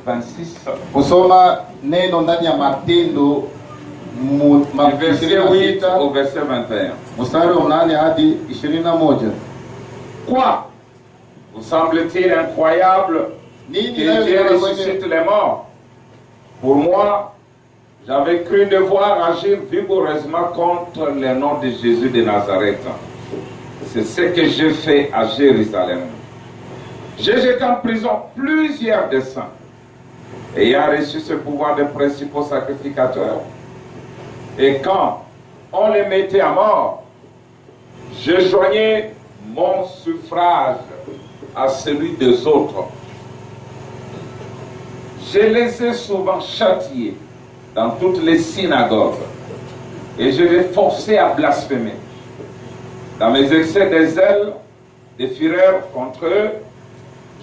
26. Kusoma neno ndani ya Matendo Du verset 8 au verset 21. mstari wa 8 hadi 21. Quoi? Vous semble-t-il incroyable que Dieu ressuscite les morts? Pour moi, j'avais cru devoir agir vigoureusement contre le nom de Jésus de Nazareth. C'est ce que j'ai fait à Jérusalem. J'ai jeté en prison plusieurs des saints, ayant reçu ce pouvoir de principaux sacrificateurs. Et quand on les mettait à mort, je joignais mon suffrage à celui des autres. Je les ai souvent châtiés dans toutes les synagogues et je les forçais à blasphémer. Dans mes excès de zèle, de fureur contre eux,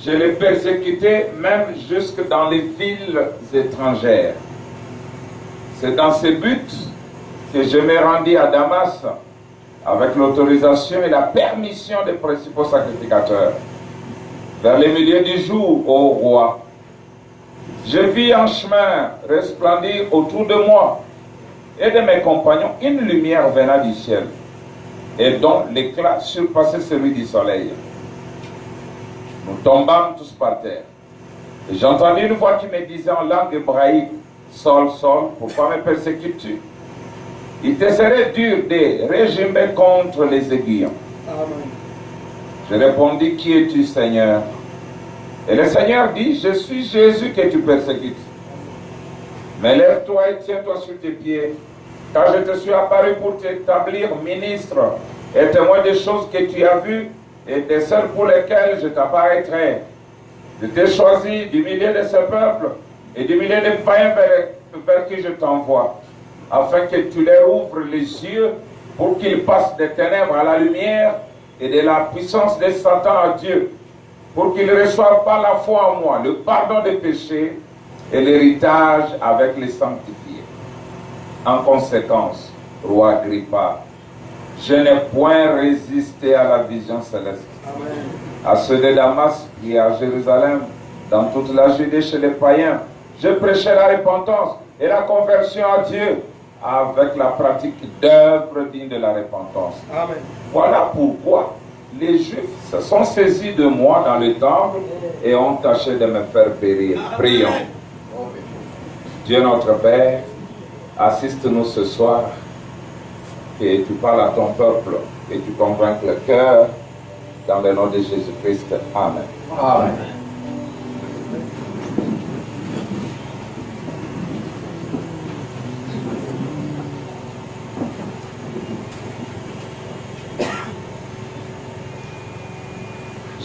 je les persécutais même jusque dans les villes étrangères. C'est dans ce but que je me rendis à Damas avec l'autorisation et la permission des principaux sacrificateurs. Vers le milieu du jour, ô roi, je vis en chemin resplendir autour de moi et de mes compagnons une lumière venant du ciel et dont l'éclat surpassait celui du soleil. Nous tombâmes tous par terre. Et j'entendis une voix qui me disait en langue hébraïque, Saul, Saul, pourquoi me persécutes-tu? Il te serait dur de régimer contre les aiguillons. Amen. Je répondis, qui es-tu, Seigneur? Et le Seigneur dit, je suis Jésus que tu persécutes. Mais lève-toi et tiens-toi sur tes pieds, car je te suis apparu pour t'établir ministre et témoin des choses que tu as vues et de celles pour lesquelles je t'apparaîtrai. Je t'ai choisi du milieu de ce peuple et du milieu des païens vers qui je t'envoie, afin que tu leur ouvres les yeux pour qu'ils passent des ténèbres à la lumière et de la puissance de Satan à Dieu, pour qu'ils reçoivent par la foi en moi le pardon des péchés et l'héritage avec les sanctifiés. En conséquence, roi Agrippa, je n'ai point résisté à la vision céleste. Amen. À ceux de Damas et à Jérusalem, dans toute la Judée chez les païens, je prêchais la repentance et la conversion à Dieu avec la pratique d'œuvres dignes de la repentance. Amen. Voilà pourquoi les Juifs se sont saisis de moi dans le temple et ont tâché de me faire périr. Prions. Dieu notre Père, assiste-nous ce soir, que tu parles à ton peuple, que tu convainques le cœur, dans le nom de Jésus-Christ. Amen. Amen.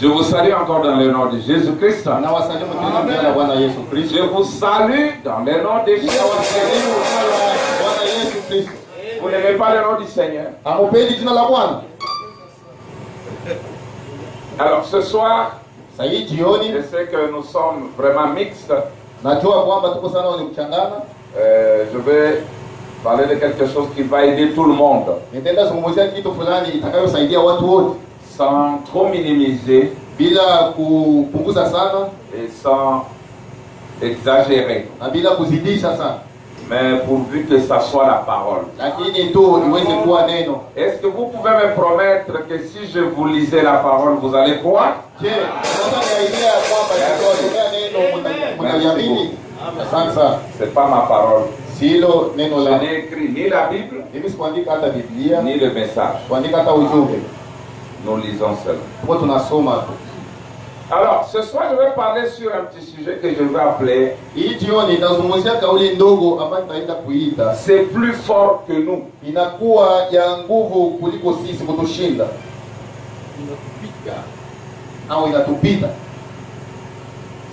Je vous salue encore dans le nom de Jésus-Christ. Je vous salue dans le nom de Jésus-Christ. Vous n'aimez pas le nom du Seigneur? Alors ce soir, je sais que nous sommes vraiment mixtes. Je vais parler de quelque chose qui va aider tout le monde. Sans trop minimiser et sans exagérer. Mais pourvu que ça soit la parole. Est-ce que vous pouvez me promettre que si je vous lisais la parole, vous allez croire? C'est pas ma parole. Je n'ai écrit ni la Bible, ni le message. Nous lisons seulement. Alors, ce soir, je vais parler sur un petit sujet que je vais appeler c'est plus fort que nous.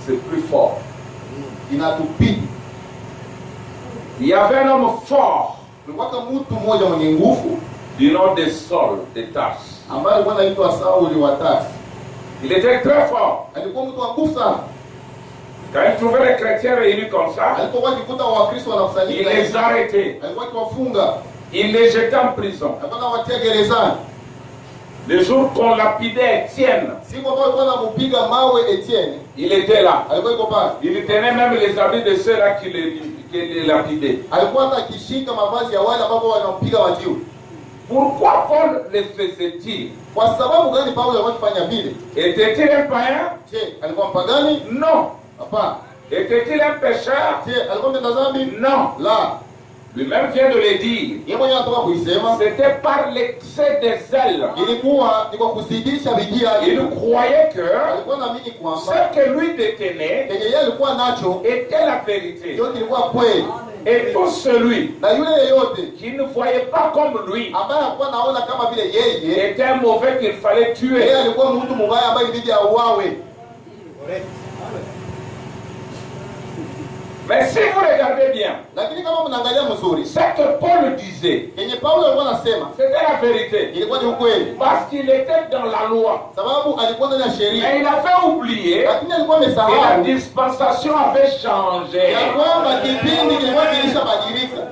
C'est plus fort. Il y avait un homme fort du nom de Saul de Tarse. Il était très fort. Quand il trouvait les chrétiens réunis comme ça, il les arrêtait. Il les jetait en prison. Le jour qu'on lapidait Étienne, Siku ambayo alikuwa anamupiga mawe Etienne, il était là. alikuwa yuko pale. Il tenait même les habits de ceux-là qui les lapidaient. Alikuwa hata akishika mavazi ya wale ambao wanampiga wajiu. Pourquoi Paul le faisait-il? Kwa sababu gani Paulo alikuwa akifanya vile? Était-il un païen? Je, alikuwa mpagani? Non. Hapana. Était-il un pécheur? Je, alikuwa mtenda dhambi? Non. La. Lui-même vient de le dire. Yeye mwenyewe anatoka kuisema. C'était par l'excès des zèles. Ilikuwa ni kwa kuzidisha bidii yake. Il croyait que Alikuwa naamini kwamba ce que lui détenait yenye yeye alikuwa nacho était la vérité. yote ilikuwa kweli. Et tout celui Na yule yeyote qui ne voyait pas comme lui ambaye alikuwa anaona kama vile yeye était un mauvais qu'il fallait tuer. yeye alikuwa mtu mbaya ambaye ilibidi auawe. Mais si vous regardez bien, Lakini kama mnaangalia mzuri, ce que Paul disait, yenye Paulo alikuwa anasema c'était la vérité. ilikuwa ni ukweli, Parce qu'il était dans la loi. sababu alikuwa ndani ya Mais sheria, il avait oublié lakini alikuwa que la amesahau dispensation avait changé. ya kwamba kipindi kilikuwa kilishabadilika.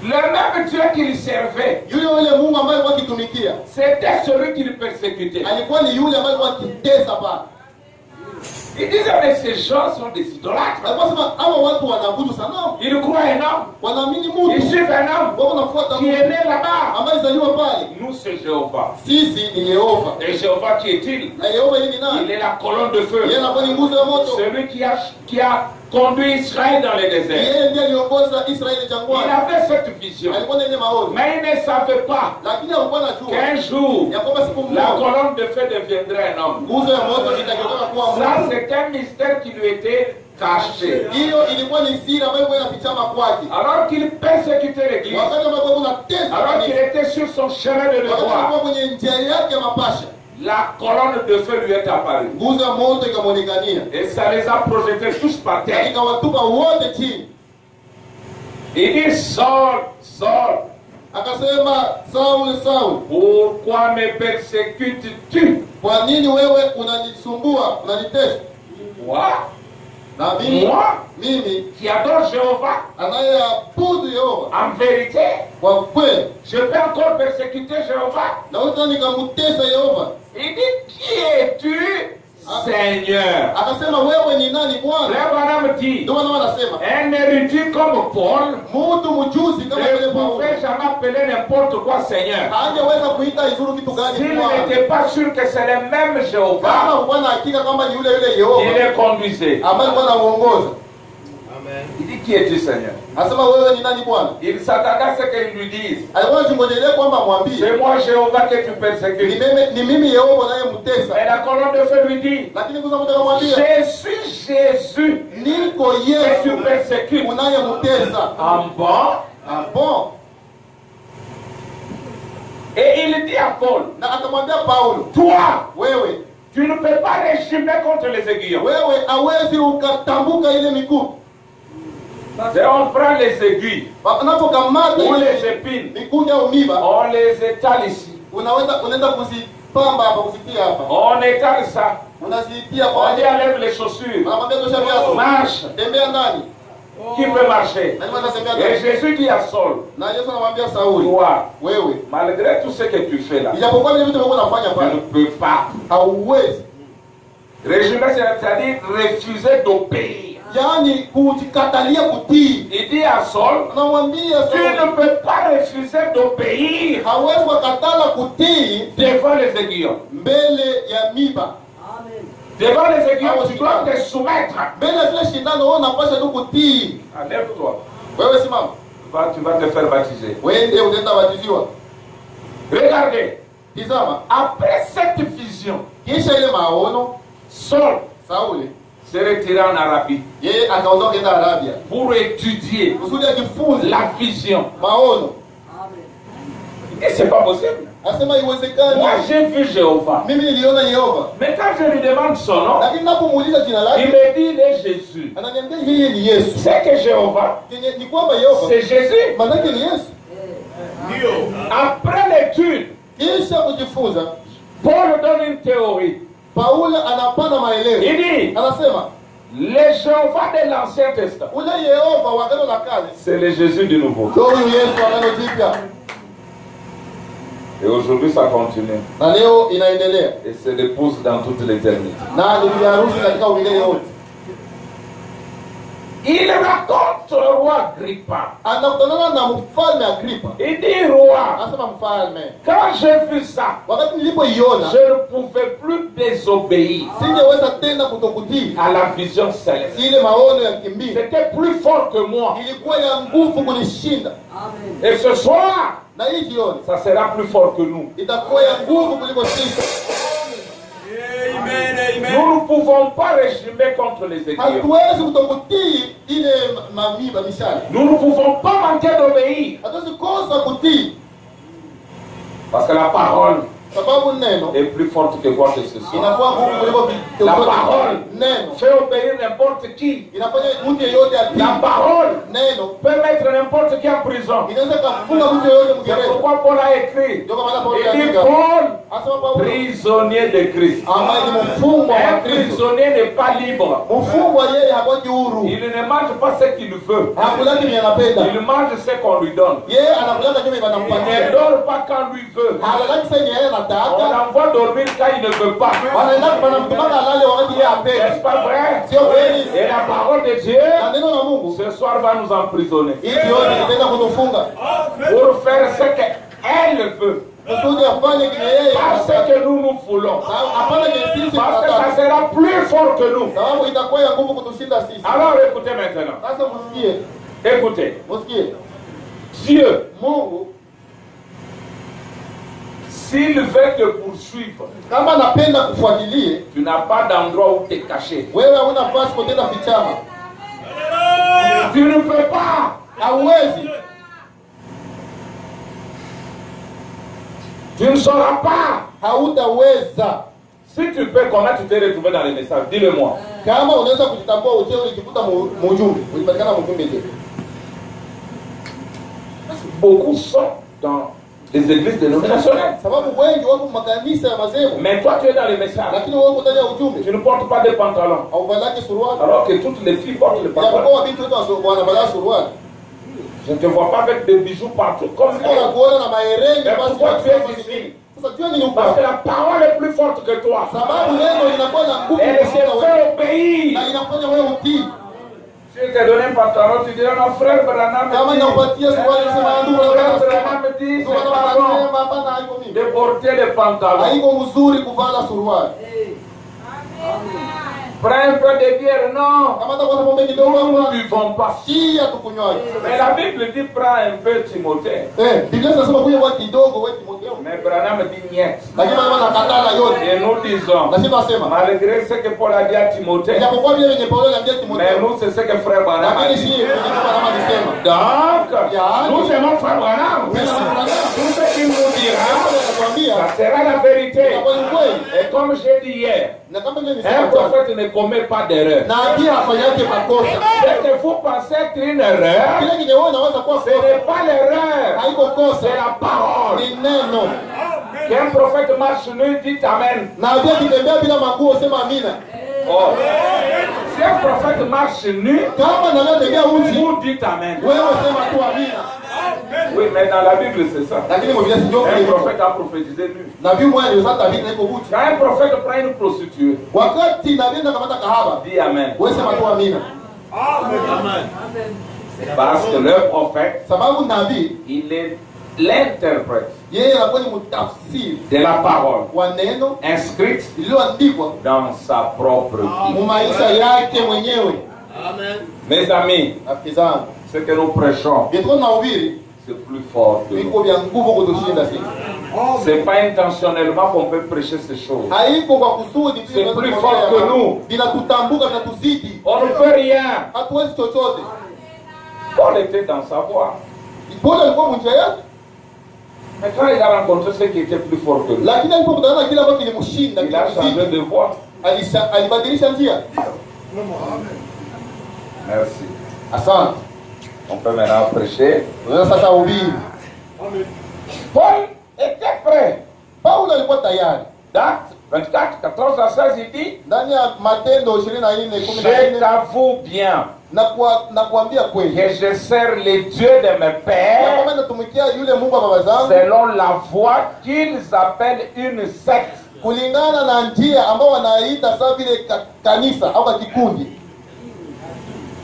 Le même Dieu qu'il servait, Yule Mungu ambaye alikuwa akitumikia c'était celui qui le persécutait. alikuwa ni yule ambaye alikuwa akitesa pale. Il disait, mais ces gens sont des idolâtres. Alikuwa sema hawa watu wanaabudu sanamu, Ils croient un homme. wanaamini Ils Mungu, suivent un homme wao wanafuata qui est Mungu né là-bas. ambaye zaliwa pale. Nous, c'est Jéhovah. Sisi ni Yehova. Et Jéhovah, qui est-il? Na Yehova hii ni Il nani? est la colonne de feu. Yeye anakuwa ni nguzo ya moto. Celui qui a conduit Israël dans le désert. Yeye ndiye aliongoza Israeli Il jangwani. avait cette vision. Alikuwa na ile maono, Mais il ne savait pas lakini alikuwa anajua qu'un jour, ya kwamba siku la moja colonne de feu deviendrait un homme. nguzo ya moto itageuka kuwa Ça, Mungu. c'est un mystère qui lui était caché. Hiyo ilikuwa ni siri ambayo ilikuwa inafichama kwake. Alors qu'il persécutait l'église, Wakati ambapo kuna tesa alors qu'il kanisa, était sur son chemin de wakati alikuwa devoir, kwenye njia yake ya mapasha, la colonne de feu lui est apparue. nguzo ya moto ikamwonekania, Et ça les a projetés tous par terre. ikawatupa wote chini. Il dit, Saul, Saul, Akasema, Sauli, Sauli, pourquoi me persécutes-tu? kwa nini wewe unanisumbua, unanitesa? Moi, Na mimi moi qui adore Jéhovah, anayeabudu Yehova en vérité, kwa kweli, je peux encore persécuter Jéhovah. na wote nikamtesa Yehova. Il dit, qui es-tu, Seigneur? Akasema, wewe ni nani Bwana? Frère Branham dit, Ndio maana wanasema un érudit comme Paul mtu mjuzi kama vile ne Paulo pouvait jamais appeler n'importe quoi Seigneur. hangeweza kuita izuru kitu gani S'il Bwana, n'était pas sûr que c'est le même kama Jéhovah alikuwa na hakika kwamba ni yule yule qui Yehova les conduisait. ambaye alikuwa anamuongoza. Il dit, qui es-tu, Seigneur? Anasema, wewe ni nani Bwana? Il s'attendait à ce qu'il lui dise, Alikuwa anajingojelea kwamba amwambie c'est moi Jéhovah que tu persécutes. ni mimi Yehova unayemtesa, Et la colonne de feu lui dit, lakini nguzo moja akamwambia, je suis Jésus niko que tu Yesu persécutes. unayemtesa. En bon. Ah, bon. Et il dit à Paul, Na akamwambia Paulo, toi, wewe tu ne peux pas régimer contre les aiguillons. wewe hawezi ukatambuka ile mikuki. Et on prend les aiguilles Unapokamata ou ile les épines, mikuki au miba, on les étale ici. unaenda kuzipamba hapa, kuzitia hapa, On étale ça. unazitia On lui pale, enlève les chaussures. unamwambia tosha viatu, Marche. tembea ndani. Qui peut marcher? Nani anatembea Et ndani? Jésus dit à Saul, Na Yesu anamwambia Sauli, toi, wewe malgré tout ce que tu fais là, ijapokuwa vile vitu vilikuwa unafanya tu pale, ne peux pas. hauwezi, Régimer, c'est-à-dire refuser d'obéir. yaani kujikatalia kutii. Il dit à Saul, Anamwambia tu Sauli, ne peux pas refuser d'obéir hawezi kukatala kutii devant les aiguillons. mbele ya miba, Devant les aiguillons, tu dois te soumettre. mbele ya zile shindano, wewe unapaswa tu kutii. Enlève-toi. Wewe simama, Tu vas te faire baptiser. wende utaenda batiziwa. Regardez, Tizama, après cette vision, kisha ile maono, Saul Sauli se retira en Arabie yeye akaondoka kwenda Arabia pour étudier kusudi ajifunze la vision. maono. Et c'est pas possible. Asema iwezekani, Moi, j'ai vu Jéhovah. mimi niliona Yehova, Mais quand je lui demande son nom, lakini napomuuliza jina il lake me dit il est Jésus. ananiambia yeye ni Yesu. C'est que Jéhovah, Kenye ni kwamba Yehova c'est Jésus. manake ni Yesu. Après l'étude, Kisha kujifunza, Paul donne une théorie. Paulo anapana maelezo, Il dit, anasema le Jéhovah de l'Ancien Testament, ule Yehova wa Agano la Kale c'est le Jésus du Nouveau. ndio huyu Yesu wa Agano Jipya. Et aujourd'hui, ça continue. na leo inaendelea Et c'est l'épouse dans toute l'éternité. na ni bibi harusi katika umilele wote. Il raconte le roi Agrippa. Anakutana na mfalme Agripa. Il dit, roi, Anasema mfalme, quand j'ai vu ça, wakati nilipoiona je ne pouvais plus désobéir singeweza tena kutokutii à la vision céleste. ile maono ya kimbingu. C'était plus fort que moi. Ilikuwa ya nguvu kunishinda, Et ce soir, na hii jioni ça sera plus fort que nous. itakuwa ya nguvu kuliko sisi. Nous ne pouvons pas régimer contre les aiguillons. Hatuwezi kutokutii ile mamiba mishale, Nous ne pouvons pas manquer d'obéir. hatuwezi kosa kutii, Parce que la parole sababu neno est plus forte que quoi que ce soit. inakuwa nguvu kuliko La parole neno fait obéir n'importe qui. inafanya mtu yeyote atii. La parole Neno peut mettre n'importe qui en prison. inaweza kufunga mtu yeyote C'est mgereza. pourquoi Paul a écrit. Ndio kwa maana Paulo Il dit aliandika, Paul, asema Paulo prisonnier de Christ. ambaye ni mfungwa wa Un Kristo. prisonnier n'est pas libre. Mfungwa yeye habaki huru, Il ne mange pas ce qu'il veut. hakulaki ni anapenda Il mange ce qu'on lui donne. yeye, anakulaka nyuma Il ne wanampatia, dort pas quand lui veut. halalaki sasa yeye On anataka, l'envoie dormir quand il ne veut pas. wanaenda wanamtumaka alale wakati yeye N'est-ce apendi. pas vrai? Sio kweli? Et la parole de Dieu, Na neno la Mungu ce soir, va nous emprisonner. hii jioni itaenda kutufunga Pour faire ce qu'elle veut. kusudi afanye kile yeye Pas ce anataka. que nous nous voulons. Hapana kile sisi Parce que ça tunataka, sera plus fort que nous. sababu itakuwa ya nguvu kutushinda sisi. Alors écoutez maintenant. Sasa msikie, Écoutez. msikie, Dieu, Mungu s'il veut te poursuivre, kama anapenda kufuatilie tu n'as pas d'endroit où te cacher. wewe, hauna nafasi kutenda fichama, Tu ne peux pas. hauwezi, Tu ne sauras pas. hautaweza. Si tu peux, comment tu t'es retrouvé dans les messages? Dis-le-moi. Kama unaweza kujitambua uje ulijikuta mujumbe, ulipatikana mjumbe je? Beaucoup sont dans les églises dénominationnelles. Sababu wengi wako makanisa ya madhehebu, Mais toi, tu es dans les messages. lakini wewe uko ndani ya ujumbe, Tu ne portes pas de pantalon. hauvalaki suruali. Alors que toutes les filles portent le pantalon. Japokuwa binti wote wanavala suruali, Je ne te vois pas avec des bijoux partout comme sio na elle. kuona na mahereni Mais basi. pourquoi tu es ici? Sasa jua nini Parce que uko? la parole est plus forte que toi. Sababu neno linakuwa na nguvu Elle te kushinda wewe, fait obéir. na inafanya wewe utii. Si je te donne un pantalon, tu diras non, frère Branham Kama dit. nakupatia suruali unasema ndugu, Frère nataka Branham dit, c'est suruali, pas bon unasema hapana, haiko mimi. de porter le pantalon. Haiko mzuri kuvala suruali. Prends un peu de bière, non. Kama hata kwa pombe kidogo Nous ne hapo, buvons pas. chia tukunywaje. Mais la Bible dit prends un peu Timothée. Biblia inasema kunywa kwa kidogo wewe Timotheo. Mais Branham dit niet. Lakini mama nakatala yote. Et nous disons, Lakini nasema malgré ce que Paul a dit à Timothée, japokuwa vile venye Paulo aliambia mais Timotheo, nous c'est ce que frère Branham a lakini dit. si kama alisema. Donc, Yeah. nous aimons frère Branham. Wewe unataka Tout ce qu'il nous dira, anakuambia ça sera la vérité. kwa kweli. Et comme j'ai dit hier, Na kama vile un nisema prophète ne commet pas d'erreur. nabii afanyake makosa. Ce que vous pensez être une erreur, Kile kenye wewe unaweza kuwa ce n'est pas l'erreur, haiko kosa, c'est la parole. ni neno. Qu'un prophète marche nu, dit Amen. Nabii akitembea bila maguo sema amina. Oh. Si un prophète marche nu, Kama nabii anatembea uchi, vous dites Amen. wewe sema tu amina. Oui, mais dans la Bible, c'est ça. Lakini Biblia si ndio Un hivyo. prophète a prophétisé nu. Nabii mmoja alisema David na iko uchi. Quand un prophète prend une prostituée, Wakati nabii anakamata kahaba, dit Amen. wewe sema tu amina. Parce que le prophète, Sababu nabii il est l'interprète yeye anakuwa ni mtafsiri de la parole wa neno inscrite lililoandikwa dans sa propre vie. mu maisha yake mwenyewe. Mes amis, Rafiki zangu, ce que nous prêchons, vitu tunahubiri c'est plus fort que nous. viko vya nguvu kutushinda sisi. C'est pas intentionnellement qu'on peut prêcher ces choses. Haiko kwa kusudi tu, C'est tunaweza plus kuongea fort que hapa. nous. Vinatutambuka, vinatuzidi, On ne peut rien. hatuwezi chochote. Paul était dans sa voie. Paulo alikuwa munjia yake, Mais quand il a rencontré ceux qui étaient plus forts que lui, lakini alipokutana na kile ambacho kilimshinda, il a changé kilimzidi, de voie. alibadilisha njia. Merci. Asante. On peut maintenant prêcher. Unaweza sasa hubiri. Paul était prêt. Paulo alikuwa tayari. D'acte 24, 14 à 16, il dit, ndani ya Matendo 24:14 je t'avoue bien na kuambia kweli que je sers les dieux de mes pères kama natumikia yule Mungu wa baba zangu selon la voie qu'ils appellent une secte. kulingana na njia ambao wanaita sawa vile kanisa au kikundi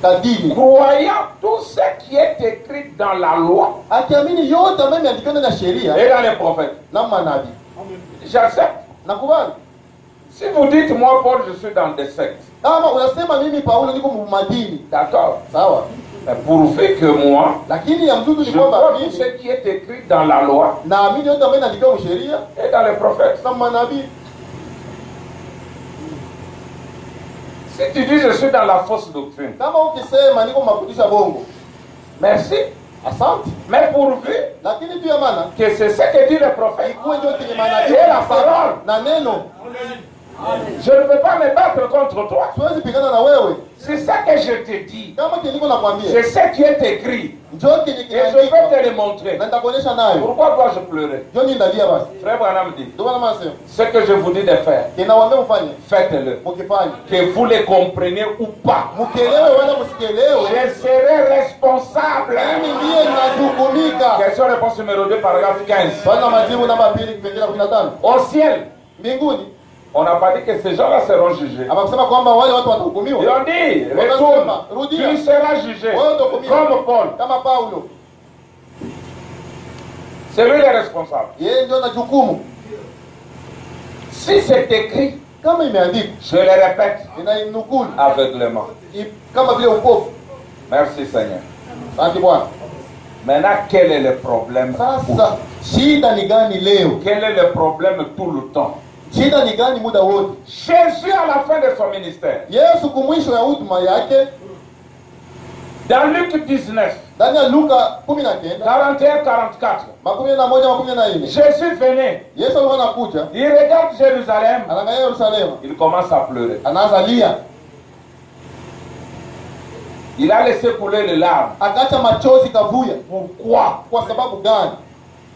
kadini, Croyant tout ce qui est écrit dans la loi akiamini yote ambayo imeandikwa na sheria et dans les prophètes. na manabii. J'accepte. Nakubali. Si vous dites, moi, Paul, je suis dans des sectes, Kama unasema mimi Paulo niko madini, d'accord, sawa. mais pourvu que moi, Lakini ya mzuri je ni kwamba crois tout mimi ce qui est écrit dans la loi naamini yote ambayo inaandikwa na sheria et dans les prophètes. na manabii. Si tu dis, je suis dans la fausse doctrine, Kama ukisema niko mafundisho ya bongo, merci, asante. mais pourvu Lakini pia maana que c'est ce que dit le prophète ikuwe ndio kenye manabii et la parole. na neno. Je ne peux pas me battre contre toi. Siwezi pigana na wewe. C'est ça que je te dis. Kama kenye niko nakwambia, C'est ce qui est écrit. njoo kenye Et je vais kinaandikwa te le montrer. na nitakuonyesha nayo. Pourquoi dois-je pleurer? Njoo niandalia basi. Frère Branham dit, Ndio maana nasema, ce que je vous dis de faire, ninawaambia mfanye, faites-le. mkifanye. Que vous le compreniez ou pas. Mkielewe wala msikielewe, Je serai responsable. mimi ndiye ninajukumika. Question-réponse numéro 2, paragraphe 15. Bwana majibu namba 2 kipengele 15. Au ciel, Mbinguni on n'a pas dit que ces gens-là seront jugés. abakusema kwamba wale watu Ils watahukumiwa. ont dit, retourne, tu seras jugé. Wewe utahukumiwa. Comme Paul. Kama Paulo. C'est lui le responsable. Yeye ndio na jukumu. Si c'est écrit, Kama imeandikwa, je le répète inainukulu aveuglément. kama vile upofu. Merci Seigneur. Asante Bwana. Maintenant, quel est le problème? Sasa shida ni gani leo? Quel est le problème tout le temps? Shida ni gani muda wote? Jésus, à la fin de son ministère, Yesu kumwisho ya huduma yake dans Luc 19, ndani ya Luka 19 41-44, 11-14, Jésus venait, Yesu alikuwa anakuja, il regarde Jérusalem, anaangalia Yerusalemu, il commence à pleurer. anaanza lia, Il a laissé couler les larmes. akaacha machozi kavuya. Pourquoi? Kwa sababu gani?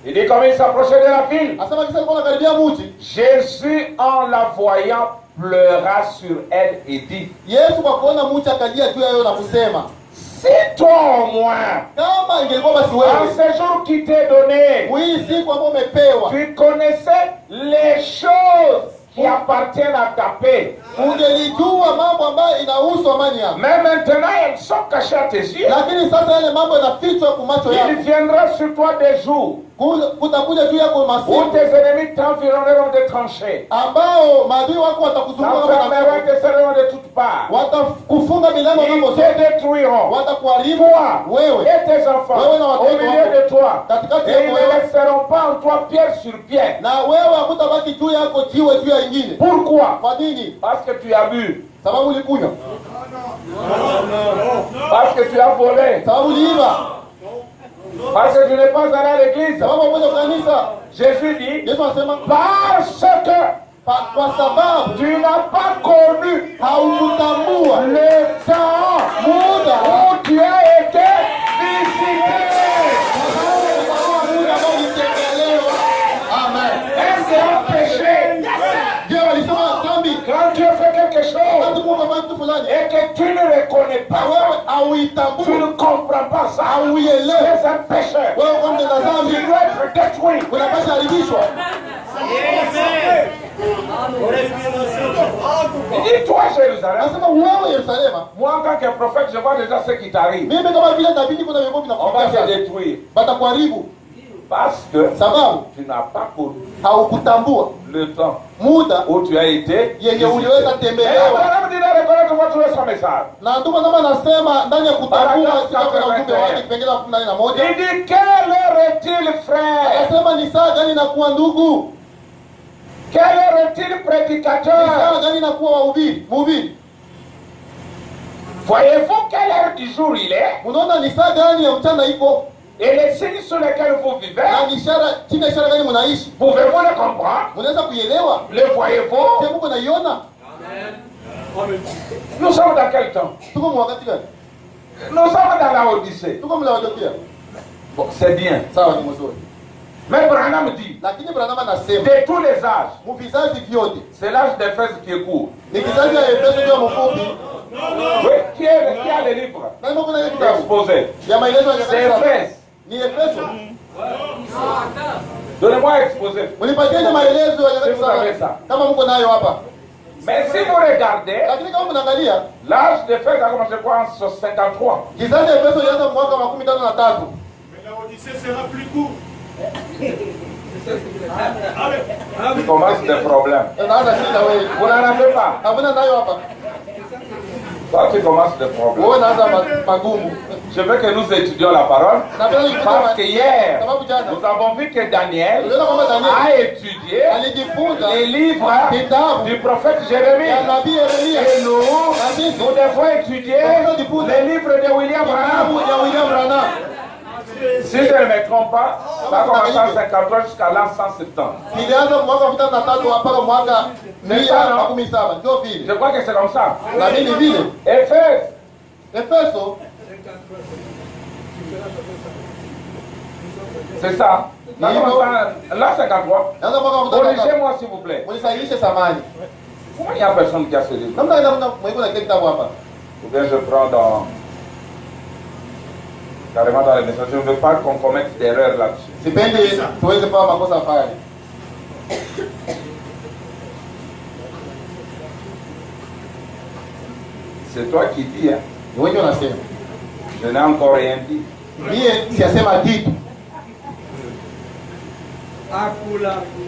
Il dit comme il s'approchait de la ville. Asema kisa alikuwa anakaribia mji, Jésus, en la voyant, pleura sur elle et dit, Yesu kwa kuona mji akalia juu yayo na kusema, si toi au moins, kama ingelikuwa basi en wewe, ce jour qui t'est donné, hii siku ambayo umepewa, tu connaissais les choses qui appartiennent à ta paix. ungelijua mambo ambayo inahusu amani yako. Mais maintenant, elles sont cachées à tes yeux. Lakini sasa yale mambo yanafichwa kwa macho Il yako. viendra sur toi des jours Kutakuja juu yako où masiku tes ennemis t'environneront de tranchées, ambao maadui wako watakuzunguka kama t'enfermeront et te serreront de toutes parts. watakufunga milango Ils mambo te zote, détruiront, watakuharibu toi wewe et tes enfants, Wewe na watoto au milieu wako. de toi. Katikati Et yako ils wewe. ne laisseront pas en toi pierre sur pierre. na wewe hakutabaki juu yako jiwe juu ya ingine. Pourquoi? Kwa nini? Parce que tu as bu, Sababu ulikunywa, parce que tu as volé, sababu uliiba, parce que tu n'es pas allé à l'église. sababu umoja kanisa. Jésus dit, Yesu anasema parce que kwa sababu tu n'as pas connu haukutambua le temps muda où tu as été visité. muda ambao ulitembelewa. Amen. Un grand péché. Ndio walisema dhambi Quand tu as fait quelque chose wakati Mungu amefanya kitu fulani et que tu ne reconnais na pas wewe ça, tu hauitambui, ne comprends pas ça, hauielewi, tu es un pécheur. wewe kwa mtenda Tu dhambi dois être détruit. unapaswa haribishwa. Il dit, toi, Jérusalem, Anasema wewe Yerusalema, moi, en tant que prophète, je vois déjà ce qui t'arrive. mimi kama vile Daudi kuna mambo On va vinakufikia te sasa, détruire. batakuharibu Parce que sababu tu n'as pas connu haukutambua le temps muda où tu as été yenye visité. uliweza Et tembelewa. Abraham dit de reconnaître votre son message. Na ndugu kama nasema ndani ya kutambua Paragraphe sika na ujumbe 81. wake kipengele 11. Il dit, quelle heure est-il, frère? Anasema ni saa gani nakuwa ndugu? Quelle heure est-il, Ni prédicateur? saa gani nakuwa wahubiri? Mhubiri. Voyez-vous quelle heure du jour il est? Unaona ni saa gani ya mchana iko? Et les signes sur lesquels vous vivez, Na ni ishara, chini ya ishara gani mnaishi? pouvez-vous les comprendre? Mnaweza kuielewa? Les voyez-vous? Je Mungu naiona? Nous sommes dans quel temps? Tuko mwakati gani? Nous sommes dans la Odyssée. Tuko mlawadokia. Bon, c'est bien. Sawa ni mzuri. Mais Branham dit, Lakini Branham anasema de tous les âges, mu vizazi vyote c'est l'âge d'Éphèse qui est court. ni kizazi ya Efeso ndio mfupi. Oui, qui a le livre Na ndio kuna kitabu exposé? ya maelezo ya C'est kanisa. Éphèse. Ni Efeso. Donnez-moi exposé. Mlipatieni maelezo ya Si vous avez kanisa ça. kama mko nayo hapa. Mais si vous regardez, Lakini kama mnaangalia l'âge d'Éphèse a commencé quoi en 53. kizazi ya Efeso ilianza mwaka wa 13. Mais la Odyssée sera plus court. Il commence des problèmes. Unaanza shida wewe. Vous n'en avez pas. Hamna nayo hapa. Toi, tu commences des problèmes. Wewe unaanza magumu. Je veux que nous étudions la parole. Parce que hier, sababu jana nous avons vu que Daniel tuliona kwamba Daniel a étudié alijifunza les livres kitabu du prophète Jérémie. ya nabii Yeremia. Et nous devons étudier les livres de William Kitabu Branham. ya William Branham. Si je ne me trompe pas, ça a commencé en 53 jusqu'à l'an 170. Ilianza mwaka wa 13 mpaka mwaka 117. Ndio vile. Je crois que c'est comme ça. Na nini vile? Éphèse, Efeso c'est ça. Ça a commencé en l'an 53. ilianza mwaka wa 13. Corrigez-moi s'il vous plaît. Mnisahihishe samani. Pourquoi il n'y a personne qui a ce livre? Namna namna mwiko na kile kitabu hapa. Ou bien je prends dans... carrément dans les messages. Je ne veux pas qu'on commette d'erreurs là-dessus. Sipendi tuweze kufanya makosa pale. C'est toi qui dis, hein. Ni wewe unasema. Je n'ai encore rien dit. Mie siyasema kitu.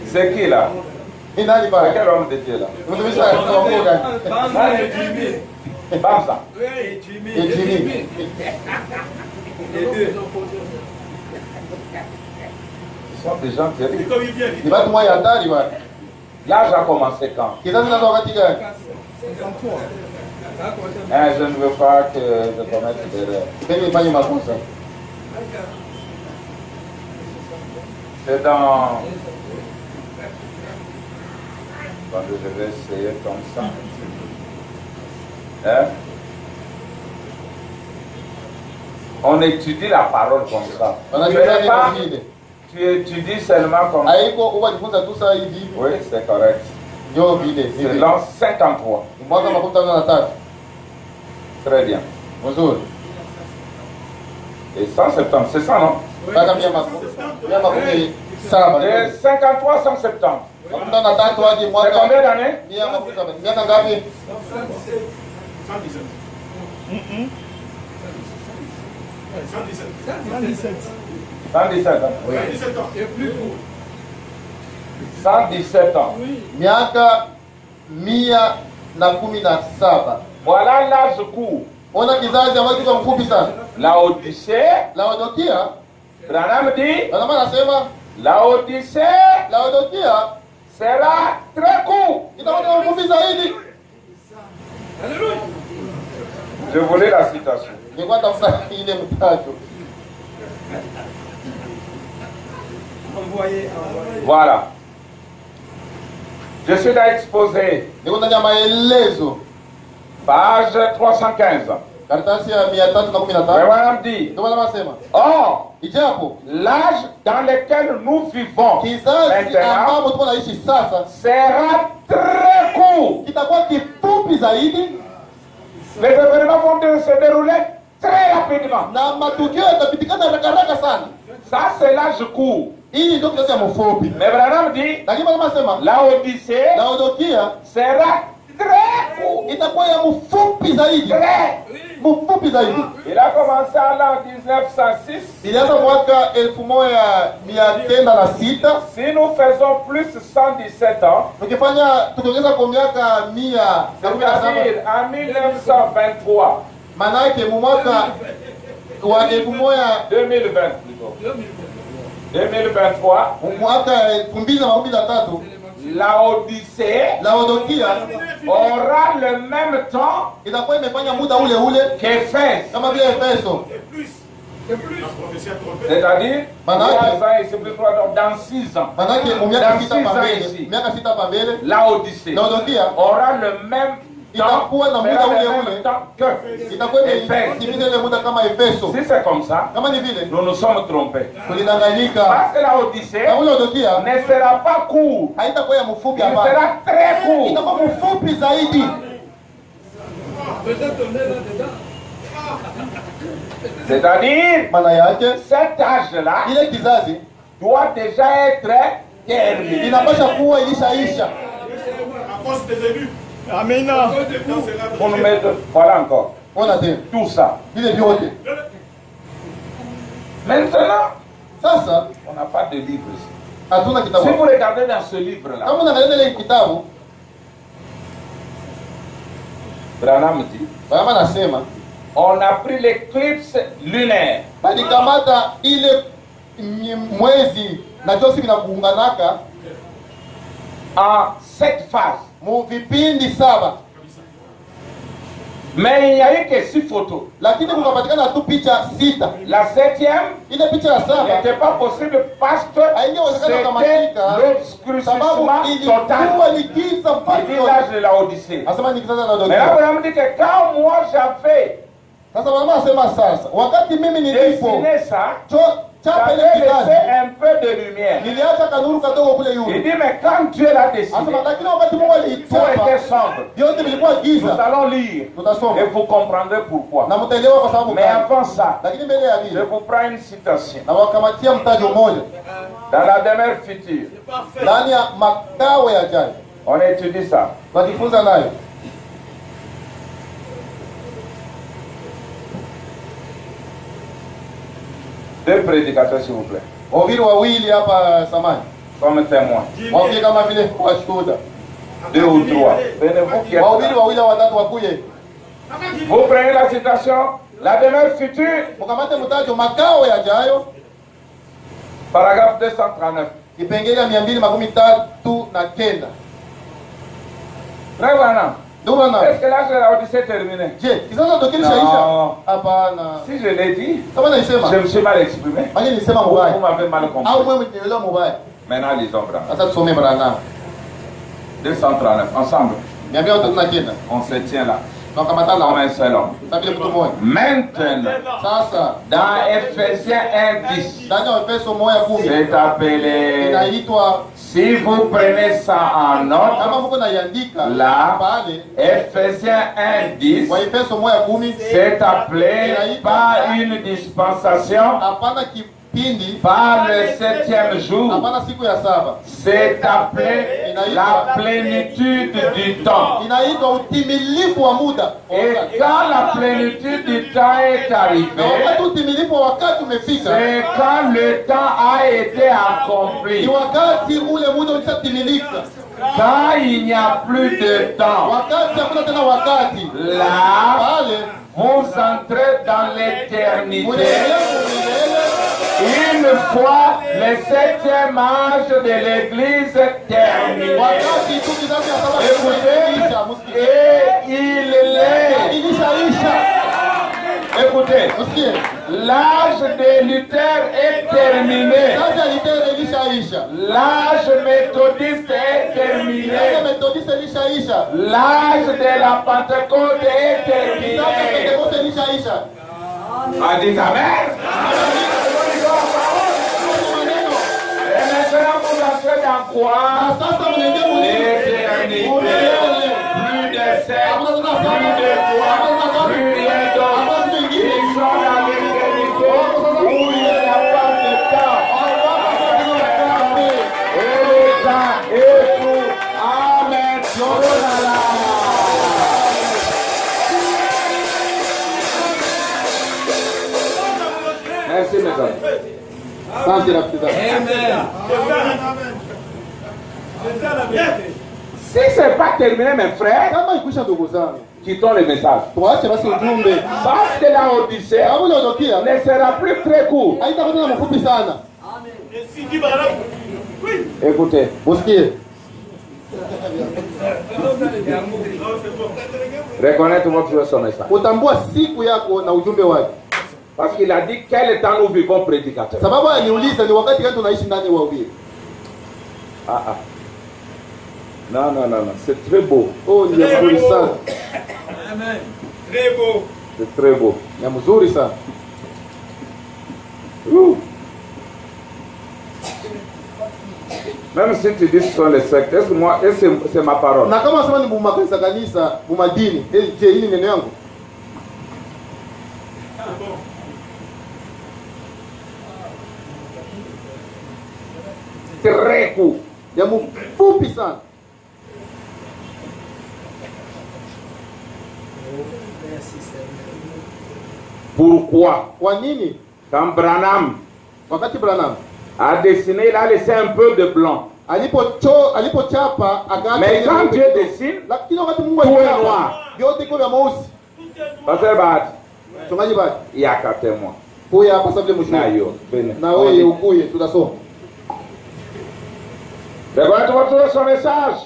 C'est qui là? Ni nani C'est pale? quel homme de Dieu là? Mtumishi wa Mungu gani? Bamsa. Jimmy. Ce sont des gens terribles. Comme il vient, Ni watu mwa hatari bwana. L'âge a commencé quand? Kizazi nazo wakati gani? Je ne veux pas que je commette d'erreurs. Sipendi nifanye makosa. C'est dans... Attendez, je vais essayer comme ça. Hein? On étudie la parole comme ça. Tu étudies seulement comme ça. Haiko uwa jifunza tu saa hivi. Oui, c'est correct. Ndio vile. C'est l'an 53. Mwaka 13. Très bien. Mzuri. Et 170, c'est ça, non? Mpaka 117. De 53 à 170. 13 hadi C'est mwaka combien d'années? 117. Miaka ngapi? 117. 117 ans. Oui. 117 ans. 117 ans. Miaka 117. Voilà l'âge court. Ona kizazi ambacho kiko mfupi sana. La Odyssée, Laodikia, Branham dit, na kama anasema la Odyssée Laodikia sera très court. itakuwa mfupi zaidi. Je voulais la citation. Nilikuwa tafuta ile mtajo. Voilà. Je suis là exposé. Niko ndani ya maelezo. Page 315. Karatasi ya 315. Branham dit, Ndio maana nasema. or, Ijapo l'âge dans lequel nous vivons kizazi maintenant ambapo tuko naishi sasa sera très court. kitakuwa kifupi zaidi Les événements vont se dérouler très rapidement. na matukio yatapitikana haraka sana. Ça, c'est l'âge court. Hii ndio kizazi ya mfupi. Mais Branham dit, Lakini kama nasema la Odyssée Laodikia sera très court. itakuwa ya mfupi zaidi. Très. Mfupi zaidi. Il a commencé en l'an 1906. Ilianza mwaka 1906. Si nous faisons plus 117 ans, Tukiongeza kwa miaka 117 c'est-à-dire en 1923, maana yake mwaka wa 2020 plutôt, 2023, mwaka 2013 la Odyssée Laodikia aura le même temps itakuwa imefanya muda ule ule qu'Éphèse. kama vile Efeso. Et plus. La prophétie a trompé. C'est-à-dire, 3 ans et c'est plus 3 ans, dans 6 ans. Manake miaka 6 pa mbele, miaka 6 pa mbele La Odyssée Laodikia aura le même itakuwa na muda sera ule le même ule, temps que itakuwa Efeso. imetimiza ile muda kama Efeso. Si c'est comme ça, Kama ni vile nous nous sommes trompés. tulidanganyika, Parce que la Odyssée na ule Laodikia ne sera pas court, haitakuwa ya mfupi, il hapana, sera très court. itakuwa mfupi zaidi. C'est-à-dire, Maana yake cet âge-là ile kizazi doit déjà être terminé. inapasha kuwa ilishaisha. À cause des élus. Amen. Dans ces rables. Pour nous mettre, voilà encore, Ona tena tout ça. vile vyote. Maintenant, Sasa on n'a pas de livre ici. hatuna Si kitabu. vous regardez dans ce livre-là, Kama unaangalia ile kitabu, Branham dit, Baba nasema on a pris l'éclipse lunaire balikamata ile mwezi na josi vinakuunganaka en 7 phases. mu vipindi 7, Mais il n'y a eu que 6 photos. lakini kukapatikana tu picha 6. La 7e Ile picha ya 7 n'était pas possible parce que haingewezekana c'était kamatika l'obscurcissement sababu ilikuwa total likiza du mpaka village de la Odyssée. asema ni kizazi na Mais là, Laodikia. Branham dit que quand moi j'avais Sasa mama asema sasa, wakati mimi nilipo dessiné ça, chapa ile j'avais laissé kizazi un peu de lumière. niliacha kanuru kadogo kule Il yule. dit, mais quand Dieu l'a dessiné, Asema lakini wakati Mungu tout alichapa était sombre. vyote vilikuwa Nous giza. allons lire Tutasoma et vous comprendrez pourquoi. na mtaelewa kwa sababu Mais gani. avant ça, Lakini mbele ya je vile vous prends une citation. na wakamatia mtajo mmoja Dans la demeure future, ndani ya makao yajayo, on étudie ça. tunajifunza nayo. Deux prédicateurs, s'il vous plaît, Wahubiri wawili hapa samani comme témoins. wakie kama vile washuhuda, 2 ou 3. Venez-vous qui êtes wahubiri là. wawili au watatu wakuye, Vous prenez la citation, la demeure future, mkamate mtajo makao yajayo, paragraphe 239. kipengele ya 239. Frère Branham, Ndugu na est-ce que l'âge de la Odyssée est terminé? je kizazi tokilishaisha? No. Hapana. Si je l'ai dit, Kama naisema je me suis mal exprimé. mimi nilisema Vous mubaya m'avez mal au compris. mwe mnielewa mubaya. Maintenant, lisons Branham. Sasa tusome Branham 239, ensemble, 239 on se tient là, comme tukamatana un seul homme. sasa vile mtu mmoja. Maintenant, Sasa dans Ephésiens 1:10, ndani ya Efeso 1:10 c'est appelé, inaitwa, si vous prenez ça en note, kama mko naiandika là, pale Ephésiens 1:10, kwa Efeso 1:10, c'est appelé par une dispensation, hapana kipindi, par le 7e jour, hapana siku ya 7, c'est appelé la plénitude du temps. inaitwa utimilifu wa muda. Et quand la plénitude du temps est Na arrivée, wakati utimilifu wa wakati umefika, c'est quand le temps a été ni accompli. wakati ule muda ulishatimilika, Quand il n'y a plus de temps, wakati hakuna tena wakati. là, Pale vous entrez dans l'éternité. munaingia milele. Une fois le 7e âge de l'Église terminé. Wakati tu kizazi ya 7 Écoutez, kimeisha, msikie. et il l'est. Ilishaisha. Écoutez, Msikie. l'âge de Luther est terminé. Sasa litere ilishaisha. L'âge méthodiste est terminé. Sasa metodiste ilishaisha. L'âge de la Pentecôte est Sasa terminé. pentekoste ilishaisha. On dit Amen. Et maintenant, vous entrez dans quoi? Na sasa mnaingia mulele. L'éternité. Mulele. Plus de sexe, plus de foi, plus rien d'autre. Ils sont dans l'éternité où il n'y a pas de temps. Et le temps est tout. Amen. Yorona. Merci, mes amis. Asante rafiki zangu. Si ce n'est pas terminé, mes frères, Kama ikwisha ndugu zangu, quittons le message. tuache basi ujumbe. Parce que la Odyssée Sababu ile Laodikia ne sera plus très court. haitakuwa tena mfupi sana. Et si dit Branham, oui. Écoutez, Msikie. Non, c'est bon. reconnaître votre son message. Utambua siku yako na ujumbe wake. Parce qu'il a dit quel temps nous vivons prédicateurs. Sababu aliniuliza ni wakati gani tunaishi ndani wa ubiri. Ah, ah. Non, non, non, non. C'est très beau. Oh, ni ya mzuri sana. Amen. Très beau. C'est très beau. Ni ya mzuri sana. Ouh. Même si tu dis que ce sont les sectes, est-ce que moi, est-ce que c'est ma parole? Na kama sema ni bumakanisa kanisa, bumadini, je, hili neno yangu? Très court. Ya mfupi sana. Pourquoi? Kwa nini? Quand Branham Wakati Branham a dessiné, il a laissé un peu de blanc. alipochapa Mais quand Dieu dessine, lakini wakati Mungu tout est alichapa noir. vyote iko vya mweusi. Pasteur Bahati, Mchungaji Bahati, il y a qu'à témoin. kuya hapa sababu mshukuru. Nayo, bene. Na wewe ukuye tutasoma. Regardez votre son message.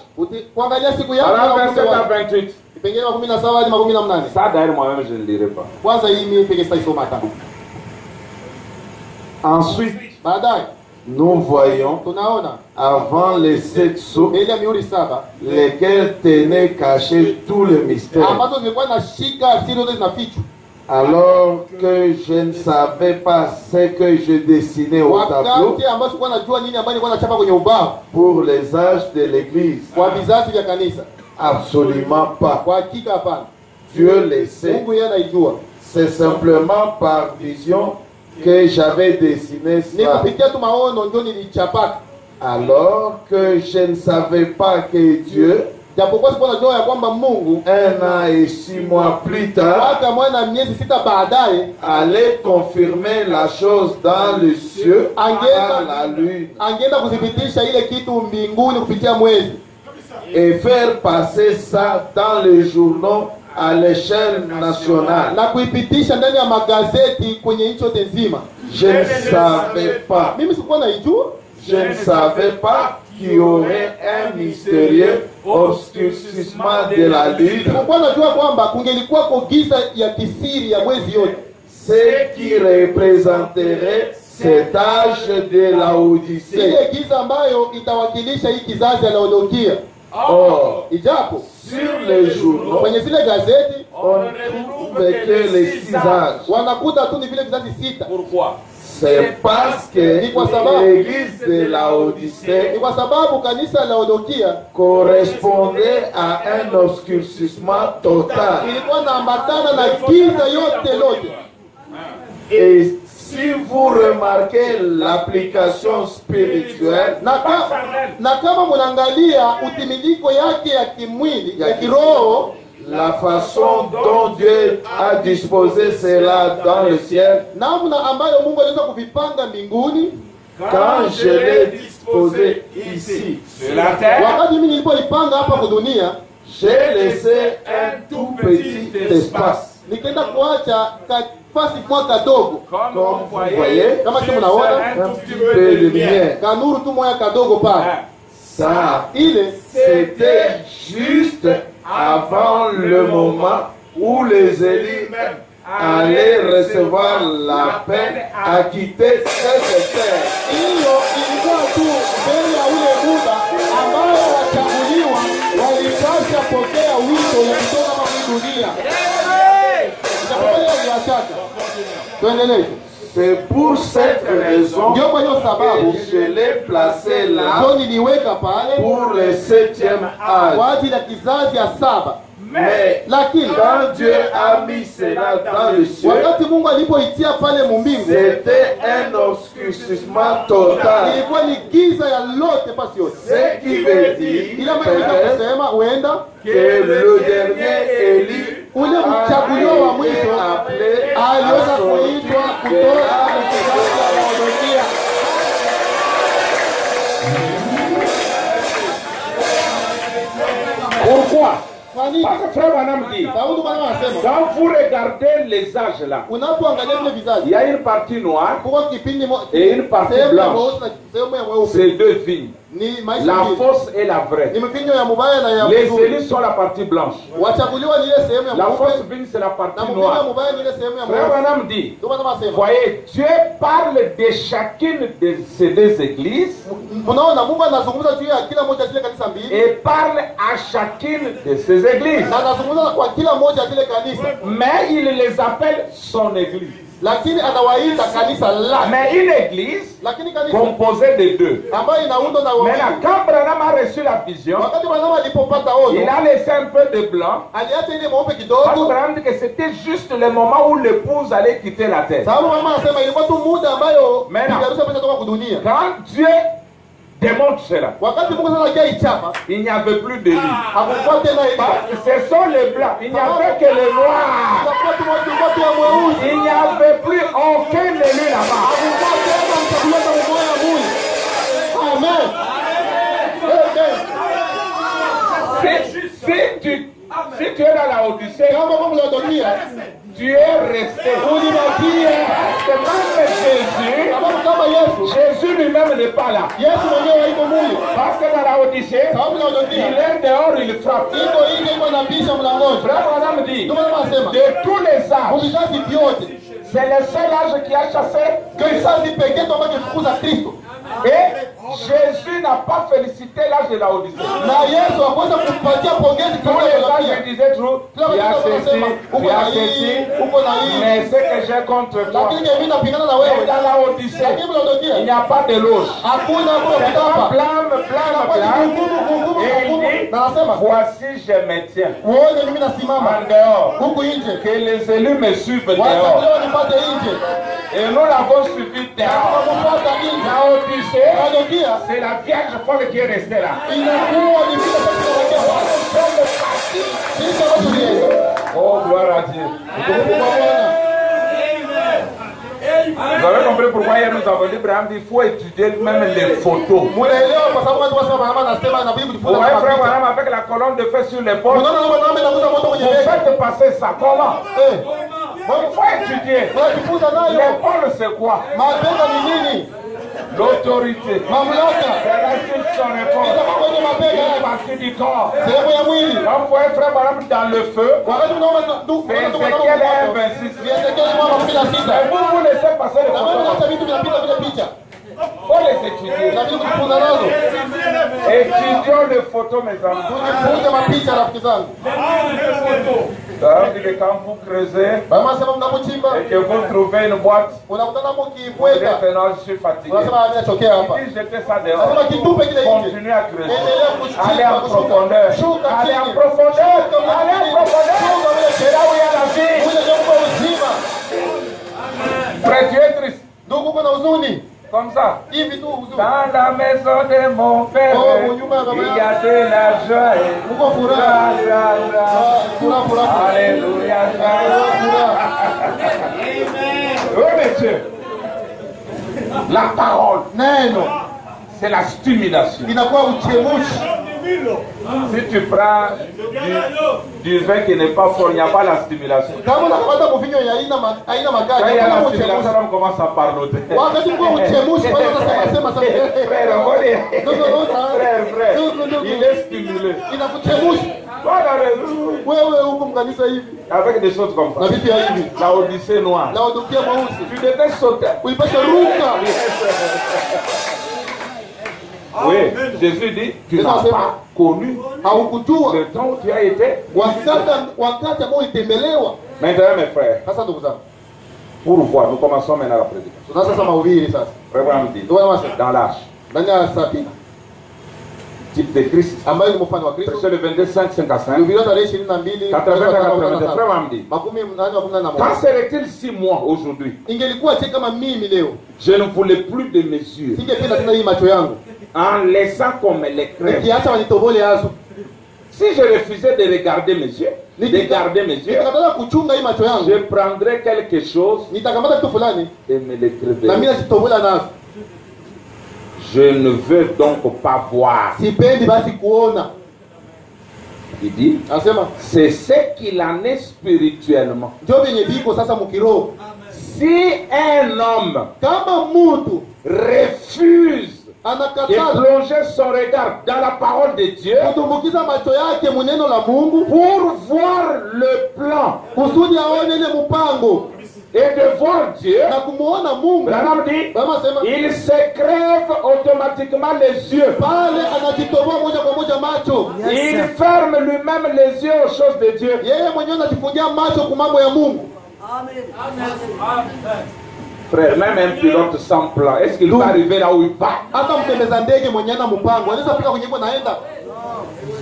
Kuangalia siku yako Alors, na 27 à 28. kipengele wa 17 hadi 18. Ça d'ailleurs moi-même je ne lirai pas. Kwanza hii mimi peke sitaisoma hata. Ensuite, Baadaye nous voyons, tunaona avant les 7 sceaux, mbele ya mihuri 7 lesquels tenaient caché tout le mystère, ambazo zilikuwa na shika asili zote zinafichwa. alors que je ne savais pas ce que je dessinais au tableau Wakati ambazo sikuwa najua nini ambayo nilikuwa nachapa kwenye ubao pour les âges de l'Église. kwa vizazi vya kanisa. Absolument pas. Kwa hakika hapana. Dieu le sait. Mungu yeye anaijua. C'est simplement par vision que j'avais dessiné Ni ça. kupitia tu maono ndio nilichapaka. Alors que je ne savais pas que Dieu, Japokuwa sikuwa najua ya kwamba Mungu 1 an et 6 mois plus tard, hata mwana miezi 6 baadaye allait confirmer la chose dans le ciel par la lune angeenda kudhibitisha ile kitu mbinguni kupitia mwezi et faire passer ça dans les journaux à l'échelle nationale. na kuipitisha ndani ya magazeti kwenye nchi yote nzima. Je ne savais pas. Mimi sikuwa naijua. Je ne savais pas qu'il y aurait un mystérieux obscurcissement de la lune, Sikuwa najua kwamba kungelikuwa kwa giza ya kisiri ya mwezi yote. ce qui représenterait cet âge de la Odyssée. Ile giza ambayo itawakilisha hii kizazi ya Laodikia. Or, Ijapo sur les journaux, kwenye zile gazeti on ne trouve que les 6 âges. wanakuta tu ni vile vizazi 6. Pourquoi? C'est parce que l'église de la Odyssée Ni kwa sababu kanisa la Laodikia correspondait à un obscurcissement total. ilikuwa naambatana na giza yote lote. Et si vous remarquez l'application spirituelle, Na kama mnaangalia utimiliko yake ya kimwili ya kiroho, la façon dont Dieu a disposé cela dans le ciel, namna ambayo Mungu aliweza kuvipanga mbinguni, quand je l'ai disposé ici Sur la terre, wakati mimi nilipoipanga hapa kwa dunia, j'ai laissé un tout petit espace. nikaenda kuacha nafasi moja kadogo, comme Comme vous vous voyez, voyez, kama si mnaona un petit peu de lumière. kanuru tu moja kadogo pale. Ça, Ile c'était juste avant le moment où les élus allaient recevoir la peine à quitter cette terre. hiyo ilikuwa tu mbele ya ule muda ambao wachaguliwa walipasha pokea wito ya kutoka kwa dunia. Itakuwa niwataka. Tuendelee. C'est pour cette raison Ndio kwa hiyo sababu que je l'ai placé là ndio niliweka pale pour le 7e âge. kwa ajili ya kizazi ya 7. Mais Lakini quand Dieu a mis cela dans le ciel, wakati Mungu alipoitia pale mumbingu, c'était un obscurcissement total. ilikuwa ni giza ya lote pasi yote. Ce qui veut dire Ila maana kusema huenda que le dernier élu ule mchaguliwa wa mwisho appelé aliweza à kuitwa sortir kutoka de kizazi ya Laodikia. pourquoi? Kwa nini? Parce que frère Branham dit, Sababu bwana anasema quand vous regardez les âges là, unapoangalia vile il vizazi y a une partie noire, kwa kipindi Et une partie sehemu ya blanche. mweusi na sehemu ya mweupe. c'est 2 vignes. ni maisha La mbili. fausse et la vraie. Ni mvinyo ya mubaya na ya Les mzuri. élus sont la partie blanche. Wachaguliwa ni ile sehemu ya La mweupe fausse vigne, c'est la na partie mvinyo ya noire. mubaya ni ile sehemu ya Frère mweupe. Branham dit, Ndio maana nasema. voyez, Dieu parle de chacune de ces deux églises Unaona Mungu anazungumza juu ya kila moja zile kanisa mbili et parle à chacune de ces églises. na anazungumza kwa kila moja zile kanisa, Mais il les appelle son église. lakini anawaita kanisa la. Mais une église Lakini kanisa composée de deux. ambayo inaundwa na wawili. Maintenant, quand Branham a reçu la vision, Wakati Branham alipopata ono, il a laissé un peu de blanc. aliacha ile mweupe Parce que kidogo, Branham dit que c'était juste le moment où l'épouse allait quitter la terre. sababu mama anasema ilikuwa tu muda ambayo Mena. bibi harusi ametoka kudunia. Quand Dieu démontre cela, Wakati Mungu sasa akia ichapa, il n'y avait plus de lit. hakukuwa tena ile. Parce que ce sont les blancs, il n'y avait que les noirs. Hakukuwa tu watu ya mweusi. Il n'y avait plus aucun élu là-bas. Hakukuwa tena mchaguliwa na mmoja wa Mungu. Amen. Amen. Si tu es dans la Odyssée, Kama Mungu mladonia, tu es resté. ulibakia. Parce que même Jésus, Sababu kama Yesu, Jésus lui-même n'est pas là. Yesu mwenyewe haiko muli. Parce que dans la Odyssée, Sababu il mladonia, est dehors, il frappe. iko nje iko anabisha mlangoni. Frère Branham dit, Ndio maana nasema, de tous les âges, vizazi vyote, c'est le seul âge qui a chassé. kizazi pekee tu ambacho kifukuza Kristo. Et Jésus n'a pas félicité l'âge de la Odyssée. Na Yesu hakuweza kumpatia pongezi Tous kwa les Yesu. âges, il disait trop, tu as ceci, tu as ceci, uko na hii. mais ce que j'ai contre toi. Lakini mimi napingana na Et wewe. dans la Odyssée, Lakini il mladonia, n'y a pas de loge. hakuna C'est kuna pas kutapa. blâme, blâme, blâme. Et il dit, Na nasema, voici je me tiens uone mimi nasimama en dehors, huku nje. que les élus me suivent dehors. Wachaguliwa nipate nje. Et nous l'avons suivi dehors. Kupata nje. La Odyssée, Mladonia, c'est la Vierge folle qui est restée là. inakuwa ni vile katika sisi ambao tulienda. Oh, gloire à Dieu. Utukufu kwa Bwana. Vous avez compris pourquoi hier nous avons dit, Abraham dit, il faut étudier même les photos. Munaelewa kwa sababu watu wasema mama anasema inabidi Vous kujifunza voyez, frère mapicha. Branham, avec la colonne de feu sur l'épaule, Unaona kama naomba inakuza moto kwenye vous bega. faites passer ça. Comment? Eh, Il faut étudier. unajifunza nayo. L'épaule, c'est quoi? Mabega ni nini? L'autorité. Mamlaka. C'est la sur son épaule. Itakuwa kwenye Une mabega. partie du corps. Sehemu ya mwili. Donc, vous voyez, frère Branham, dans le feu, Wakati unaomba ndugu, c'est wakati Ézéchiel unaomba 1:26. Ezekiel mwana wa 16. Et vous laissez passer les Na wewe photos. hata vitu vinapita vile picha. Il faut les étudier. Inabidi kujifunza nazo. Étudions les photos, mes amis. Tujifunze mapicha rafiki zangu. Ça veut dire que quand vous creusez Mama anasema mnapochimba et que vous trouvez une boîte, unakutana hapo vous dites kiibweka. que non, je suis fatigué. Unasema ninachokea hapa. Si jetez ça dehors, Nasema kitupe kile nje. continuez à creuser. Endelea kuchimba, Allez en kushuka. profondeur. Shuka Allez en chini. profondeur. Shuka Allez en chini. profondeur. Shuka vile C'est là où il y a la vie. Ule ndio kwa uzima. Frère, tu es triste. Ndugu uko na huzuni. Comme ça. Hivi tu huzuni. Dans la maison de mon père, Oh, mon Dieu, il y a de la joie. Uko furaha. Furaha, furaha. Alléluia. Furaha. Oui, monsieur. La parole, Neno c'est la stimulation. inakuwa uchemushi. Si tu prends du vin qui n'est pas fort, il n'y a pas la stimulation. Kama unapata mvinyo ya aina Quand il y magari, a hakuna la stimulation, uchemushi. on commence à parloter. Wakati kwa uchemushi, kwanza sasa sema sasa. Frère, No, no, no, frère, no, no, no. il est stimulé. Inakuchemusha. Voilà, raison. Wewe huko mkanisa hivi Avec des choses comme na ça. vitu ya hivi. La Odyssée noire. Na udukia mweusi. Tu devais sauter. Uipashe ruka. Oui, Jésus dit, tu C'est n'as ça, c'est pas connu Haukujua le temps où tu as été. wakati ambao ulitembelewa. Maintenant, mes frères, Sasa ndugu zangu, pour voir, nous commençons maintenant la prédication. tunaanza sasa mahubiri sasa. Frère Branham dit, Ndio maana dans l'âge, ndani ya Sabina type de Christ, ambayo ni mfano wa Kristo. verset le 22, 5 Biblia tarehe 22 80, Frère Branham dit, makumi mnane wa 11. quand serait-il si moi aujourd'hui, Ingelikuwa je kama mimi leo je ne voulais plus de mes yeux, singependa tena hii macho yangu en laissant qu'on me les crève. nikiacha wanitobole hazo, Si je refusais de regarder mes yeux, de garder mes yeux, nikakatala kuchunga hii macho yangu, je prendrais quelque chose nitakamata kitu fulani et me les na mimi creverais. najitobola nazo. Je ne veux donc pas voir. Sipendi basi kuona. Il dit, Anasema c'est ce qu'il en est spirituellement. ndio venye biko sasa mkiroho. Si un homme Kama mtu refuse anakataa plonger son regard dans la parole de Dieu kutumbukiza macho yake muneno la Mungu pour voir le plan kusudi aone ile mpango et de voir Dieu. na kumuona Mungu. Branham dit, Bama sema il se crève automatiquement les yeux. pale anajitoboa moja kwa moja macho. Il ferme lui-même les yeux aux choses de Dieu. Yeye mwenyewe anajifungia macho kwa mambo ya Mungu. Amen. Amen. Frère, même un pilote sans plan, est-ce qu'il va arriver là où il part? Hata mtembeza ndege mwenye ana mpango anaweza fika kwenye kwa naenda.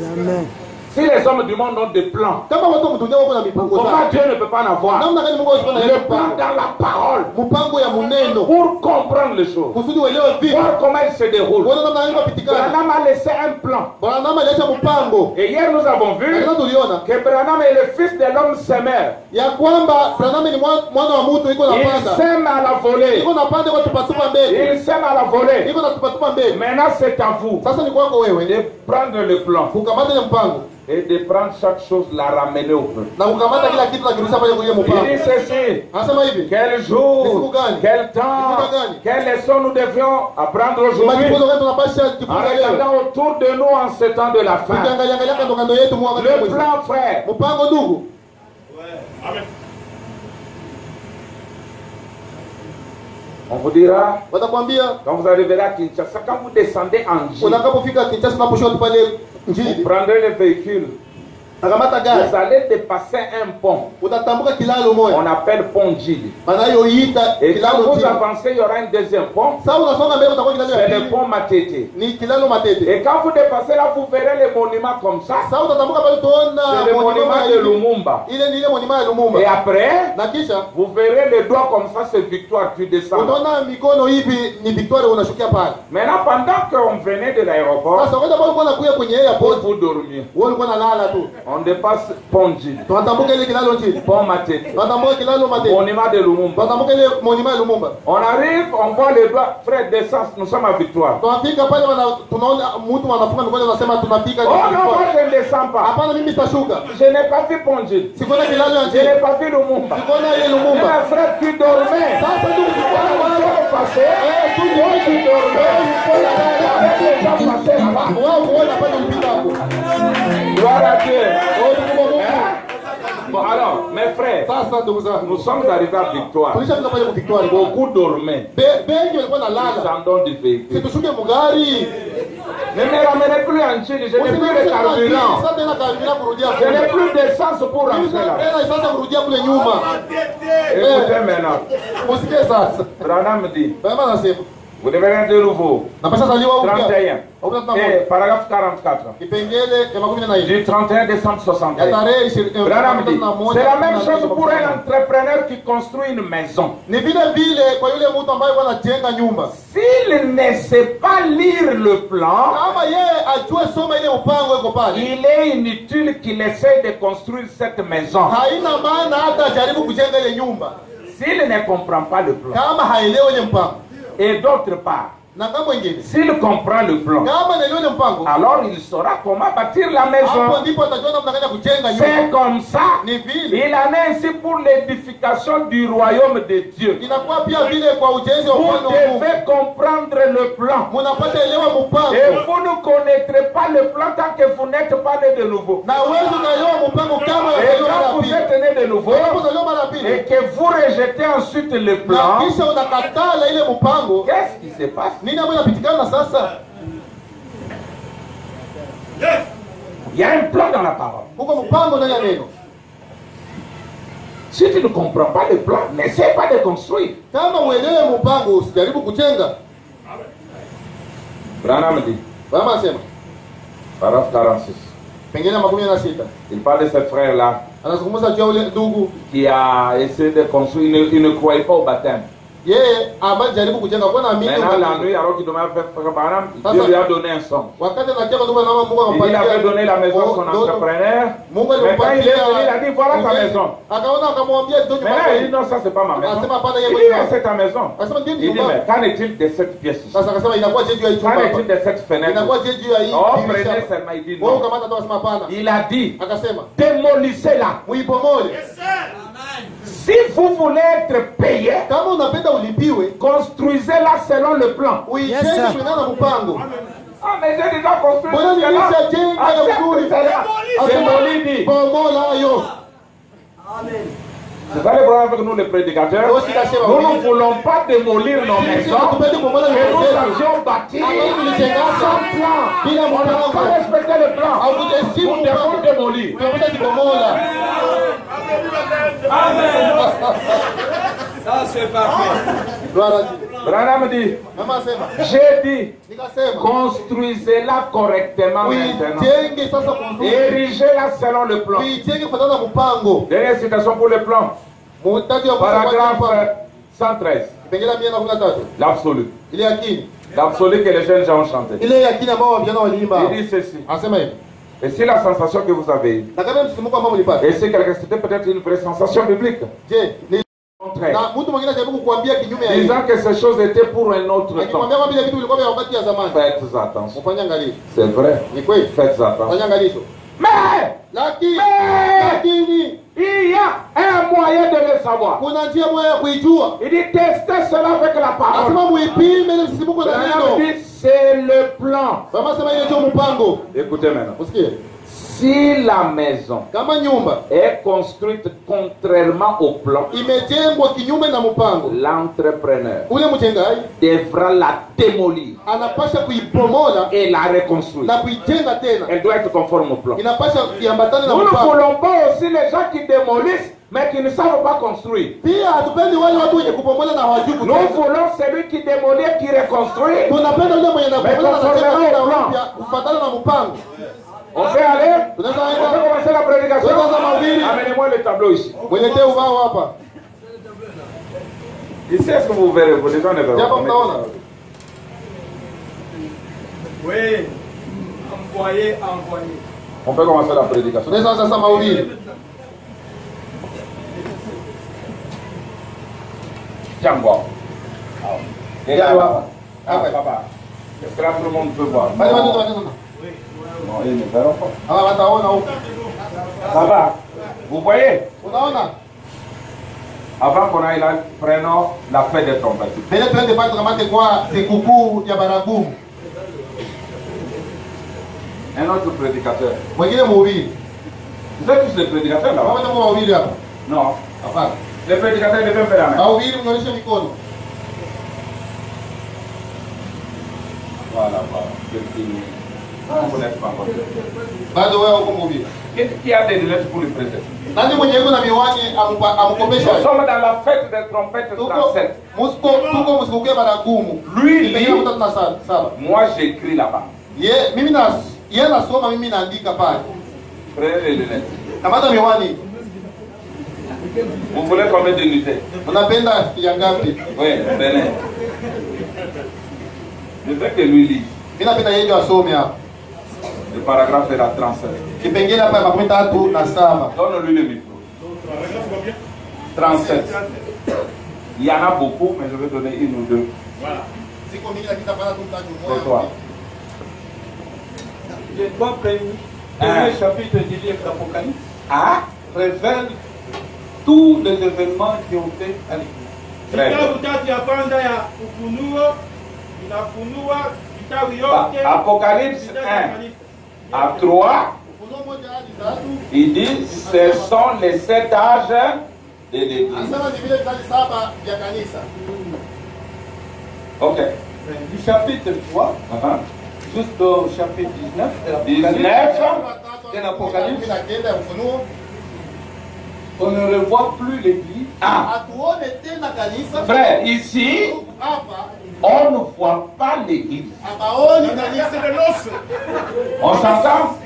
Jamais. Si les hommes du monde ont des plans, Kama watu mdunia wako na mipango comment zao. Dieu ne peut pas en avoir? Namna gani Mungu anaweza Le na plan mpango? dans la parole Mpango ya muneno pour comprendre les choses, kusudi uelewe vipi. voir comment il se déroule. Uone namna gani kupitikana. Branham a laissé un plan. Bwana aliacha mpango. Et hier nous avons vu Na tuliona que Branham est le fils de l'homme semeur. ya kwamba Branham ni mwana wa mtu iko Il napanda. sème à la volée. Iko napanda kwa tupatupa mbele. Il sème à la volée. Iko na tupatupa mbele. Maintenant c'est à vous Sasa ni kwako wewe de prendre le plan kukamata ile mpango et de prendre chaque chose, la ramener au peuple. na kukamata kila kitu na kirudisha pale kwenye Il mpango. dit ceci: Anasema hivi. quel jour, Siku gani? quel temps, Siku gani? quelle leçon nous devions apprendre aujourd'hui Majifunzo gani tunapasha en kujifunza leo? regardant autour de nous en ce temps de la fin. Tukiangalia kando kando yetu mwaka Le plan, frère, mpango ndugu. on vous dira, Watakwambia quand vous arriverez à Kinshasa, quand vous descendez en Chine, unakapofika Kinshasa unaposhuka pale vous njini. prendrez le véhicule, Takamata vous gari. allez dépasser un pont, Utatambuka kilalo moja. on appelle pont Gili. Wanayoita Et quand kilalo vous njini. avancez, il y aura un deuxième pont, Sasa unasonga mbele utakuwa kilalo ya c'est le pili. pont Matete. Ni kilalo matete. Et quand vous dépassez là, vous verrez les monuments comme ça. Sasa utatambuka pale tuona C'est le monument de Lumumba. Ile ni ile monument ya Lumumba. Et après, Na kisha vous verrez les doigts comme ça, c'est victoire, tu descends. utaona mikono hivi ni Victoria unashukia pale. Maintenant, pendant qu'on venait de l'aéroport, Sasa wakati ambao ulikuwa unakuja kwenye pour airport, vous dormir, wewe ulikuwa unalala tu. on dépasse Pont Gili, Tunatambuka ile kilalo njini. Pont Matete, Tunatambuka kilalo matete. monument de Lumumba. Tunatambuka ile monument ya Lumumba. On arrive, on voit les doigts, frère, descends, nous sommes à victoire. Tunafika pale tunaona mtu anafunga mikono anasema tunafika Oh non, moi je ne descends pas. hapana mimi sitashuka. Je n'ai pas vu Pont Gili. Sikuona kilalo ya Je njini. n'ai pas vu Lumumba. Sikuona ile Mais Lumumba. un frère, tu dormais. Sasa ndugu sikuona On wala va passer. Tu dormais. Avec les gens passer là-bas. wao kuona pale mpita hapo. Gloire à Dieu. Oh ndugu Mungu. Bon alors, mes frères, Sasa ndugu zangu. nous sommes arrivés à victoire. Tulishafika pale kwa Victoria. Beaucoup dormaient. Bengi walikuwa Nous nalala. descendons du véhicule. Situshuke mugari. Ne me ramenez plus en Chine, je n'ai plus de carburant. Sasa tena karibia kurudia Je n'ai kule. plus d'essence pour rentrer là. Tena sasa kurudia kule nyuma. Écoutez maintenant. Musikie sasa. Branham dit, Baba anasema vous devez être de nouveau. napasha zaliwa upya. 31. Au Et paragraphe 44. kipengele ya 14 Du 31 décembre ya 61. tarehe Branham dit, 21 c'est la même chose pour un entrepreneur qui construit une maison. ni vile vile kwa yule mtu ambaye kwa anajenga nyumba. S'il ne sait pas lire le plan, Kama yeye ajue soma ile mpango iko pale. il est inutile qu'il essaie de construire cette maison. Haina maana hata ajaribu kujenga ile nyumba S'il ne comprend pas le plan. kama haelewi ile mpango. Et d'autre part, Na kama wengine s'il comprend le plan, kama anaelewa ile mpango, alors il saura comment bâtir la hapo maison. ndipo atajua namna gani ya kujenga C'est nyumba. comme ça. Ni vile Il en est ainsi pour l'édification du royaume de Dieu. inakuwa pia vile kwa ujenzi wa Vous ufalme wa Mungu. devez comprendre le plan. Munapata elewa mpango. Et vous ne connaîtrez pas le plan tant que vous n'êtes pas né de nouveau. Na wewe unaelewa mpango kama Et unaelewa quand mara vous pili. êtes né de nouveau, Wewe unalewa mara pili. et que vous rejetez ensuite le Na plan, kisha unakatala ile mpango. qu'est-ce qui se passe? Nini ambayo inapitikana sasa? Il y a un plan dans la parole. Huko mpango ndani ya neno. Si tu ne comprends pas le plan, n'essaie pas de construire. Kama uelewe mpango usijaribu kujenga. Branham dit, Baba anasema paragraphe 46. pengine 16. Il parle de ses frères-là Anazungumza juu ya ule ndugu qui a essayé de construire. Il ne croyait pas au baptême. yeye ambaye jaribu kujenga kwa naamini Maintenant, la nuit, alors qu'il demande à faire Branham, Dieu lui a donné un somme. wakati anakia kwa na Mungu Il avait donné la maison à son entrepreneur. Mungu Mais quand il est alimpatia venu, il a dit, voilà ta maison. akaona akamwambia ndio nyumba Maintenant, il dit, yako. non, ça, c'est pas ma maison. Anasema hapana Il yeye dit, kwa mais c'est ta maison. Anasema ndio Il dit, nyumba. mais qu'en est-il de cette pièce ici? Sasa akasema inakuwa je juu ya hii Qu'en chumba est-il hapa? de cette fenêtre? Inakuwa je juu ya hii Oh, dirisha prenez hapa? seulement, il dit Wewe non. kamata tu asema hapana. Il a dit, Akasema démolissez-la. muipomole. Si vous voulez être payé, kama unapenda ulipiwe, construisez-la selon le plan. uijenge sir. kulingana na mpango. Ah, mais j'ai déjà construit. Mbona nilishajenga ya uzuri? Démoli. Bomola hayo. Amen. C'est ça le problème avec nous les prédicateurs. Nous ne voulons pas démolir nos maisons. Hatupendi kubomola Que nous nyumba zetu. avions bâti sans plan. Bila On n'a mpango. pas respecté le plan. Hautaheshimu Nous devons démolir. Tunapenda kubomola. Ça c'est parfait. Gloire à Dieu. Branham dit, Mama sema. j'ai dit, Nikasema. construisez-la correctement maintenant. Uijenge sasa kuzuri. Érigez-la selon le plan. Uijenge kufuatana na mpango. Dernière citation pour le plan. Mtaji wa Paragraphe 113. Kipengele 113. L'absolu. Ile yakini. L'absolu que les jeunes gens ont chanté. Ile yakini ambao vijana waliimba. Il dit ceci. Anasema hivi. Et si la sensation que vous avez eue, Na kama msimuko ambao mlipata. et c'est c'était peut-être une vraie sensation biblique, Je, ni au contraire, na mtu mwingine ajaribu kukuambia kinyume ya hiyo. disant que ces choses étaient pour un autre temps. Akikwambia kwamba ile vitu vilikuwa vya wakati ya zamani. Faites attention. Ufanye angalisho. C'est vrai. Ni kweli. Faites attention. Fanya angalisho. Mais Lakini il y a un moyen de le savoir. kuna njia moja ya kuijua. Il dit testez cela avec la parole. Anasema muipime ile msimuko na Branham neno. dit c'est le plan. Kama sema ile ndio mpango. Écoutez maintenant. Usikie. Si la maison Kama nyumba est construite contrairement au plan, imejengwa kinyume na mpango, l'entrepreneur ule mjengaji devra la démolir anapasha kuipomola et la reconstruire. na kuijenga tena. Elle doit être conforme au plan. Inapasha kiambatana na Nous ne mpango. voulons pas aussi les gens qui démolissent mais qui ne savent pas construire. Pia hatupendi wale watu wenye kupomola na hawajui Nous kujenga. voulons celui qui démolit et qui reconstruit. Tunapenda yule mwenye anapomola na conformément kujenga au tena plan. upya kufuatana na mpango. On peut aller. Tunaweza On peut enda commencer la prédication. Tunaweza mahubiri. Amenez-moi le tableau ici. Mweletee ubao hapa. Ici, est-ce que vous verrez? Vous les gens ne verront Japo pas. mnaona. Oui. Envoyez. On peut commencer la prédication. Tunaweza anza sasa mahubiri. Tiens, bois. Et là, Hapa. ah, papa. Est-ce que là, tout le monde peut voir? Bali watu Non, wanaona. non, ils ne verront pas. Hawa wataona huko. Ça va? Vous voyez? Unaona? Avant qu'on aille là, prenons la fête des trompettes. Mbele tuende pale tukamate kwa sikukuu ya baragumu. Un autre prédicateur. Mwingine mhubiri. Vous êtes tous les prédicateurs là-bas? Kama kama wahubiri hapa. Non. Hapana. Les prédicateurs, ils devaient faire la main. Wahubiri mnaonyesha mikono. Voilà, voilà. C'est fini. Vous n'êtes pas encore. Bado wewe uko mhubiri. Qui a des lunettes pour le prêter? Nani mwenye yuko na miwani amkopesha? Nous sommes dans la fête des trompettes Tuko 37. tuko msikukuu ya baragumu. Lui, Kipengele lit. 37. Moi, j'écris là-bas. Yeye nasoma mimi naandika pale. Prenez les lunettes. Kamata miwani. Vous voulez combien de lunettes? Unapenda ya ngapi? Oui, venez. Je veux que lui lise. Mimi napenda yeye ndio asome hapa. Le paragraphe est à 37. Kipengele hapa ya 37. Donne-lui le micro. 37. Il y en a beaucoup, mais je vais donner une ou deux. Siko mingi lakini tapata tu mtaji C'est mmoja. toi. Les trois premiers chapitres du livre d'Apocalypse Ah, révèlent tous les événements qui ont été à l'église. très bien. Kitabu tatu ya kwanza ya Ufunuo inafunua vitabu yote Apocalypse vitabu 1 vya kanisa. à 3, Ufunuo moja hadi tatu. il dit ce sont les 7 âges de l'église. Anasema ni vile vizazi 7 vya kanisa. Ok. Du chapitre 3 Uh-huh. jusqu'au chapitre 19 de l'Apocalypse, 19. de l'Apocalypse, Na kenda ya Ufunuo. on ne revoit plus l'église. Ah, Hatuone tena kanisa. frère, ici, Hapa on ne voit pas l'église. habaoni kanisa. On s'entend?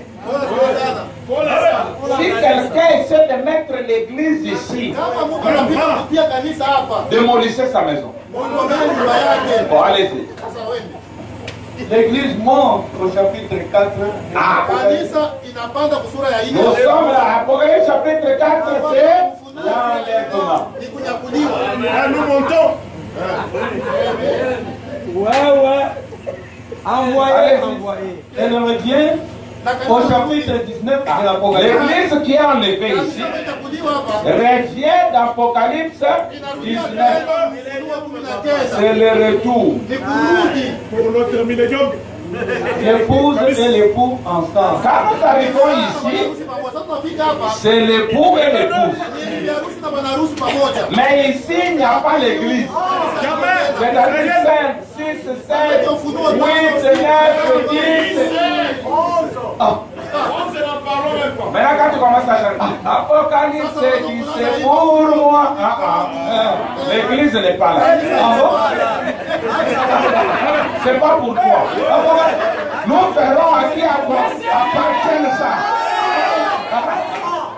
Pole sana. Si quelqu'un essaie de mettre l'église ici, Kama Mungu anapita kutia kanisa hapa. démolissez sa maison. Mungu ndiye nyumba yake. Bon, allez-y. Sasa wende. L'église montre au chapitre 4 Ah, Kanisa inapanda kusura ya nous sommes là. Apocalypse chapitre 4, c'est l'enlèvement. Ni kunyakuliwa. Ouais, envoyé. Allez-y. Elle revient Au chapitre 19 de l'Apocalypse. L'église qui est enlevée ici revient d'Apocalypse 19. C'est le retour. Pour notre millénium. L'épouse et l'époux ensemble. Quand nous arrivons ici, c'est l'époux et l'épouse. Mais ici, il n'y a pas l'église. C'est-à-dire 5, 6, 7, 8, 9, 10. Maintenant, quand tu commences à chanter, Apocalypse dit c'est pour moi. L'église n'est pas là. C'est pas pour toi. Nous verrons à qui appartient ça.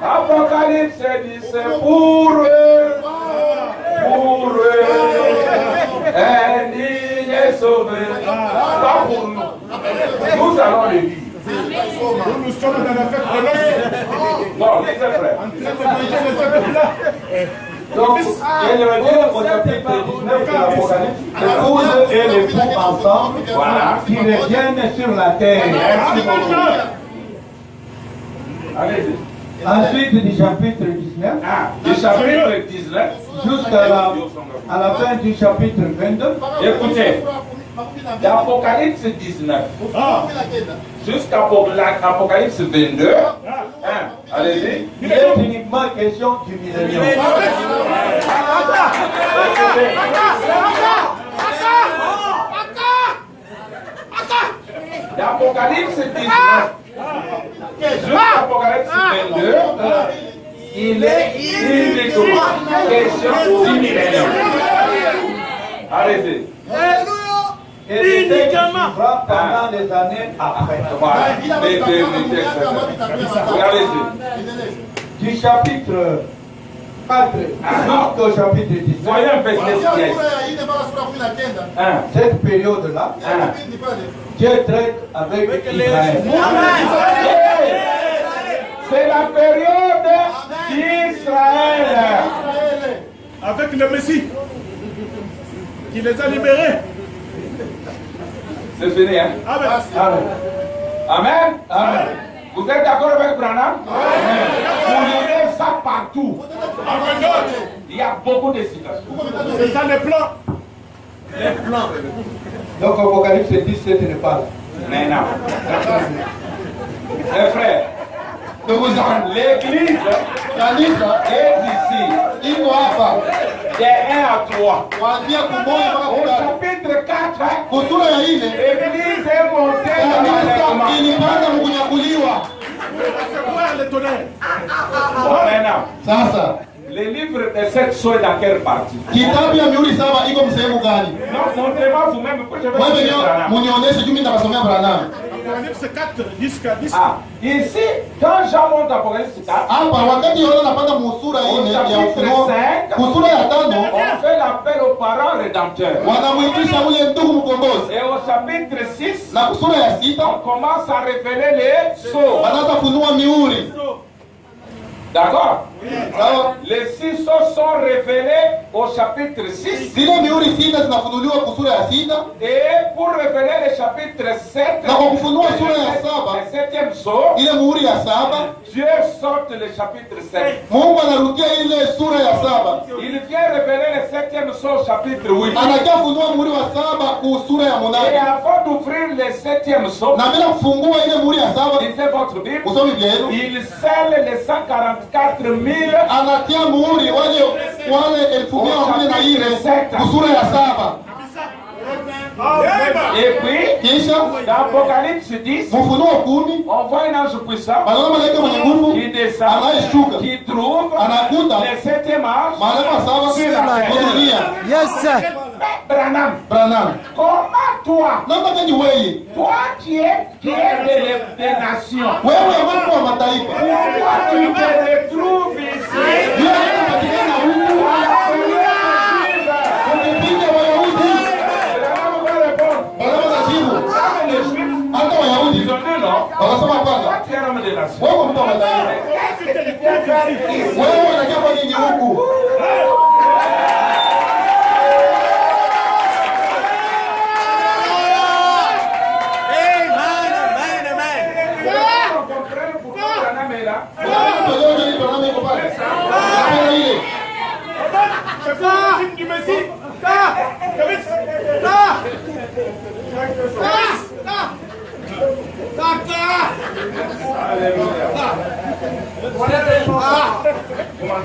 Apocalypse dit c'est pour eux. Pour eux. Indigne et sauvé. Pas pour nous. Nous allons le vivre. Nous sommes dans la fête de l'os. Bon, les frères. En train de manger les fêtes là. Donc, il revient au chapitre 19 de l'Apocalypse. L'épouse et l'époux ensemble, Voilà. qui reviennent sur la terre. Merci beaucoup. Allez-y. Ensuite, du chapitre 19 Du chapitre 19 jusqu'à la fin du chapitre 22. Écoutez, d'Apocalypse 19 jusqu'à Apocalypse 22. Allez-y. Il est uniquement question du millénium. D'Apocalypse 19 jusqu'à Apocalypse 22, il est uniquement question du millénium. Allez-y. Et il suivra pendant les années après. Voilà. L'éternité, etc. Allez-y. Du chapitre 4 jusqu'au chapitre 19. Voyez un peu ce qu'il y a. Cette période-là, Dieu traite avec Israël. C'est la période d'Israël. Avec le Messie. Qui les a libérés. C'est fini, hein? Amen. Amen. Amen. Vous êtes d'accord avec Branham? Vous lirez ça partout. Il y a beaucoup de citations. C'est ça les plans. Donc Apocalypse 17 n'est pas là. Maintenant, les frères, l'église est ici. De 1 à 3. Au chapitre 4, l'église est montée dans Recevoir le tonnerre. Maintenant, Sasa le livre de cette soie dans quelle partie? kitabu ya mihuri saba iko msehemu gani? Non, montrez-moi vous-même. Pourquoi je vais Wewe vous dire munionyeshe juu mimi nitasomea Branham. Apocalypse 4 jusqu'à 10. Ici, quand Jean monte Apocalypse 4, Hapa wakati Yohana anapanda musura ine ya Ufunuo, musura ya 5 on fait l'appel aux parents rédempteurs. wanamwitisha ule ndugu mkombozi, Et au chapitre 6, na sura ya 6 on commence à révéler les sceaux. wanaanza kunua mihuri. D'accord? Sawa? Les 6 sceaux sont révélés au chapitre 6. Zile mihuri 6 zinafunuliwa kusura ya 6, Et pour révéler le chapitre 7, na kwa kufunua sura ya 7 le 7e sceau, ile muhuri ya 7 Dieu sort le chapitre 7. Mungu anarudia ile sura ya 7, Il vient révéler le 7e sceau au chapitre 8. anakia funua muhuri wa 7 ku sura ya Et 8, avant d'ouvrir le 7e sceau, na bila kufungua ile muhuri ya 7 lisez votre Bible, usome Biblia yenu, il scelle les 144 000 anatia muhuri wale 1400 ku sura ya 7. Et puis, Kisha dans Apocalypse 10, Ufunuo 10 on voit un ange puissant banaona malaika mwenye nguvu qui descend, anayeshuka qui trouve anakuta le 7e ange malaika wa 7 kudunia. Yes, sir. Branham. Branham, Comment toi, naomba tani wewe qui es des nations, wewe ambapo wa mataifa pourquoi tu te retrouves ici? wewe unapatikana huku ukipiga Wayahudi, Branham va répondre. Branham anajibu Les Juifs, hata Wayahudi ils ont dit non. wakasema hapana, Toi, tu es un homme des nations. wewe mtu wa mataifa, Qu'est-ce que tu peux faire ici? wewe unakia kwa nini huku? Amen, amen, amen. Unajua nini Branham iko pale? Angalia ile. Du Messie.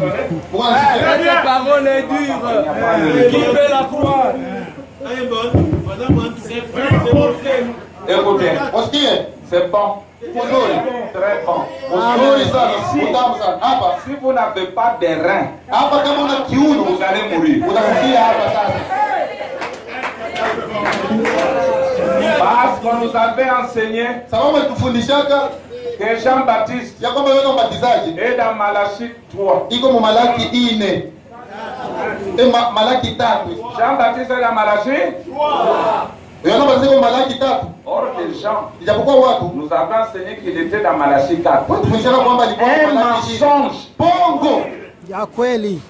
Cette parole est dure. Qui veut la croire? Écoutez, Usikie? c'est bon. Uzuri. Très bon. Uzuri sana. Utamu sana. Hapa. Si vous n'avez pas de reins, Hapa kama una kiuno vous allez mourir. utafikia hapa sasa. Parce qu'on nous avait enseigné Sababu tufundishaka que Jean-Baptiste ya kwamba wewe mbatizaji est dans Malachie 3. iko mu Malaki 4. Malaki 3. Jean-Baptiste est dans Malachie. Wewe mbatizaji mu Malaki 3. Or, les gens, Ijapokuwa watu nous avons enseigné qu'il était dans Malachie 4. tufundishaka kwamba alikuwa mu Un Malaki 4. mensonge. Bongo. Ya kweli.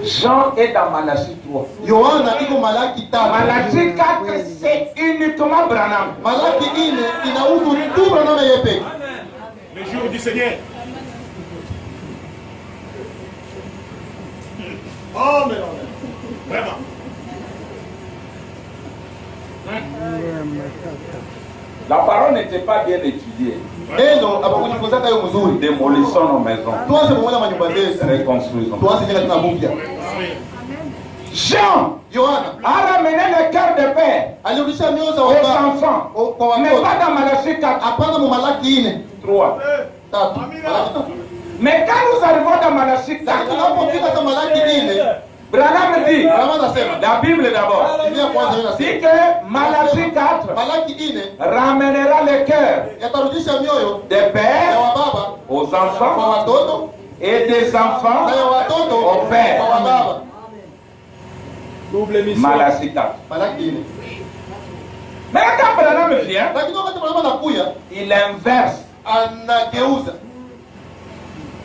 Jean est dans Malachie 3. Yohana iko Malaki 4. Malachie 4, c'est uniquement Branham. Malaki 4 inahusu tu Branham yeye. Le jour du Seigneur. Oh, mais non. Vraiment. La parole n'était pas bien étudiée. Neno abakujifunza kayo mzuri. Démolissons nos maisons. Tuanze pamoja manyumba zetu. Reconstruisons. Tuanze tena tuna mpya. Jean Yohana a ramené le cœur de père alirudisha mioyo za aux baba enfants. kwa Mais watoto. pas dans Malachie 4. Hapana mu Malaki 3. 4. Malaki 3. Mais quand nous arrivons dans Malachie 4, Tunapofika kwa Malaki 4, Branham dit, Branham anasema, la Bible d'abord, Biblia kwanza inasema, dit que Malachie 4 Malaki 4 ramènera le cœur yatarudisha mioyo des ya pères wababa aux kwa enfants watoto et des enfants na ya watoto au père. kwa wababa. Double mission. Malachie 4. Malaki 4. Mais quand Branham vient, Lakini wakati Branham anakuja, il inverse. anageuza.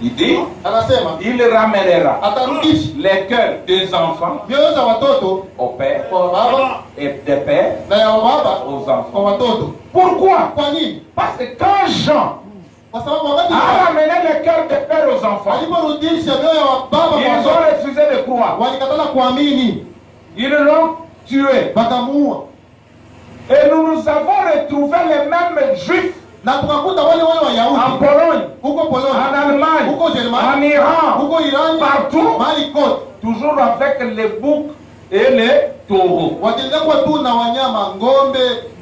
Il dit, Anasema il ramènera atarudisha les cœurs des enfants mioyo za watoto au père kwa wababa et des pères na ya wababa aux kwa enfants. watoto. Pourquoi? Kwa nini? Parce que quand Jean Kwa sababu wakati a ramené le cœur des pères aux enfants, aliporudisha mioyo ya wababa ils kwa ont watoto, refusé de croire. walikatala kuamini, Ils l'ont tué. wakamuua. Et nous avons retrouvé les mêmes juifs Na tukakuta wale en Wayahudi Pologne, huko en Pologne, Allemagne, huko en Ujerumani, Iran, huko Irani, partout, mahali kote, toujours avec les boucs et les taureaux. wakiendelea kuwa tu na wanyama, ng'ombe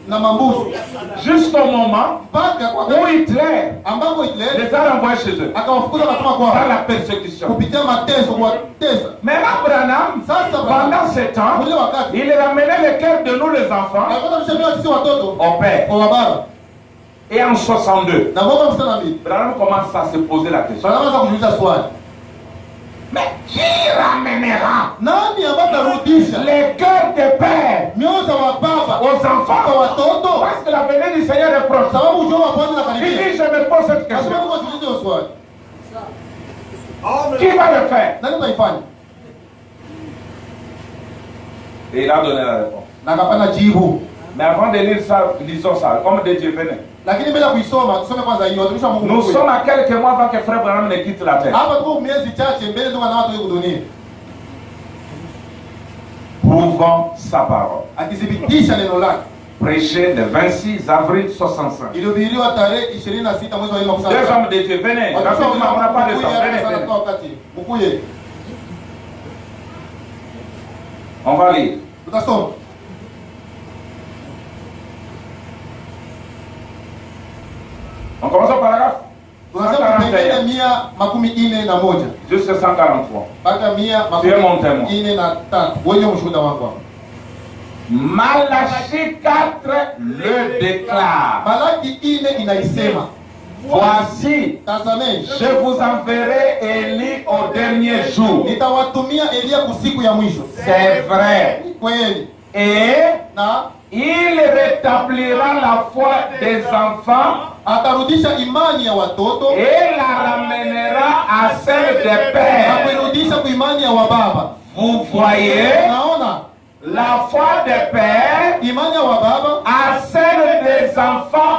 na mambuzi, Jusqu'au moment mpaka kwa où Hitler ambako Hitler les a renvoyés chez eux akawafukuza katuma par kwao la persécution. kupitia mateso, kuwatesa. Maintenant, Branham, Sasa pendant ce temps, ule wakati il ramenait le cœur de nous les enfants alikuwa anarudisha mioyo sisi watoto au père. kwa baba. Et en 62, Na mwaka 62 Branham commence à se poser la question. wanaanza kujiuliza swali, Mais qui ramènera nani ambaye atarudisha les cœurs des pères mioyo za wababa aux kwa enfants? watoto? Parce que la venue du Seigneur est proche. Sababu ujio wa Bwana Il unakaribia. dit, je me pose cette Lazima question. tujiulize hiyo swali, Qui va le faire? nani ataifanya? Et il a donné la réponse. Na akapana jibu. Mais avant de lire ça, lisons ça, comme de Dieu venait. Lakini bila kuisoma tusome kwanza hiyo, watumishi wa Mungu. Nous mkuu. sommes à quelques mois avant que Frère Branham ne quitte la terre. Hapa tuko miezi chache mbele ndio na watu wengi dunia. Prouvons sa parole. Akithibitisha neno lake. Prêché le 26 avril 65. Ilihubiriwa tarehe 26 mwezi wa 4 mwaka Deux 1965. hommes de Dieu, venez. Watumishi wa Rapidement, on n'a pas de Mungu temps. haraka Venez, sana venez. kwa wakati. Mkuye. On va lire. Tutasoma. On commence au paragraphe Tunasema kipengele 141 jusqu'à 143. mpaka Tu es mon témoin. 143. Wewe mshuhuda wangu hapa. Malachie 4 le déclare. Malaki 4 inaisema, Voici, tazameni, je vous enverrai Élie au dernier jour. nitawatumia Elia kusiku ya mwisho. C'est vrai. Kweli. Et Na il rétablira la foi des enfants atarudisha imani ya watoto et la ramènera à celle des na pères. kuirudisha kwa imani ya wababa. Vous voyez Naona la foi des pères imani ya wababa à celle des enfants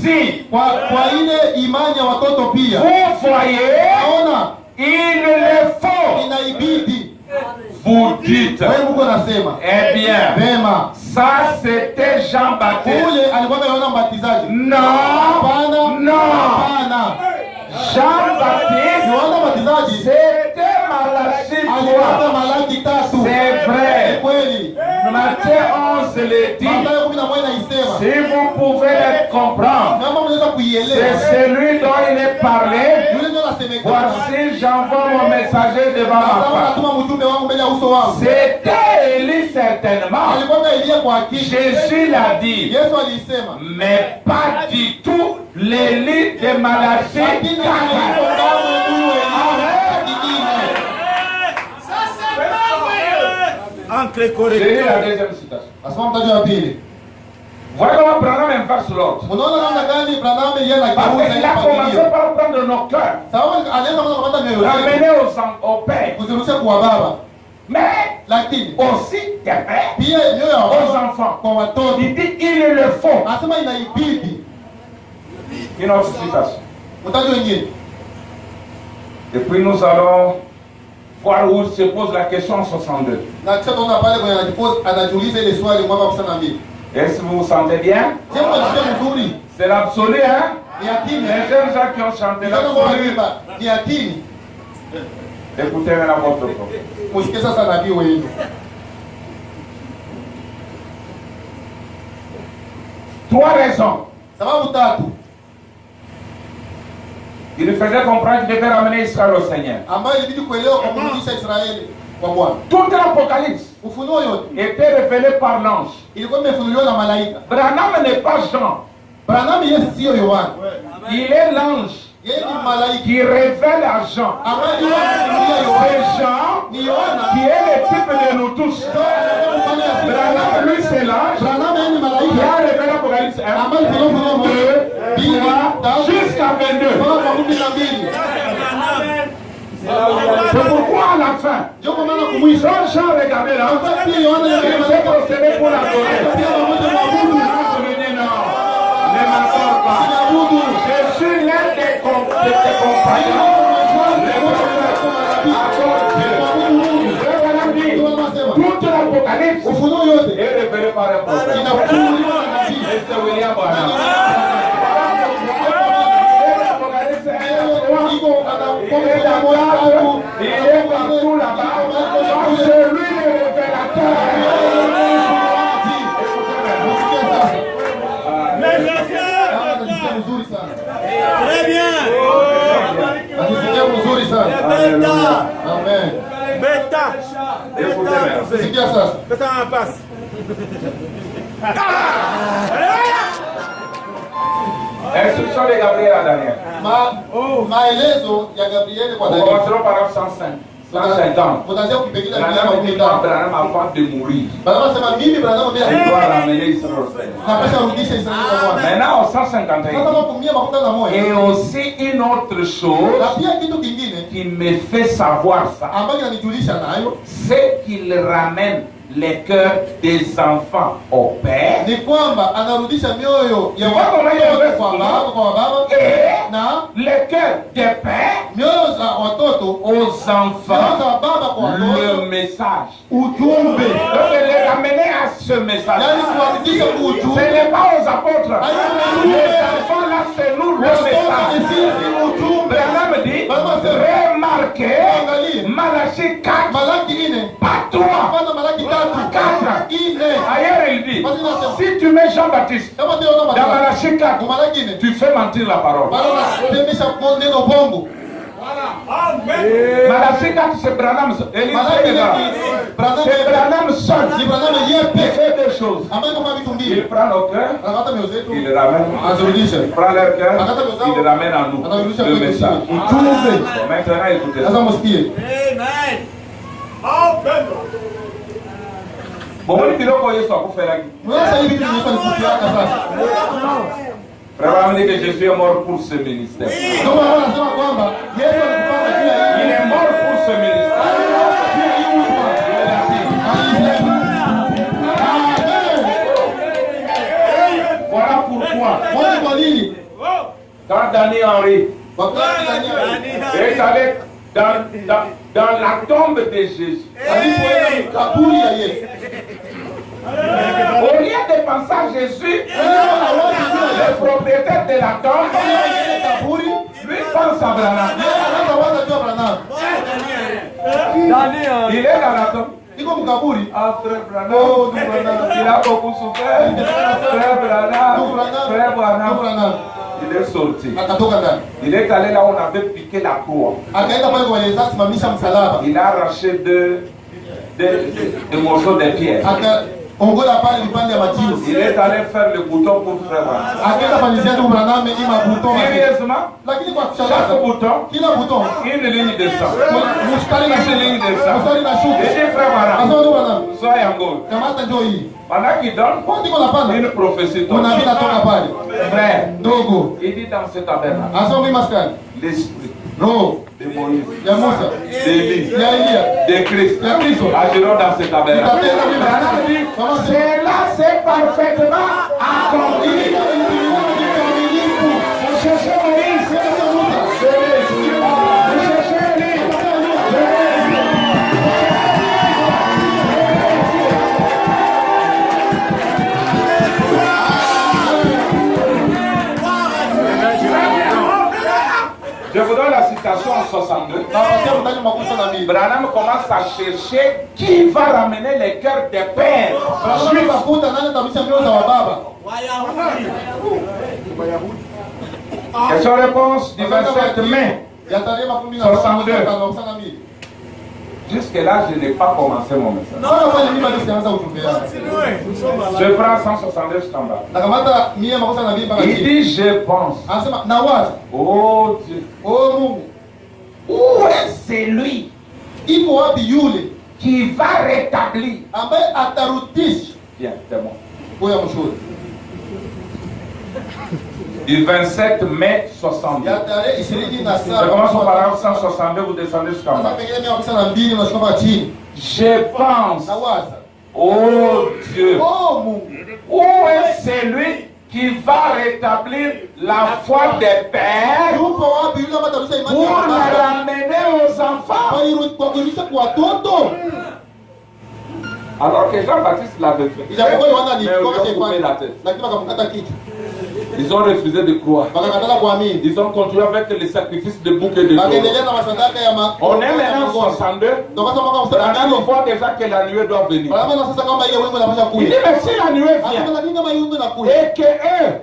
aussi. Kwa ile imani ya watoto pia. Vous voyez, Naona il le faut. inaibidi. Vous dites, Wewe Mungu anasema. eh bien, Vema. ça c'était Jean-Baptiste. Ule alikuwa Yohana Mbatizaji. Non, Hapana. non. Hapana. Jean-Baptiste, Yohana Mbatizaji c'était Malachie alikuwa 3. Malaki 3. C'est vrai. Kweli. Matthieu 11 le dit. Mathayo 11 inaisema. Si vous pouvez le comprendre, Kama mnaweza kuielewa. c'est celui dont il est parlé. Yule ndio anasemekana. Voici, j'envoie mon messager devant ma Sasa face. natuma mjumbe wangu mbele ya uso wangu. C'était Élie certainement. Alikuwa Elia kwa hakika. Jésus l'a dit. Yesu alisema. Mais pas du tout l'Élie de Malachie. Lakini haiko kama huyu Elia kingine. J'ai lu la deuxième citation. Asoma mtaji wa pili. Voilà comment Branham inverse l'ordre. Unaona namna gani Branham yeye Parce anageuza qu'il a commencé ile par prendre nos cœurs, sababu alianza kwanza kupata mioyo yetu. l'amener au Père, Kuzirusha kwa baba. mais Lakini aussi des pères pia mioyo ya aux baba enfants. kwa watoto. Il dit il le faut. Anasema inaibidi. Une autre citation. Mtaji wengine. Et puis nous allons voir où se pose la question en 62. Na kisha tunaona pale kwenye anajiuliza ile swali mwaka 52. Est-ce que vous vous sentez bien? Je mnasikia mzuri. C'est l'absolu, hein? Ni akili. Les jeunes gens qui ont chanté Ndio l'absolu. ni akili. Écoutez maintenant votre propos. Msikie sasa nabii wenu. Trois raisons. Sababu tatu Il lui faisait comprendre qu'il devait ramener Israël au Seigneur. ambayo ilibidi kuelewa kwa kurudisha Israeli kwa Bwana. Toute l'Apocalypse Ufunuo yote était révélé par l'ange. ilikuwa imefunuliwa na malaika. Branham n'est pas Jean. Branham yeye sio Yohana. Il est l'ange Yeye ni malaika. qui révèle à Jean. Ambaye ndiye anafunulia C'est Yohana. Jean Ni Yohana. qui est le type de nous tous. Branham, lui, c'est l'ange Branham yeye ni qui malaika. a révélé l'Apocalypse 1, Ambaye ni Ufunuo 2, 3, jusqu'à 22. mpaka 12. C'est pourquoi à la fin, Ndio kwa maana kumwisho quand Jean regardait l'ange, pia Yohana il yeye ni s'est malaika. procédé pour l'adorer. Pia pamoja na Mungu Je lui dis non, ne m'adore pas. inaabudu. Je suis l'un de tes compagnons. Toute l'Apocalypse Ufunuo yote est révélée par un prophète. inafunuliwa na nabii. Et c'est William Branham. Il est partout là-bas. C'est lui le révélateur. Très bien. Najisikia mzuri sana. Amen. Beta. Écoutez maintenant. Sikia sasa. Beta en passe. Instruction de Gabriel à Daniel. Maelezo ya Gabrieli kwa Nous Daniel. commencerons par 150. Utaanzia kupigilia Branham dit Biblia. Branham avant de mourir. Baba anasema mimi Branham Il bila doit ramener Israël au Seigneur. napasha rudisha Israeli kwa Bwana. Maintenant, au Sasa 151. kama kumia makuta na moyo. Et aussi une autre chose Na pia kitu kingine qui me fait savoir ça, ambacho inanijulisha nayo c'est qu'il ramène les cœurs des enfants au Père ni kwamba anarudisha mioyo ya Kwa maana hiyo watoto basi- kwa baba et na les cœurs des pères mioyo za watoto aux mioyo enfants za baba kwa le watoto message. ujumbe. Donc, les ramener à ce message. Yaani kuwarudisha Ce ujumbe. n'est pas aux apôtres. Les enfants là, c'est nous le Watoto ni message. sisi ujumbe. Branham dit, remarquez Malachie 4, Malaki 4 pas 3. kwanza Malaki 3 Ailleurs, il dit, si tu mets Jean-Baptiste kama ndio dans unaona Malachie 4, kwa Malaki 4 tu fais mentir la parole. bado unasemesha neno bongo. Malachie 4, c'est Branham. Élie, Malaki c'est là. 4 C'est Branham seul. ni Branham Il yepe fait deux choses. ambaye kama vitu Il mbili prend nos cœurs, anakata mioyo zetu il les ramène. anazirudisha Il prend leur cœur, il les ramène à nous. anarudisha Le kwetu message. ujumbe. Bon, maintenant, écoutez. Sasa msikie Amen. Bon, on dit que Yesu akufela ki. sasa hivi vitu Yesu alikufiaka sasa. Frère, on dit que Jésus est mort pour ce ministère. Ndio maana anasema kwamba Yesu alikufanya juu ya Il hili. est mort pour ce ministère. Voilà pourquoi Moja kwa nini Daniel Henry Wakati Danieli est allé dans la tombe de Jésus. alipoenda kaburi ya Yesu, Au lieu de penser à Jésus, le propriétaire de la tombe, kaburi lui pense à Branham. anawaza juu ya Branham. Il est dans la tombe. Iko mkaburi. Ah, frère Branham, Oh, ndugu Branham. il a beaucoup souffert. Frère Branham, Ndugu Branham. frère Ndugu Branham. Branham. Il est sorti. Akatoka ndani. Il est allé là où on avait piqué la croix. Akaenda pale kwa Yesu simamisha msalaba. Il a arraché deux morceaux de pierre. Akaongola pale vipande vya majiwe. Il est allé faire le bouton pour frère Branham. Akaenda fanyizia ndugu Branham hii mabuto. Sérieusement, Lakini kwa chaque kushangaza bouton, kila buto une ligne de sang. mshikali na Une ligne de sang. mstari na Et shuka. dit frère Branham, Asante ndugu Branham. sois en gauche. Kamata njoo hii. Pendant qu'il donne, Kwa nini unapanda? une prophétie tombe. Unabii natoka pale. Frère, Ndogo. il dit dans ce tabernacle, Asante mimi maskani. l'esprit Roho de Moïse, ya Musa. d'Élie, Ya Elia. de Christ, agiront dans ce tabernacle. Branham dit, cela c'est parfaitement accompli. Vous cherchez Moïse, c'est l'esprit. Vous cherchez Élie, je vous donne la citation en 62. Branham commence à chercher qui va ramener les cœurs des pères. Question-réponse du 27 mai. 62. Jusque-là, je n'ai pas commencé mon message. Je prends 162 jusqu'en bas. Il dit, je pense. Oh Dieu. Où est celui qui va rétablir? Bien, c'est bon. Du 27 mai 62. Je commence au paragraphe 162, vous descendez jusqu'en bas. Je pense, oh Dieu, où est celui qui va rétablir la foi des pères pour la ramener aux enfants? Alors que Jean-Baptiste l'avait fait. Mais ils lui ont coupé la tête. Ils ont refusé de croire. Ils ont continué avec les sacrifices de boucs et de taureaux. On est maintenant 62. Branham voit déjà que la nuée doit venir. Il dit, mais si la nuée vient et que eux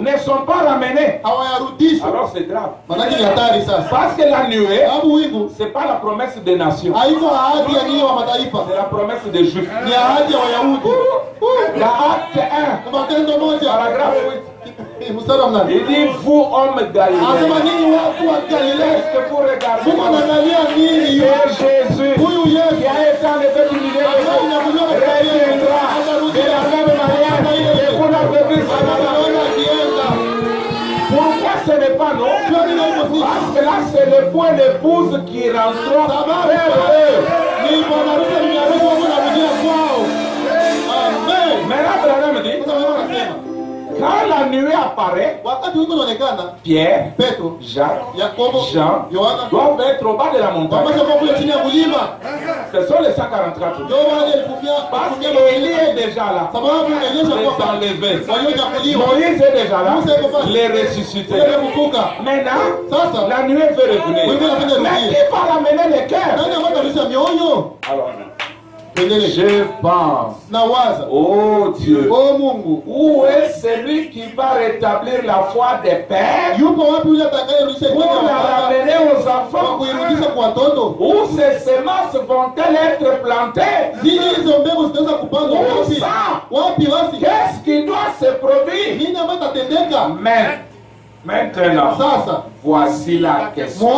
ne sont pas ramenés, alors c'est grave. Parce que la nuée, ce n'est pas la promesse des nations. C'est la promesse des Juifs. La acte 1, paragraphe 8. Il dit, vous hommes Galiléens, est-ce que vous regardez? C'est Jésus qui a été enlevé du milieu de vous, reviendra de la même manière que vous l'avez vu. Pourquoi ce n'est pas non? Parce que là c'est le point d'épouse qui rentrera vers eux. Maintenant Branham dit, quand la nuée apparaît, Pierre, Jacques, Jean doivent être au bas de la montagne. Ce sont les 144. Parce qu'Élie est déjà là. Les enlever. Moïse est déjà là. Les ressusciter. Maintenant, la nuée veut revenir. Mais qui va ramener les cœurs? Alors, je pense, oh Dieu, où est celui qui va rétablir la foi des pères pour la ramener aux enfants? Où ces semences vont-elles être plantées? Où ça? Qu'est-ce qui doit se produire? Mais maintenant, voici la question.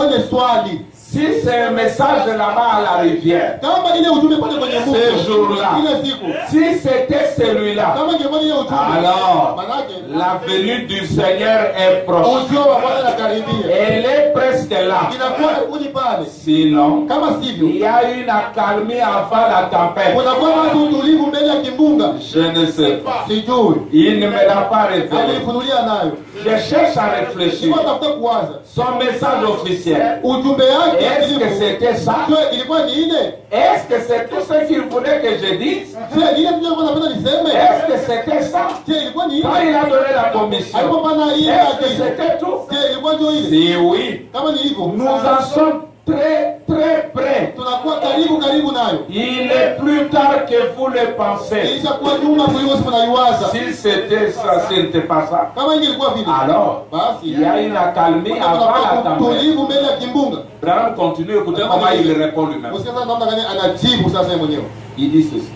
Si c'est un message là-bas à la rivière, kama ile ujumbe pale kwenye mbuga ce jour-là, ile siku, si c'était celui-là, kama ingekuwa ile ujumbe, alors manake la venue du Seigneur est proche. ujio wa Bwana unakaribia, Elle est presque là. inakuwa uni pale. Sinon, Kama sivyo, il y a une accalmie avant la tempête. unakuwa watu utulivu mbele ya kimbunga. Je ne sais pas. Sijui Il ne me l'a pas révélé. alifunulia nayo, Je cherche à réfléchir. sikuwa tafuta kuwaza Son message officiel. ujumbe yake. Est-ce que c'était ça? Je, ilikuwa ni ile. Est-ce que c'est tout ce qu'il voulait que je dise? Je, ile tu napenda niseme. Est-ce que c'était ça? Je, ilikuwa ni ile. Quand il a donné la commission, Alipopana ile est-ce que yake. c'était tout? Je, ilikuwa ndio ile. Si oui, Kama ni hivyo, nous en sommes très très près. tunakuwa karibu nayo. Il est plus tard que vous le pensez. Kisha kuwa nyuma kuliko sipo naiwaza. Si c'était ça, ce n'était pas ça. Kama ingekuwa vile, Alors, basi il y a une accalmie avant la tempête. tulivu mbele ya kimbunga. Branham continue, écoutez comment il répond lui-même. Usikia sasa namna gani anajibu sasa yeye mwenyewe. Il dit ceci.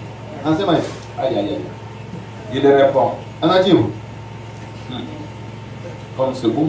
Anasema hivi. Aïe, aïe, aïe. Il répond. Anajibu. Comme c'est beau.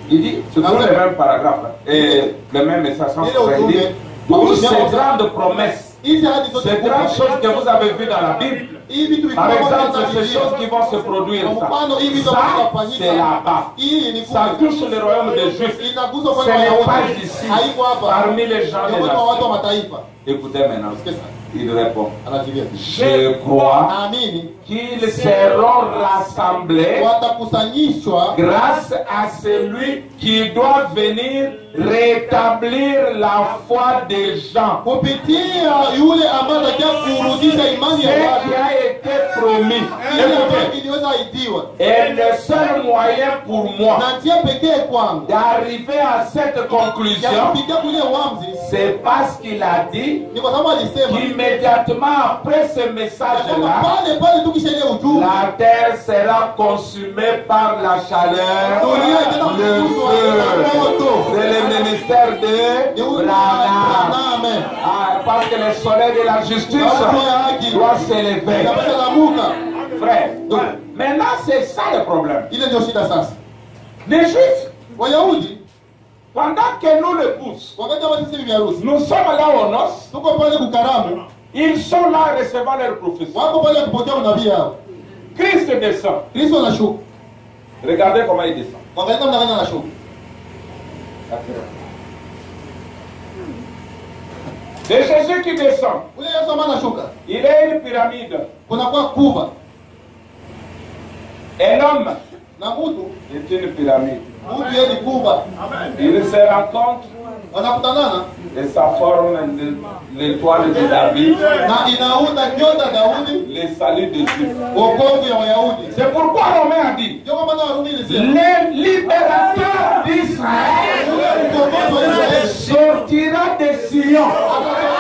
Il dit, c'est toujours le même paragraphe. Et le même message. Il dit, toutes ces grandes promesses, Hizi hadi zote ces grandes choses que vous avez vues dans la Bible, hii vitu par vikubwa exemple, kama c'est ces choses qui vont se produire. Kwa mfano hivi vitu Ça, vitafanyika. c'est là-bas. Hii ni Ça touche le royaume des Juifs. inaguswa Ce kwa n'est pas Wayahudi. ici, Haiko hapa. parmi les gens de Ni la watu wa mataifa. Écoutez maintenant, Sikia sasa. il répond. Anajibia. Je crois Naamini qu'ils seront rassemblés watakusanyishwa grâce à celui qui doit venir rétablir la foi des gens. kupitia yule ambaye anataka kurudisha imani Ce ya qui watu. a été promis. Ile ambayo Écoutez, iliweza aitiwa. et le seul moyen pour moi Na njia pekee kwangu d'arriver à cette ya conclusion, kufikia kule uamuzi c'est parce qu'il a dit ni kwa sababu alisema qu'immédiatement après ce ya kwamba message-là, pale tukisha ile ujumbe la terre sera consumée par la chaleur, dunia itaenda le kuguswa feu. na moto. C'est le ministère de Ni ule Branham. Amen. Ah, parce que le soleil de la justice doit s'élever. Inapaswa lamuka. Frère, donc, maintenant c'est ça le problème. Ile ndio shida sasa. Les Juifs, Wayahudi pendant que nous le poussons, wakati wa sisi bibi harusi nous sommes là aux noces, tuko pale kukaramu, ils sont là à recevoir leur prophétie. wako pale kupokea unabii yao. Christ descend. Kristo anashuka. Regardez comment il descend. Angalia namna gani anashuka. C'est Jésus qui descend. Ule Yesu ambaye anashuka. Il est une pyramide. Kunakuwa kuba Un homme na mtu, est une pyramide. mtu yeye ni kuba. Il se rencontre Wanakutanana et ça forme l'étoile de David, na inaunda nyota Daudi, le salut de Dieu. wokovu ya Wayahudi. C'est pourquoi Romain a dit, Ndio kwa maana Warumi ilisema le libérateur d'Israël mkombozi wa Israeli sortira de Sion. atatokea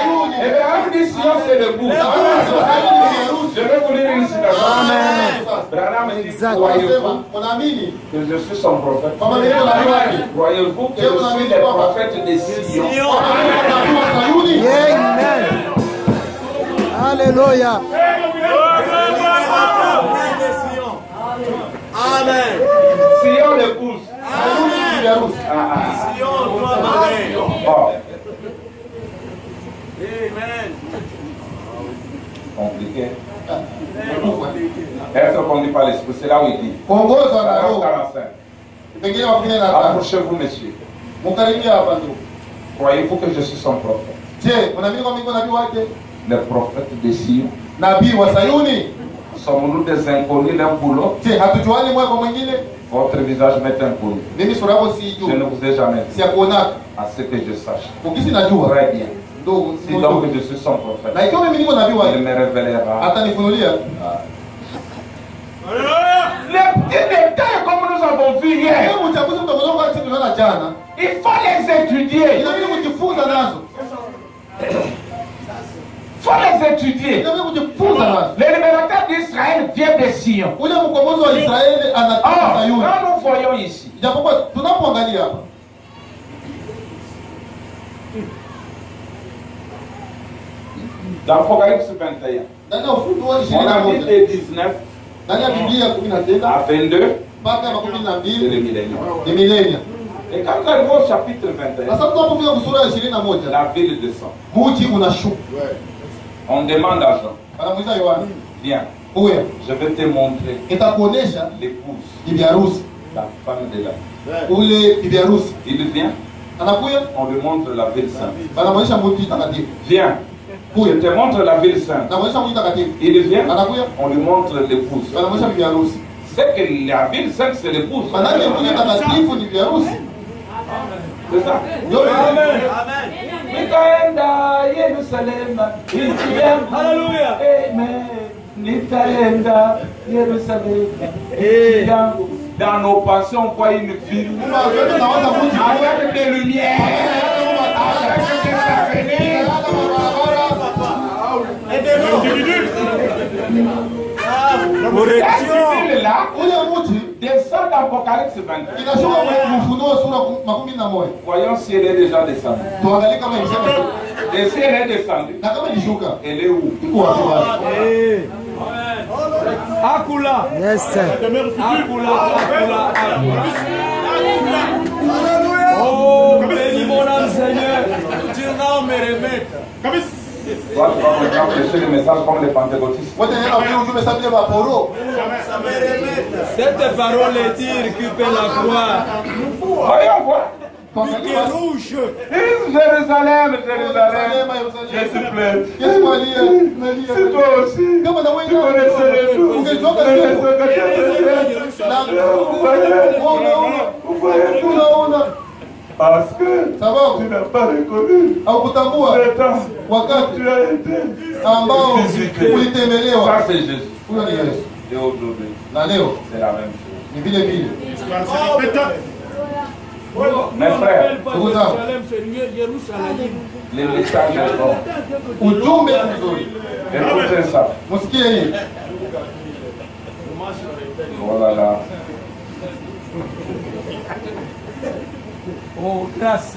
Sayuni. Et bien, dit Sion, c'est le bout. Je vais vous lire une citation. Branham dit, croyez-vous Unaamini que je suis son prophète? kama ndio nabii wake? Croyez-vous que je suis le prophète de Sion? Nabii wa Sayuni. Amen. Alléluia. Sion l'épouse. Sayuni ni bibi harusi. Oh. Compliqué. Être conduit par l'esprit, c'est là où il dit. Kuongozwa na Parole Roho. 45. Pengine wapige na Approchez-vous, messieurs. mkaribia hapa ndugu. Croyez-vous que je suis son prophète? Je, unaamini kwamba niko nabii wake? Le prophète de Sion. Nabii wa Sayuni. Sommes-nous des inconnus l'un pour l'autre? Je, hatujuani mmoja kwa mwingine? Votre visage m'est inconnu. Mimi sura yako Je sijui. ne vous ai jamais Si vu. akuonaka. À ce que je sache. Ukisi najua. Très bien. Ndugu, Si donc je suis son prophète, na ikiwa mimi niko nabii il wake, me révélera. atanifunulia. Les petits détails comme nous avons vu hier, Hiyo uchaguzi mdogo kwa siku tuliona jana. il faut les étudier. Inabidi kujifunza nazo. Il faut les étudier. Inabidi kujifunza nazo. Le libérateur d'Israël vient de Sion. Ule mkombozi wa Israeli anatoka Or, Sayuni. quand nous voyons ici, Japokuwa tunapoangalia hapa, dans Apocalypse 21, ndani ya Ufunuo on a dit 21, de 19 ndani ya Biblia 19 à 22, mpaka makumi na C'est mbili le millénaire. ni milenia. Et quand nous arrivons au chapitre 21, Sasa tunapofika kusura ya 21 la ville descend. muji unashuka. On demande à Jean, Anamuuliza Yohana, viens, "Uya, je vais te montrer nitakuonesha l'épouse, bibi harusi." la femme de l'âme. Ule bibi harusi Il vient, anakuya, on lui montre la ville sainte. anamuonesha muji takatifu. Viens, je te montre la ville sainte. Anamuonesha muji takatifu. Il vient, Anakuya, on lui montre l'épouse. anamuonesha bibi harusi. C'est que la ville sainte, c'est l'épouse. Manake muji takatifu ni bibi harusi. C'est ça. Ndio Amen. Nitaenda Yerusalemu, Hallelujah. Amen. Nitaenda Yerusalemu, nchi yangu. Dans nos pensées, on voit une ville tunawaza muji avec des lumières, avec des avenirs. Cette ville-là ule muji descend d'Apocalypse 21. inashuka kwenye Ufunuo sura 11. Voyons si elle est déjà descendue. Tuangalie kama ilisema Et si elle est descendue, na kama ilishuka elle est où? iko wapi wapi. Akula. Yes, sir. Akula. Oh, bénis mon âme, Seigneur. Tu vas me remettre. Toi, tu vas maintenant prêcher le message comme les pentecôtistes. Wote nenda kwa ujumbe sababu ya maporo. Cette parole est dire qui peut la croire. Voyons voir. Tuangalie wapi. Rouge. Jérusalem, Jérusalem, je te plaît. Yesu alia, nalia. C'est toi aussi. Kama na wewe Tu connaissais les choses. ungejua Tu connaissais kasema. Vous voyez, Unaona parce que tu sababu n'as pas reconnu au kutambua le temps où wakati tu as été. ambao ulitembelewa. Ça, c'est Jésus. Huyo ni Yesu. Et aujourd'hui, Na leo c'est la même chose. ni vile vile. Mes frères, Ndugu zangu, le message est bon. ujumbe ni mzuri. Écoutez ça. Msikie hii. Oh là là. Oh, grâce.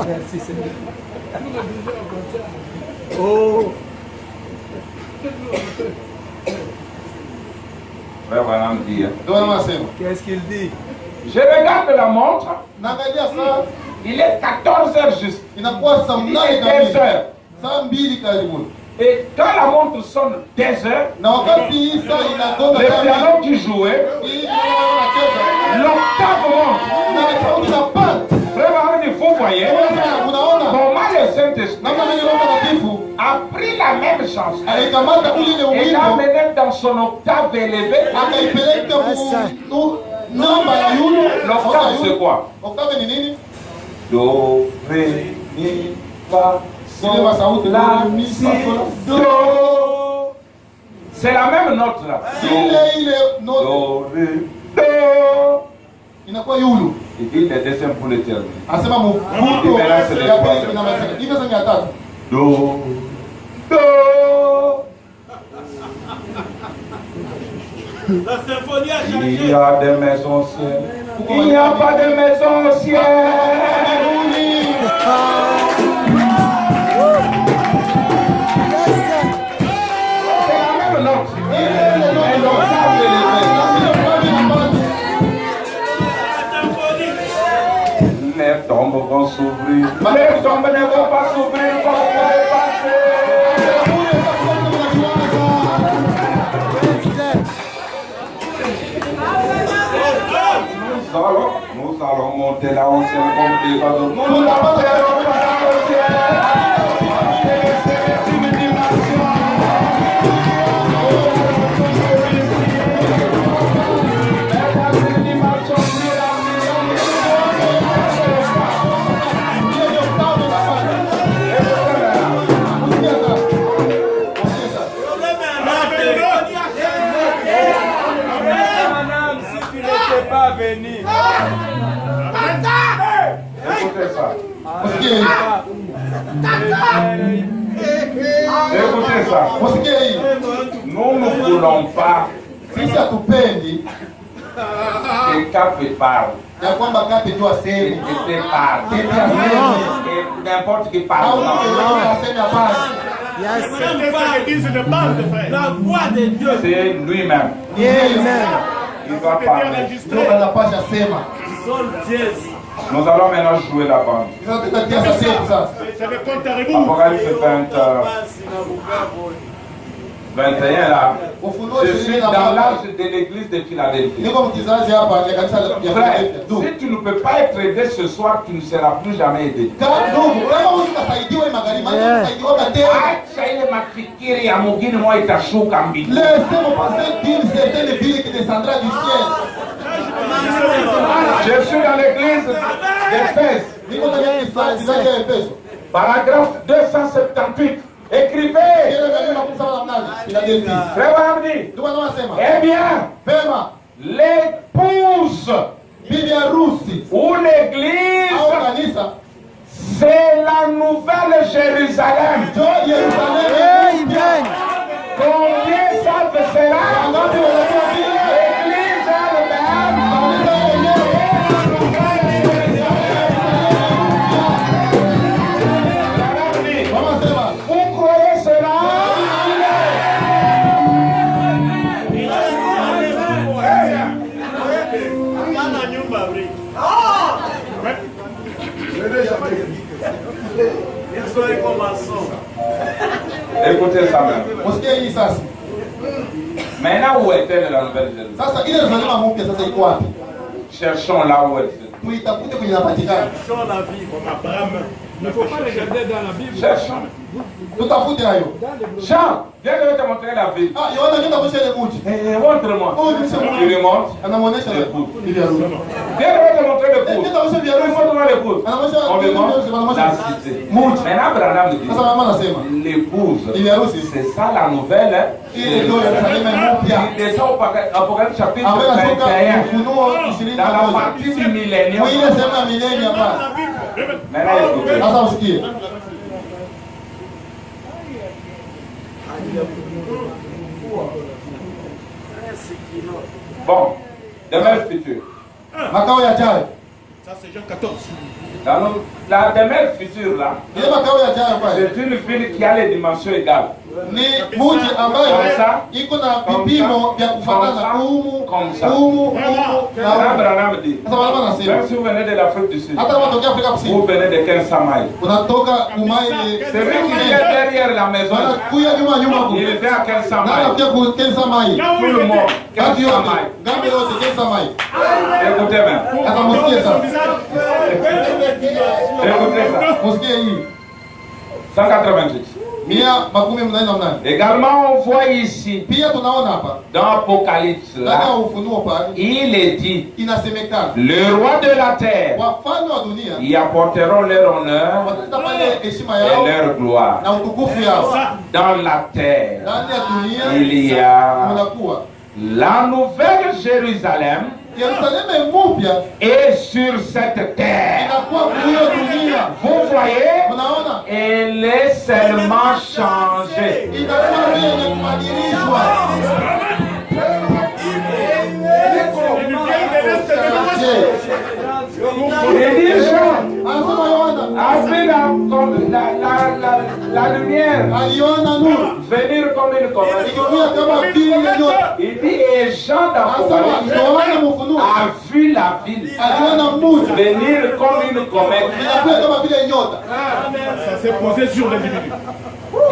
Merci, Seigneur. Oh. Frère Branham dit, hein. Ndio anasema. Qu'est-ce qu'il dit? Je regarde la montre, Naangalia saa il est 14h juste. inakuwa saa Il 8 est 2 kamili. heures. Saa 2 karibu. Et quand la montre sonne 2 heures, Na wakati hii saa inagonga le saa piano qui jouait, hii anacheza. l'octave monte. Na sauti na panda. Frère Branham dit, vous voyez, Unaona? comment le Saint-Esprit Namna gani Roho Mtakatifu a pris la même chanson alikamata ule et l'a wimbo amené dans son octave élevée. akaipeleka mu namba ya yule. L'octave, c'est quoi? Octave ni nini? Do, ré, mi, fa, Ile wa sol, sauti la, do, mi, si, fa, sol, do. C'est la même note là. Ile note Do, ré, do. inakuwa yulu. Et puis il est descend pour l'éternité. Anasema mvuto ya pili na masaka. Hivyo sasa ya tatu. Do, do. La symphonie a Il changé. y a des maisons au ciel. Il n'y a pas de maison au ciel. C'est la même note. Mais l'octave élevée. Les tombes vont s'ouvrir. Les tombes ne vont pas s'ouvrir comme vous le pensez. Nous allons monter là au ciel comme des oiseaux. Nous allons monter là au ciel. C'est une dimension. C'est une dimension plus Madame, si tu n'étais pas venu. Écoutez ça. Msikie hii. Écoutez ça. Msikie hii. Nous ne voulons pas Sisi hatupendi que Cap parle. ya kwamba kati tu Et aseme. que parle. Et n'importe qui Au parle. Non. aseme hapana. Yes, sir. La voix de Dieu. C'est lui-même. Yeye Amen. Il va parler. ndio banapasha sema. Nous allons maintenant jouer la bande. Tunataka sasa sasa. Apocalypse 21 là. Je suis dans l'âge de l'église de Philadelphie. Niko mkizazi hapa ya kanisa la Frère, Philadelphia. si tu ne peux pas être aidé ce soir, tu ne seras plus jamais aidé. Kama utasaidiwa magharibi, utasaidiwa tena. Acha ile mafikiri ya mugini mwa itashuka mbinguni. Laissez-moi penser d'une certaine ville qui descendra du ciel. Je suis dans l'église d'Éphèse. Niko dans l'église ya Efeso. Paragraphe 278. Écrivez. Frère Abdi. Eh bien, Pema, l'épouse bibi harusi ou l'église, au kanisa c'est la nouvelle Jérusalem. ndio Yerusalemu. Combien savent cela? L'église elle-même. Vous croyez cela? Écoutez ça même. Usikie hii sasa. Maintenant où est-elle la nouvelle Jérusalem? Sasa ile Yerusalemu mpya sasa iko wapi? Cherchons là où elle est. Tuitafute kwenye inapatikana. Il ne faut pas regarder dans la Bible. Cherchons. Tutafute hayo. Jean, viens de te montrer la ville. Ah, Yohana nenda kuonyesha ile mji. Montre-moi. Oh, monsieur. Il lui montre. Anamuonesha Le coude. bibi harusi. Viens de te montrer le coude. Nenda kuonyesha bibi harusi. Montre-moi le coude. Anamuonesha On lui montre anamuonesha la cité. mji. Maintenant, Branham dit Sasa mama anasema l'épouse. bibi harusi C'est ça la nouvelle. ile ndio Yerusalemu mpya. Il est au Apocalypse chapitre Ambaye anatoka 21. Ufunuo Dans la 21. partie du millénium. Mwile sema milenia hapa. Maintenant, écoutez. Sasa usikie. Bon, demeure future. Makao yajayo. Ça, c'est Jean 14. La demeure future là, Ile makao yajayo pale. c'est une ville qui a les dimensions égales. Ni mji ambayo iko na vipimo vya kufuatana humu na Branham dit, sasa wale wanasema même si vous venez de l'Afrique du Sud, hata kama tokea Afrika vous Kusini venez de 1500 miles. unatoka umaili C'est lui qui est derrière la maison. kuya nyuma Il vient à 1500 na miles. pia ku Kensa mai Tout le monde, 1500 miles. ngambe yote Kensa mai Écoutez même. hata msikie sasa Écoutez ça. msikie hii 188. makumi mnane na mnane. Également, on voit ici, Pia tunaona hapa dans Apocalypse, ndani ya là, Ufunuo pale il est dit, inasemekana le roi de la terre wafalme wa dunia y apporteront leur honneur wataleta pale heshima et yao leur gloire. na utukufu yao. Dans la terre, Ndani ya dunia il y a kunakuwa la nouvelle Jérusalem Yerusalemu mpya et sur cette terre. inakuwa kuyo dunia. Vous voyez, Unaona elle est seulement changée. inakuwa vile kubadilishwa. Il dit Jean Anasema Yohana a vu la lumière aliona nuru venir comme une comète. ikikuja kama vile nyota. Il dit, et Jean Anasema d'Apocalypse Yohana Mfunuo a vu la ville aliona mji venir comme une comète. inakuwa kama vile nyota. Ça s'est posé sur l'individu.